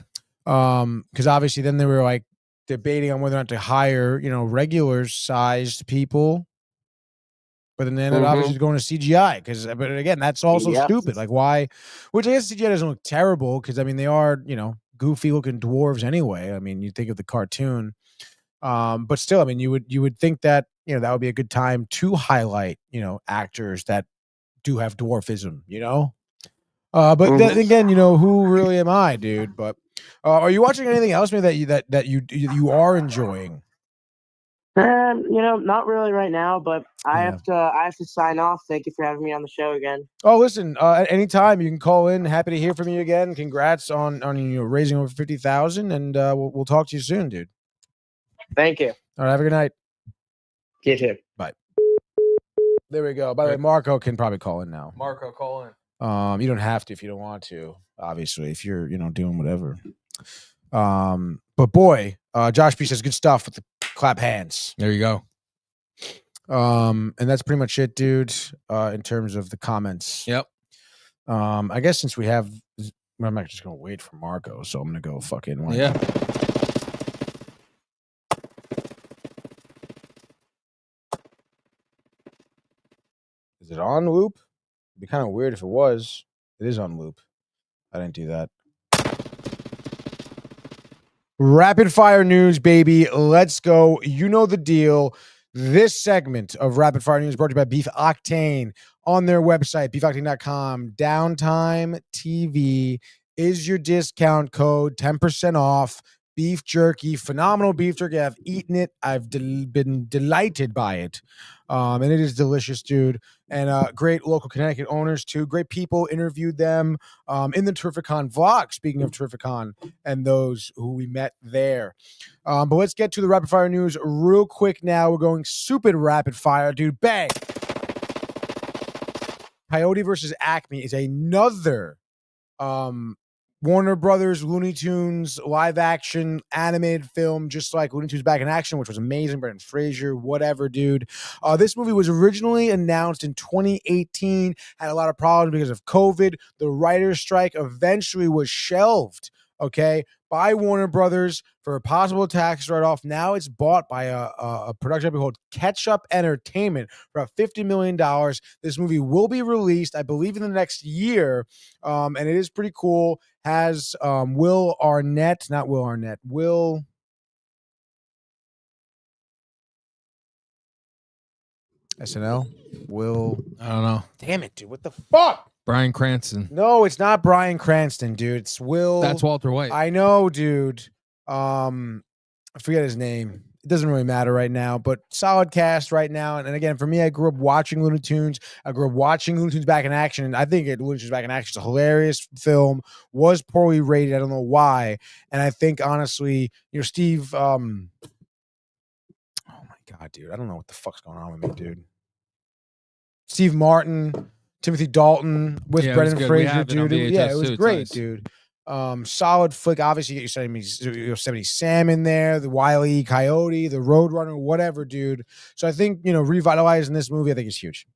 S1: Because obviously then they were like debating on whether or not to hire, regular sized people. But then they ended up obviously going to CGI but again, that's also stupid. Like, why? Which I guess CGI doesn't look terrible because I mean they are, goofy looking dwarves anyway. I mean, you think of the cartoon. But still, I mean, you would think that, that would be a good time to highlight, actors that do have dwarfism, But then again, who really am I, dude? But are you watching anything else maybe that you are enjoying?
S4: Not really right now, but I have to sign off. Thank you for having me on the show again.
S1: Oh, listen, anytime you can call in. Happy to hear from you again. Congrats on raising over 50,000, and we'll talk to you soon, dude.
S4: Thank you.
S1: All right, have a good night.
S4: You too.
S1: Bye. There we go. By the way, Marco can probably call in now.
S2: Marco, call in.
S1: You don't have to if you don't want to, obviously, if you're, doing whatever. But boy, Josh B says good stuff with the clap hands.
S2: There you go.
S1: And that's pretty much it, dude, in terms of the comments.
S2: Yep.
S1: I guess since we have, I'm not just going to wait for Marco, so I'm going to go fucking.
S2: Yeah.
S1: Is it on loop? It'd be kind of weird if it was. It is on loop. I didn't do that. Rapid fire news, baby. Let's go. You know the deal. This segment of Rapid Fire News brought to you by Beef Octane on their website, beefoctane.com. Downtime TV is your discount code, 10% off. beef jerky, phenomenal beef jerky. I've eaten it. I've been delighted by it. And it is delicious, dude. And great local Connecticut owners, too. Great people. Interviewed them in the Terrificon vlog, speaking of Terrificon and those who we met there. But let's get to the rapid fire news real quick now. We're going super rapid fire, dude. Bang! Coyote versus Acme is another Warner Brothers Looney Tunes live action animated film, just like Looney Tunes Back in Action, which was amazing. Brendan Fraser, whatever, dude. This movie was originally announced in 2018, had a lot of problems because of COVID. The writer's strike eventually was shelved, okay, by Warner Brothers for a possible tax write-off. Now it's bought by a production company called Ketchup Entertainment for about $50 million. This movie will be released, I believe, in the next year, and it is pretty cool. Has Will Arnett, not Will Arnett, Will SNL? Will,
S2: I don't know.
S1: damn it, dude, what the fuck?
S2: Bryan Cranston.
S1: No, it's not Bryan Cranston, dude. It's Will.
S2: That's Walter White.
S1: I know, dude. I forget his name. It doesn't really matter right now, but solid cast right now. And again, for me, I grew up watching Looney Tunes. I grew up watching Looney Tunes Back in Action. And I think Looney Tunes Back in Action is a hilarious film. Was poorly rated. I don't know why. And I think, honestly, Steve, oh my God, dude. I don't know what the fuck's going on with me, dude. Steve Martin, Timothy Dalton with Brendan Fraser, dude. It was great, nice. Dude. Solid flick. Obviously, you get Yosemite Sam in there, the Wile E. Coyote, the Roadrunner, whatever, dude. So I think, revitalizing this movie, I think is huge.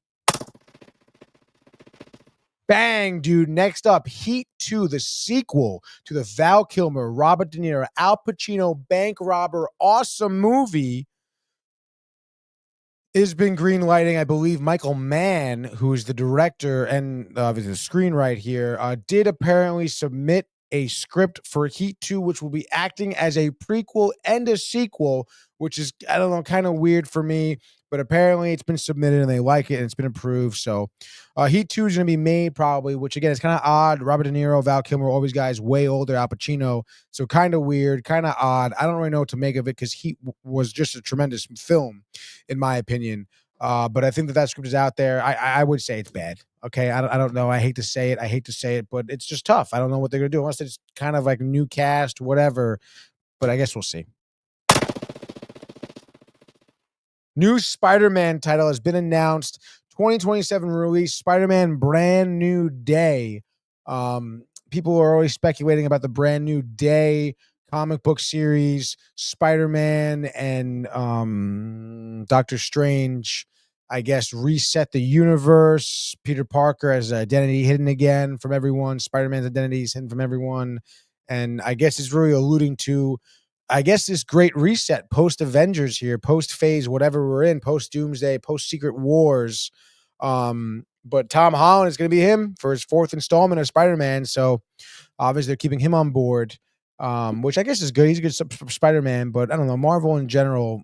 S1: Bang, dude. Next up, Heat 2, the sequel to the Val Kilmer, Robert De Niro, Al Pacino bank robber, awesome movie. It's been green lighting. I believe Michael Mann, who's the director and the screenwriter here, did apparently submit a script for Heat 2, which will be acting as a prequel and a sequel, which is, I don't know, kind of weird for me, but apparently it's been submitted and they like it and it's been approved. So Heat 2 is going to be made probably, which again is kind of odd. Robert De Niro, Val Kilmer, all these guys way older, Al Pacino. So kind of weird, kind of odd. I don't really know what to make of it because Heat was just a tremendous film, in my opinion. But I think that script is out there. I would say it's bad. Okay, I don't know. I hate to say it, but it's just tough. I don't know what they're going to do unless it's kind of like new cast, whatever. But I guess we'll see. New Spider-Man title has been announced. 2027 release, Spider-Man Brand New Day. People are always speculating about the Brand New Day comic book series, Spider-Man and Doctor Strange, I guess, reset the universe. Peter Parker has his identity hidden again from everyone. Spider-Man's identity is hidden from everyone. And I guess it's really alluding to, I guess, this great reset post-Avengers here, post-phase, whatever we're in, post-Doomsday, post-Secret Wars. But Tom Holland is going to be him for his fourth installment of Spider-Man. So obviously they're keeping him on board, which I guess is good. He's a good Spider-Man, but I don't know. Marvel in general,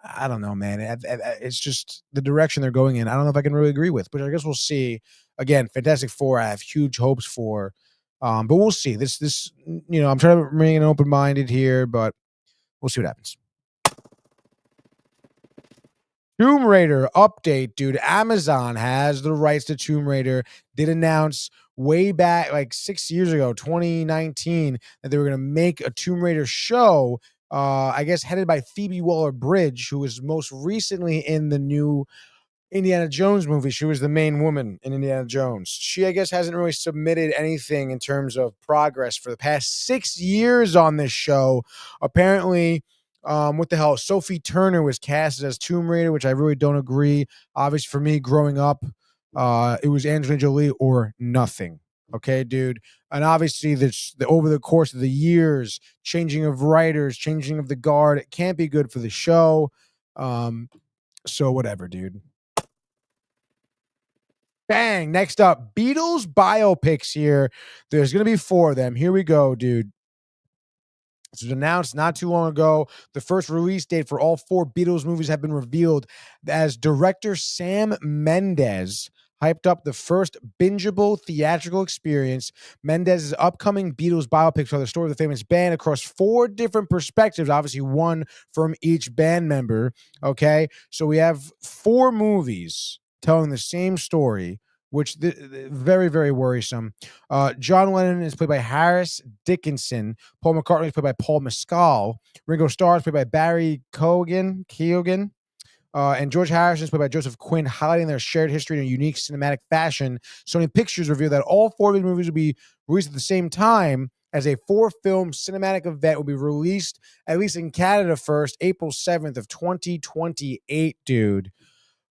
S1: I don't know, man. It's just the direction they're going in. I don't know if I can really agree with, but I guess we'll see. Again, Fantastic Four, I have huge hopes for, but we'll see. This, I'm trying to remain open-minded here, but we'll see what happens. Tomb Raider update, dude. Amazon has the rights to Tomb Raider. Did announce way back, like 6 years ago, 2019, that they were going to make a Tomb Raider show. I guess headed by Phoebe Waller-Bridge, who was most recently in the new Indiana Jones movie. She was the main woman in Indiana Jones. She, I guess, hasn't really submitted anything in terms of progress for the past 6 years on this show. Apparently, what the hell? Sophie Turner was cast as Tomb Raider, which I really don't agree. Obviously, for me, growing up, it was Angelina Jolie or nothing. Okay, dude. And obviously, over the course of the years, changing of writers, changing of the guard, it can't be good for the show. So whatever, dude. Bang. Next up, Beatles biopics here. There's going to be 4 of them. Here we go, dude. This was announced not too long ago. The first release date for all 4 Beatles movies have been revealed as director Sam Mendes hyped up the first bingeable theatrical experience. Mendez's upcoming Beatles biopic tells the story of the famous band across 4 different perspectives, obviously one from each band member. Okay, so we have 4 movies telling the same story, which very, very worrisome. John Lennon is played by Harris Dickinson. Paul McCartney is played by Paul Mescal. Ringo Starr is played by Barry Keoghan. And George Harrison is played by Joseph Quinn, highlighting their shared history in a unique cinematic fashion. Sony Pictures revealed that all 4 of these movies will be released at the same time as a 4-film cinematic event will be released, at least in Canada first, April 7th of 2028, dude.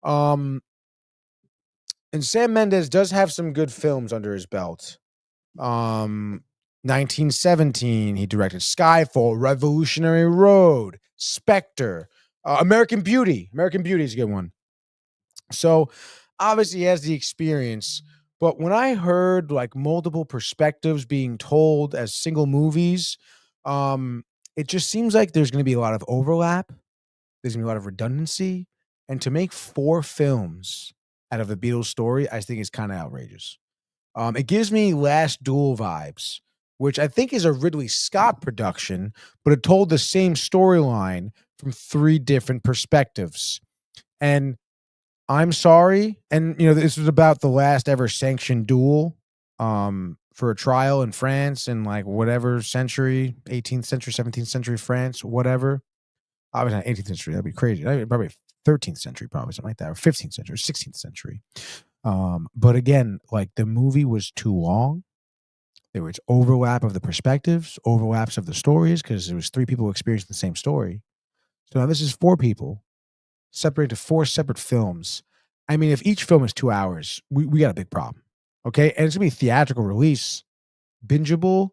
S1: And Sam Mendes does have some good films under his belt. 1917, he directed Skyfall, Revolutionary Road, Spectre, American Beauty. American Beauty is a good one. So obviously he has the experience, but when I heard like multiple perspectives being told as single movies, it just seems like there's going to be a lot of overlap. There's going to be a lot of redundancy. And to make 4 films out of a Beatles story, I think is kind of outrageous. It gives me Last Duel vibes, which I think is a Ridley Scott production, but it told the same storyline from 3 different perspectives. And I'm sorry, and this was about the last ever sanctioned duel for a trial in France in like whatever century, 18th century, 17th century France, whatever. Obviously not 18th century, that'd be crazy. Probably 13th century, probably something like that, or 15th century, 16th century. But again, like the movie was too long. There was overlap of the perspectives, overlaps of the stories, because there was 3 people experiencing the same story. So now this is 4 people separated to 4 separate films. I mean, if each film is 2 hours, we got a big problem. Okay, and it's gonna be a theatrical release, bingeable.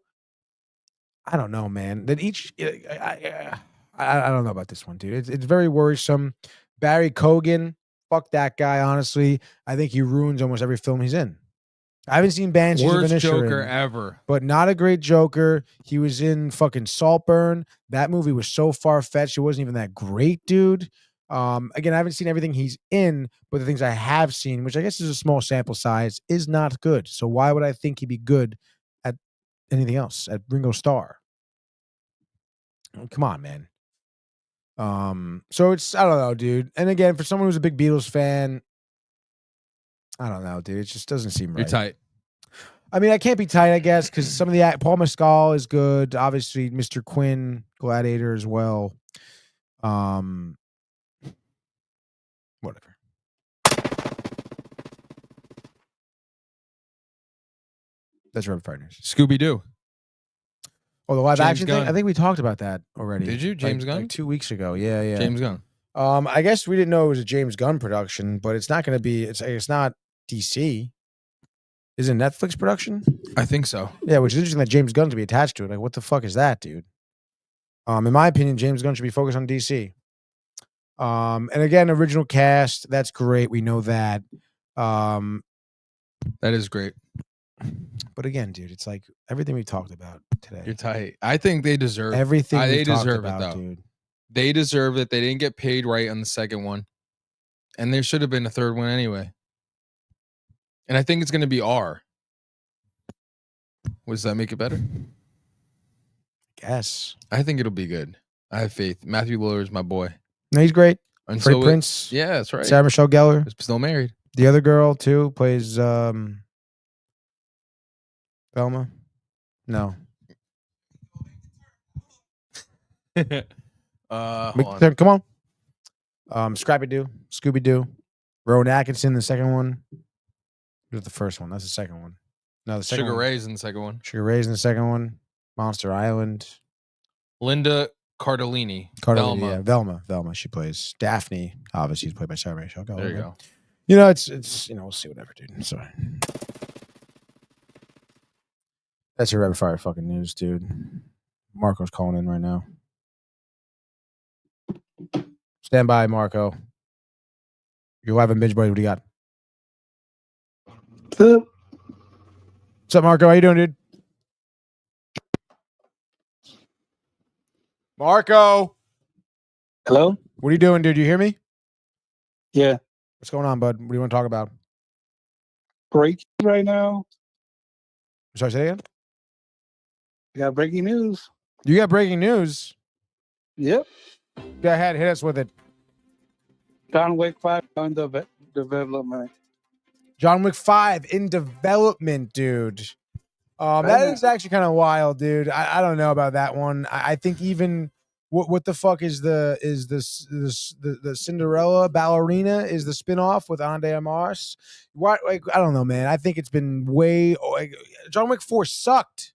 S1: I don't know, man. That each, I don't know about this one, dude. It's very worrisome. Barry Keoghan, fuck that guy. Honestly, I think he ruins almost every film he's in. I haven't seen Banshees of
S2: Worst
S1: Inisherin,
S2: Joker ever.
S1: but not a great Joker. He was in fucking Saltburn. That movie was so far-fetched. It wasn't even that great, dude. Again, I haven't seen everything he's in, but the things I have seen, which I guess is a small sample size, is not good. So why would I think he'd be good at anything else? At Ringo Starr? Come on, man. So it's, I don't know, dude. And again, for someone who's a big Beatles fan, I don't know, dude. It just doesn't seem right.
S2: You're tight.
S1: I mean, I can't be tight, I guess, because some of the Paul Mescal is good. Obviously, Mr. Quinn, Gladiator as well. Whatever. That's Rapid Fire News.
S2: Scooby Doo.
S1: Oh, the live
S2: James
S1: action
S2: Gunn.
S1: thing? I think we talked about that already.
S2: Did you? James Gunn?
S1: Like 2 weeks ago. Yeah.
S2: James Gunn.
S1: I guess we didn't know it was a James Gunn production, but it's not going to be. It's not DC. Is it a Netflix production?
S2: I think so.
S1: Yeah, which is interesting that James Gunn to be attached to it. Like, what the fuck is that, dude? In my opinion, James Gunn should be focused on DC. And again, original cast. That's great. We know that.
S2: That is great.
S1: But again, dude, it's like everything we talked about today.
S2: You're tight. I think they deserve
S1: everything we
S2: they
S1: talked
S2: deserve
S1: about,
S2: it, though.
S1: dude.
S2: They deserve it. They didn't get paid right on the second one. And there should have been a third one anyway. And I think it's going to be R. Does that make it better?
S1: Guess.
S2: I think it'll be good. I have faith. Matthew Lillard's my boy.
S1: No, he's great.
S2: And
S1: Freddie Prinze.
S2: Yeah, that's right.
S1: Sarah Michelle Gellar.
S2: Still married.
S1: The other girl, too, plays Velma. No. Come on. Scrappy-Doo. Scooby-Doo. Rowan Atkinson, the second one. Who's the first one? That's the second one. No, the second
S2: Sugar
S1: one.
S2: Ray's in the second one.
S1: Sugar Ray's in the second one. Monster Island.
S2: Linda Cardellini.
S1: Velma. She plays Daphne. Obviously, she's played by Sarah Michelle Gellar.
S2: There you go.
S1: It's we'll see whatever, dude. Sorry. That's your rapid fire fucking news, dude. Marco's calling in right now. Stand by, Marco. You're live on Binge, buddy. What do you got? What's up, Marco? How you doing, dude? Marco.
S5: Hello?
S1: What are you doing, dude? You hear me?
S5: Yeah.
S1: What's going on, bud? What do you want to talk about?
S5: breaking right now.
S1: Sorry, say that again?
S5: I got breaking news.
S1: You got breaking news.
S5: Yep.
S1: Go ahead, hit us with it.
S5: John Wick 5 on development.
S1: John Wick 5 in development, dude. That is actually kind of wild, dude. I don't know about that one. I think even what the fuck is the Cinderella ballerina is the spinoff with Ande Armas? What, like, I don't know, man. I think it's been John Wick 4 sucked.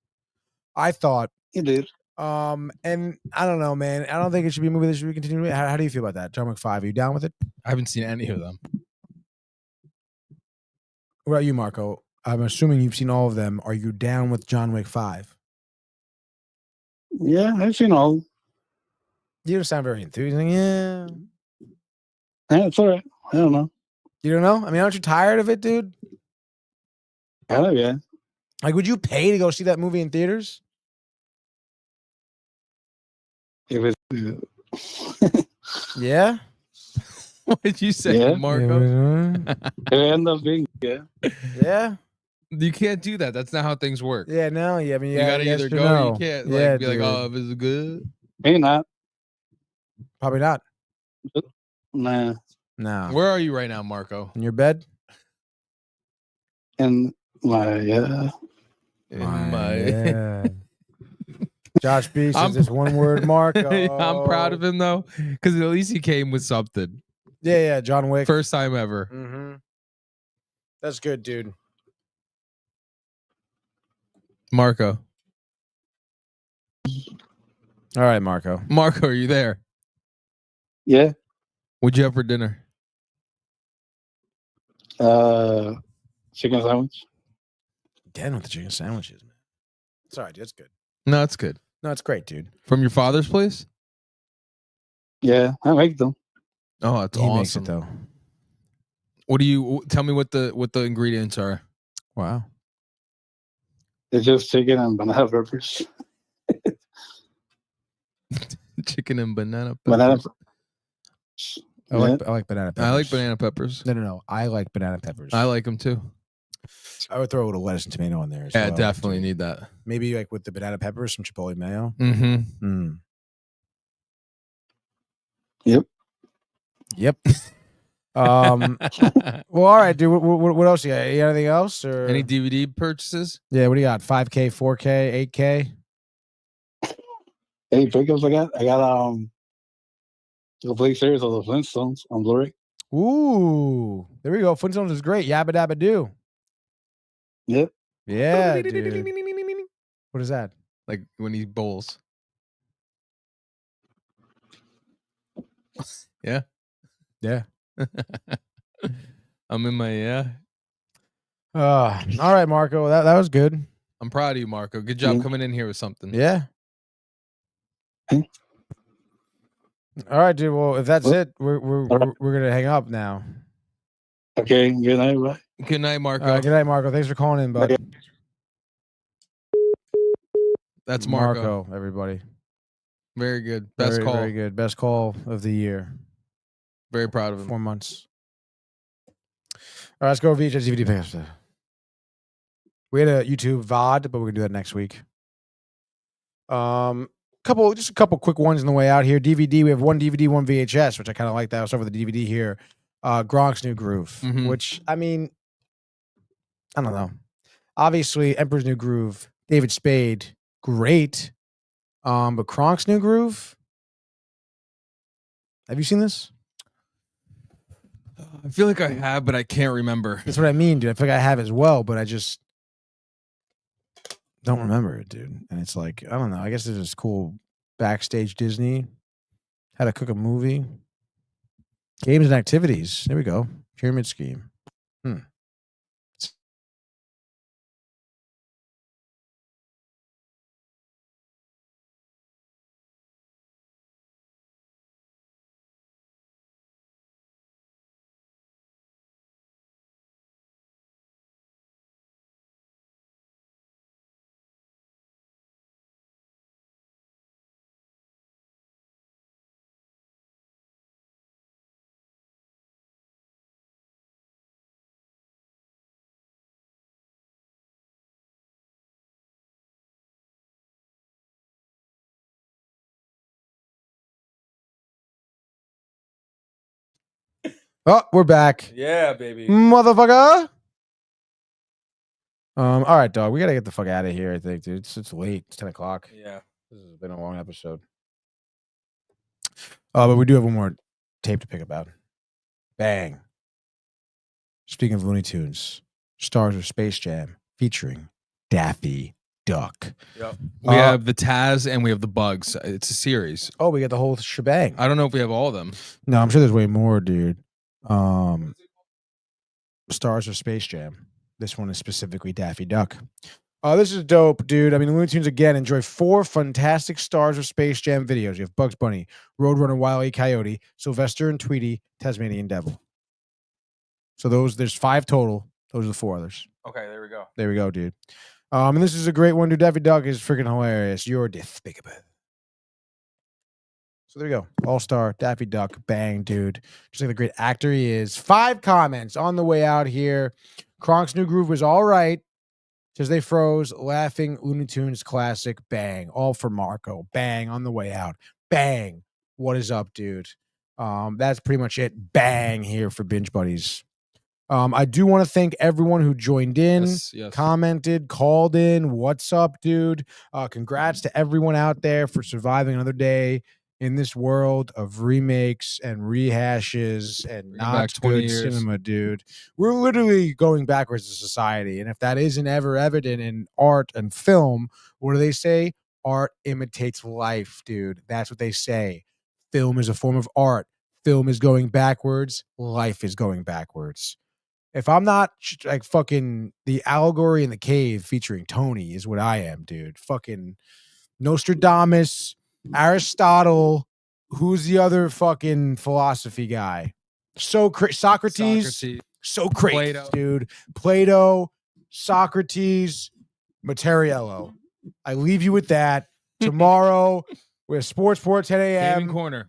S1: I thought
S5: It did.
S1: and I don't know, man. I don't think it should be a movie that should be continuing. How do you feel about that? John Wick 5, are you down with it?
S2: I haven't seen any of them.
S1: What about you, Marco? I'm assuming you've seen all of them. Are you down with John Wick 5?
S5: Yeah, I've seen all.
S1: You don't sound very enthused. Yeah.
S5: Yeah, it's all right. I don't know.
S1: You don't know? I mean, aren't you tired of it, dude?
S5: Hell yeah.
S1: Like, would you pay to go see that movie in theaters?
S5: If it's
S1: Yeah.
S2: What did you say,
S5: Yeah.
S2: Marco?
S5: it end up being
S1: Yeah.
S2: You can't do that. That's not how things work.
S1: Yeah. No. Yeah. I mean,
S2: You
S1: yeah,
S2: gotta
S1: yes
S2: either
S1: or
S2: go
S1: no.
S2: or you can't
S1: Yeah,
S2: be like,
S1: dude.
S2: oh, if it's good.
S5: Maybe not.
S1: Probably not.
S5: Nah.
S1: No.
S2: Where are you right now, Marco?
S1: In your bed?
S5: And my
S2: In my
S1: Yeah. Josh B says
S2: I'm-
S1: this one word, Marco.
S2: I'm proud of him though, because at least he came with something.
S1: Yeah. Yeah. John Wick.
S2: First time ever.
S1: Mm-hmm. That's good, dude.
S2: Marco.
S1: All right, Marco.
S2: Marco, are you there?
S5: yeah.
S2: What'd you have for dinner?
S5: Chicken sandwich.
S1: Again with the chicken sandwiches, man. Sorry, dude. That's good.
S2: No, it's good.
S1: No, it's great, dude.
S2: From your father's place?
S5: Yeah, I make them.
S2: Oh, that's
S1: He
S2: awesome.
S1: makes it though.
S2: What do you tell me what the ingredients are?
S1: Wow.
S5: It's just chicken and banana peppers.
S2: Chicken and banana
S5: Banana.
S2: peppers.
S1: I like banana peppers.
S2: I like banana peppers.
S1: No. I like banana peppers.
S2: I like them too.
S1: I would throw a little lettuce and tomato in there. As
S2: Yeah,
S1: well,
S2: definitely
S1: too.
S2: need that.
S1: Maybe like with the banana peppers, some chipotle mayo.
S2: Mm-hmm.
S5: Yep.
S1: Yep. Well, all right, dude. What else you got? You got anything else? Or
S2: Any DVD purchases?
S1: Yeah. What do you got? 5K, 4K, 8K.
S5: Any pickups I got? the complete series of the Flintstones on Blu-ray.
S1: Ooh, there we go. Flintstones is great. Yabba dabba do.
S5: Yep.
S1: Yeah, dude. What is that?
S2: Like when he bowls. Yeah.
S1: Yeah.
S2: I'm in my
S1: All right, Marco. That was good.
S2: I'm proud of you, Marco. Good job
S5: Mhm.
S2: coming in here with something.
S1: Yeah. All right, dude. Well, if that's it, we're gonna hang up now.
S5: Okay. Good night. Bye.
S2: Good night, Marco.
S1: All right, good night, Marco. Thanks for calling in, bud.
S5: Okay.
S2: That's Marco.
S1: Everybody.
S2: Very good. Best call.
S1: Very good. Best call of the year.
S2: Very proud of him.
S1: 4 months. All right, let's go VHS DVD pickups. We had a YouTube VOD, but we're gonna do that next week. Just a couple quick ones on the way out here. DVD, we have one DVD, one VHS, which I kind of like that. I'll start with the DVD here. Gronk's New Groove,
S2: Mhm.
S1: which I mean, I don't know. Obviously, Emperor's New Groove, David Spade, great. But Gronk's New Groove. Have you seen this?
S2: I feel like I have, but I can't remember.
S1: That's what I mean, dude. I feel like I have as well, but I just don't remember it, dude. And it's like, I don't know. I guess there's this cool backstage Disney. How to cook a movie. Games and activities. There we go. Pyramid scheme. Oh, we're back.
S2: Yeah, baby.
S1: Motherfucker. All right, dog. We gotta get the fuck out of here, I think, dude. It's late. It's 10 o'clock.
S2: Yeah.
S1: This has been a long episode. But we do have one more tape to pick about. Bang. Speaking of Looney Tunes, stars of Space Jam featuring Daffy Duck.
S2: Yep. We have the Taz and we have the Bugs. It's a series.
S1: Oh, we got the whole shebang.
S2: I don't know if we have all of them.
S1: No, I'm sure there's way more, dude. Stars of Space Jam. This one is specifically Daffy Duck. This is dope, dude. I mean, Looney Tunes, again, enjoy 4 fantastic Stars of Space Jam videos. You have Bugs Bunny, Roadrunner, Wile E. Coyote, Sylvester and Tweety, Tasmanian Devil. So there's 5 total. Those are the 4 others.
S2: Okay, there we go.
S1: There we go, dude. And this is a great one, dude. Daffy Duck is freaking hilarious. You're despicable. So there you go. All-star, Daffy Duck, bang, dude. Just like the great actor he is. 5 comments on the way out here. Kronk's New Groove was all right. Says they froze. Laughing Looney Tunes classic, bang. All for Marco, bang, on the way out. Bang. What is up, dude? That's pretty much it. Bang here for Binge Buddies. I do want to thank everyone who joined in,
S2: Yes.
S1: commented, called in. What's up, dude? Congrats to everyone out there for surviving another day in this world of remakes and rehashes and
S2: Bring
S1: not
S2: back 20
S1: good
S2: years.
S1: cinema, dude. We're literally going backwards as a society. And if that isn't ever evident in art and film, what do they say? Art imitates life, dude. That's what they say. Film is a form of art. Film is going backwards. Life is going backwards. If I'm not like fucking the allegory in the cave featuring Tony is what I am, dude. Fucking Nostradamus, Aristotle. Who's the other fucking philosophy guy? Socrates. So crazy,
S2: Plato.
S1: dude. Plato, Socrates, Materiello. I leave you with that. Tomorrow, we have Sports Port 10 a.m.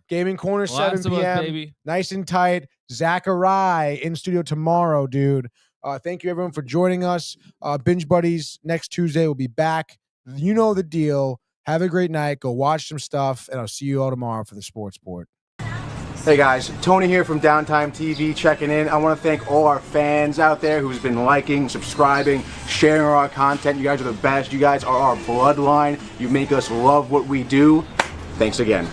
S2: Gaming Corner.
S1: 7
S2: Last of Us,
S1: p.m.
S2: baby.
S1: Nice and tight. Zachariah in studio tomorrow, dude. Thank you, everyone, for joining us. Binge Buddies, next Tuesday, will be back. You know the deal. Have a great night. Go watch some stuff, and I'll see you all tomorrow for the Sports Port.
S6: Hey guys, Tony here from Downtime TV checking in. I want to thank all our fans out there who's been liking, subscribing, sharing our content. You guys are the best. You guys are our bloodline. You make us love what we do. Thanks again.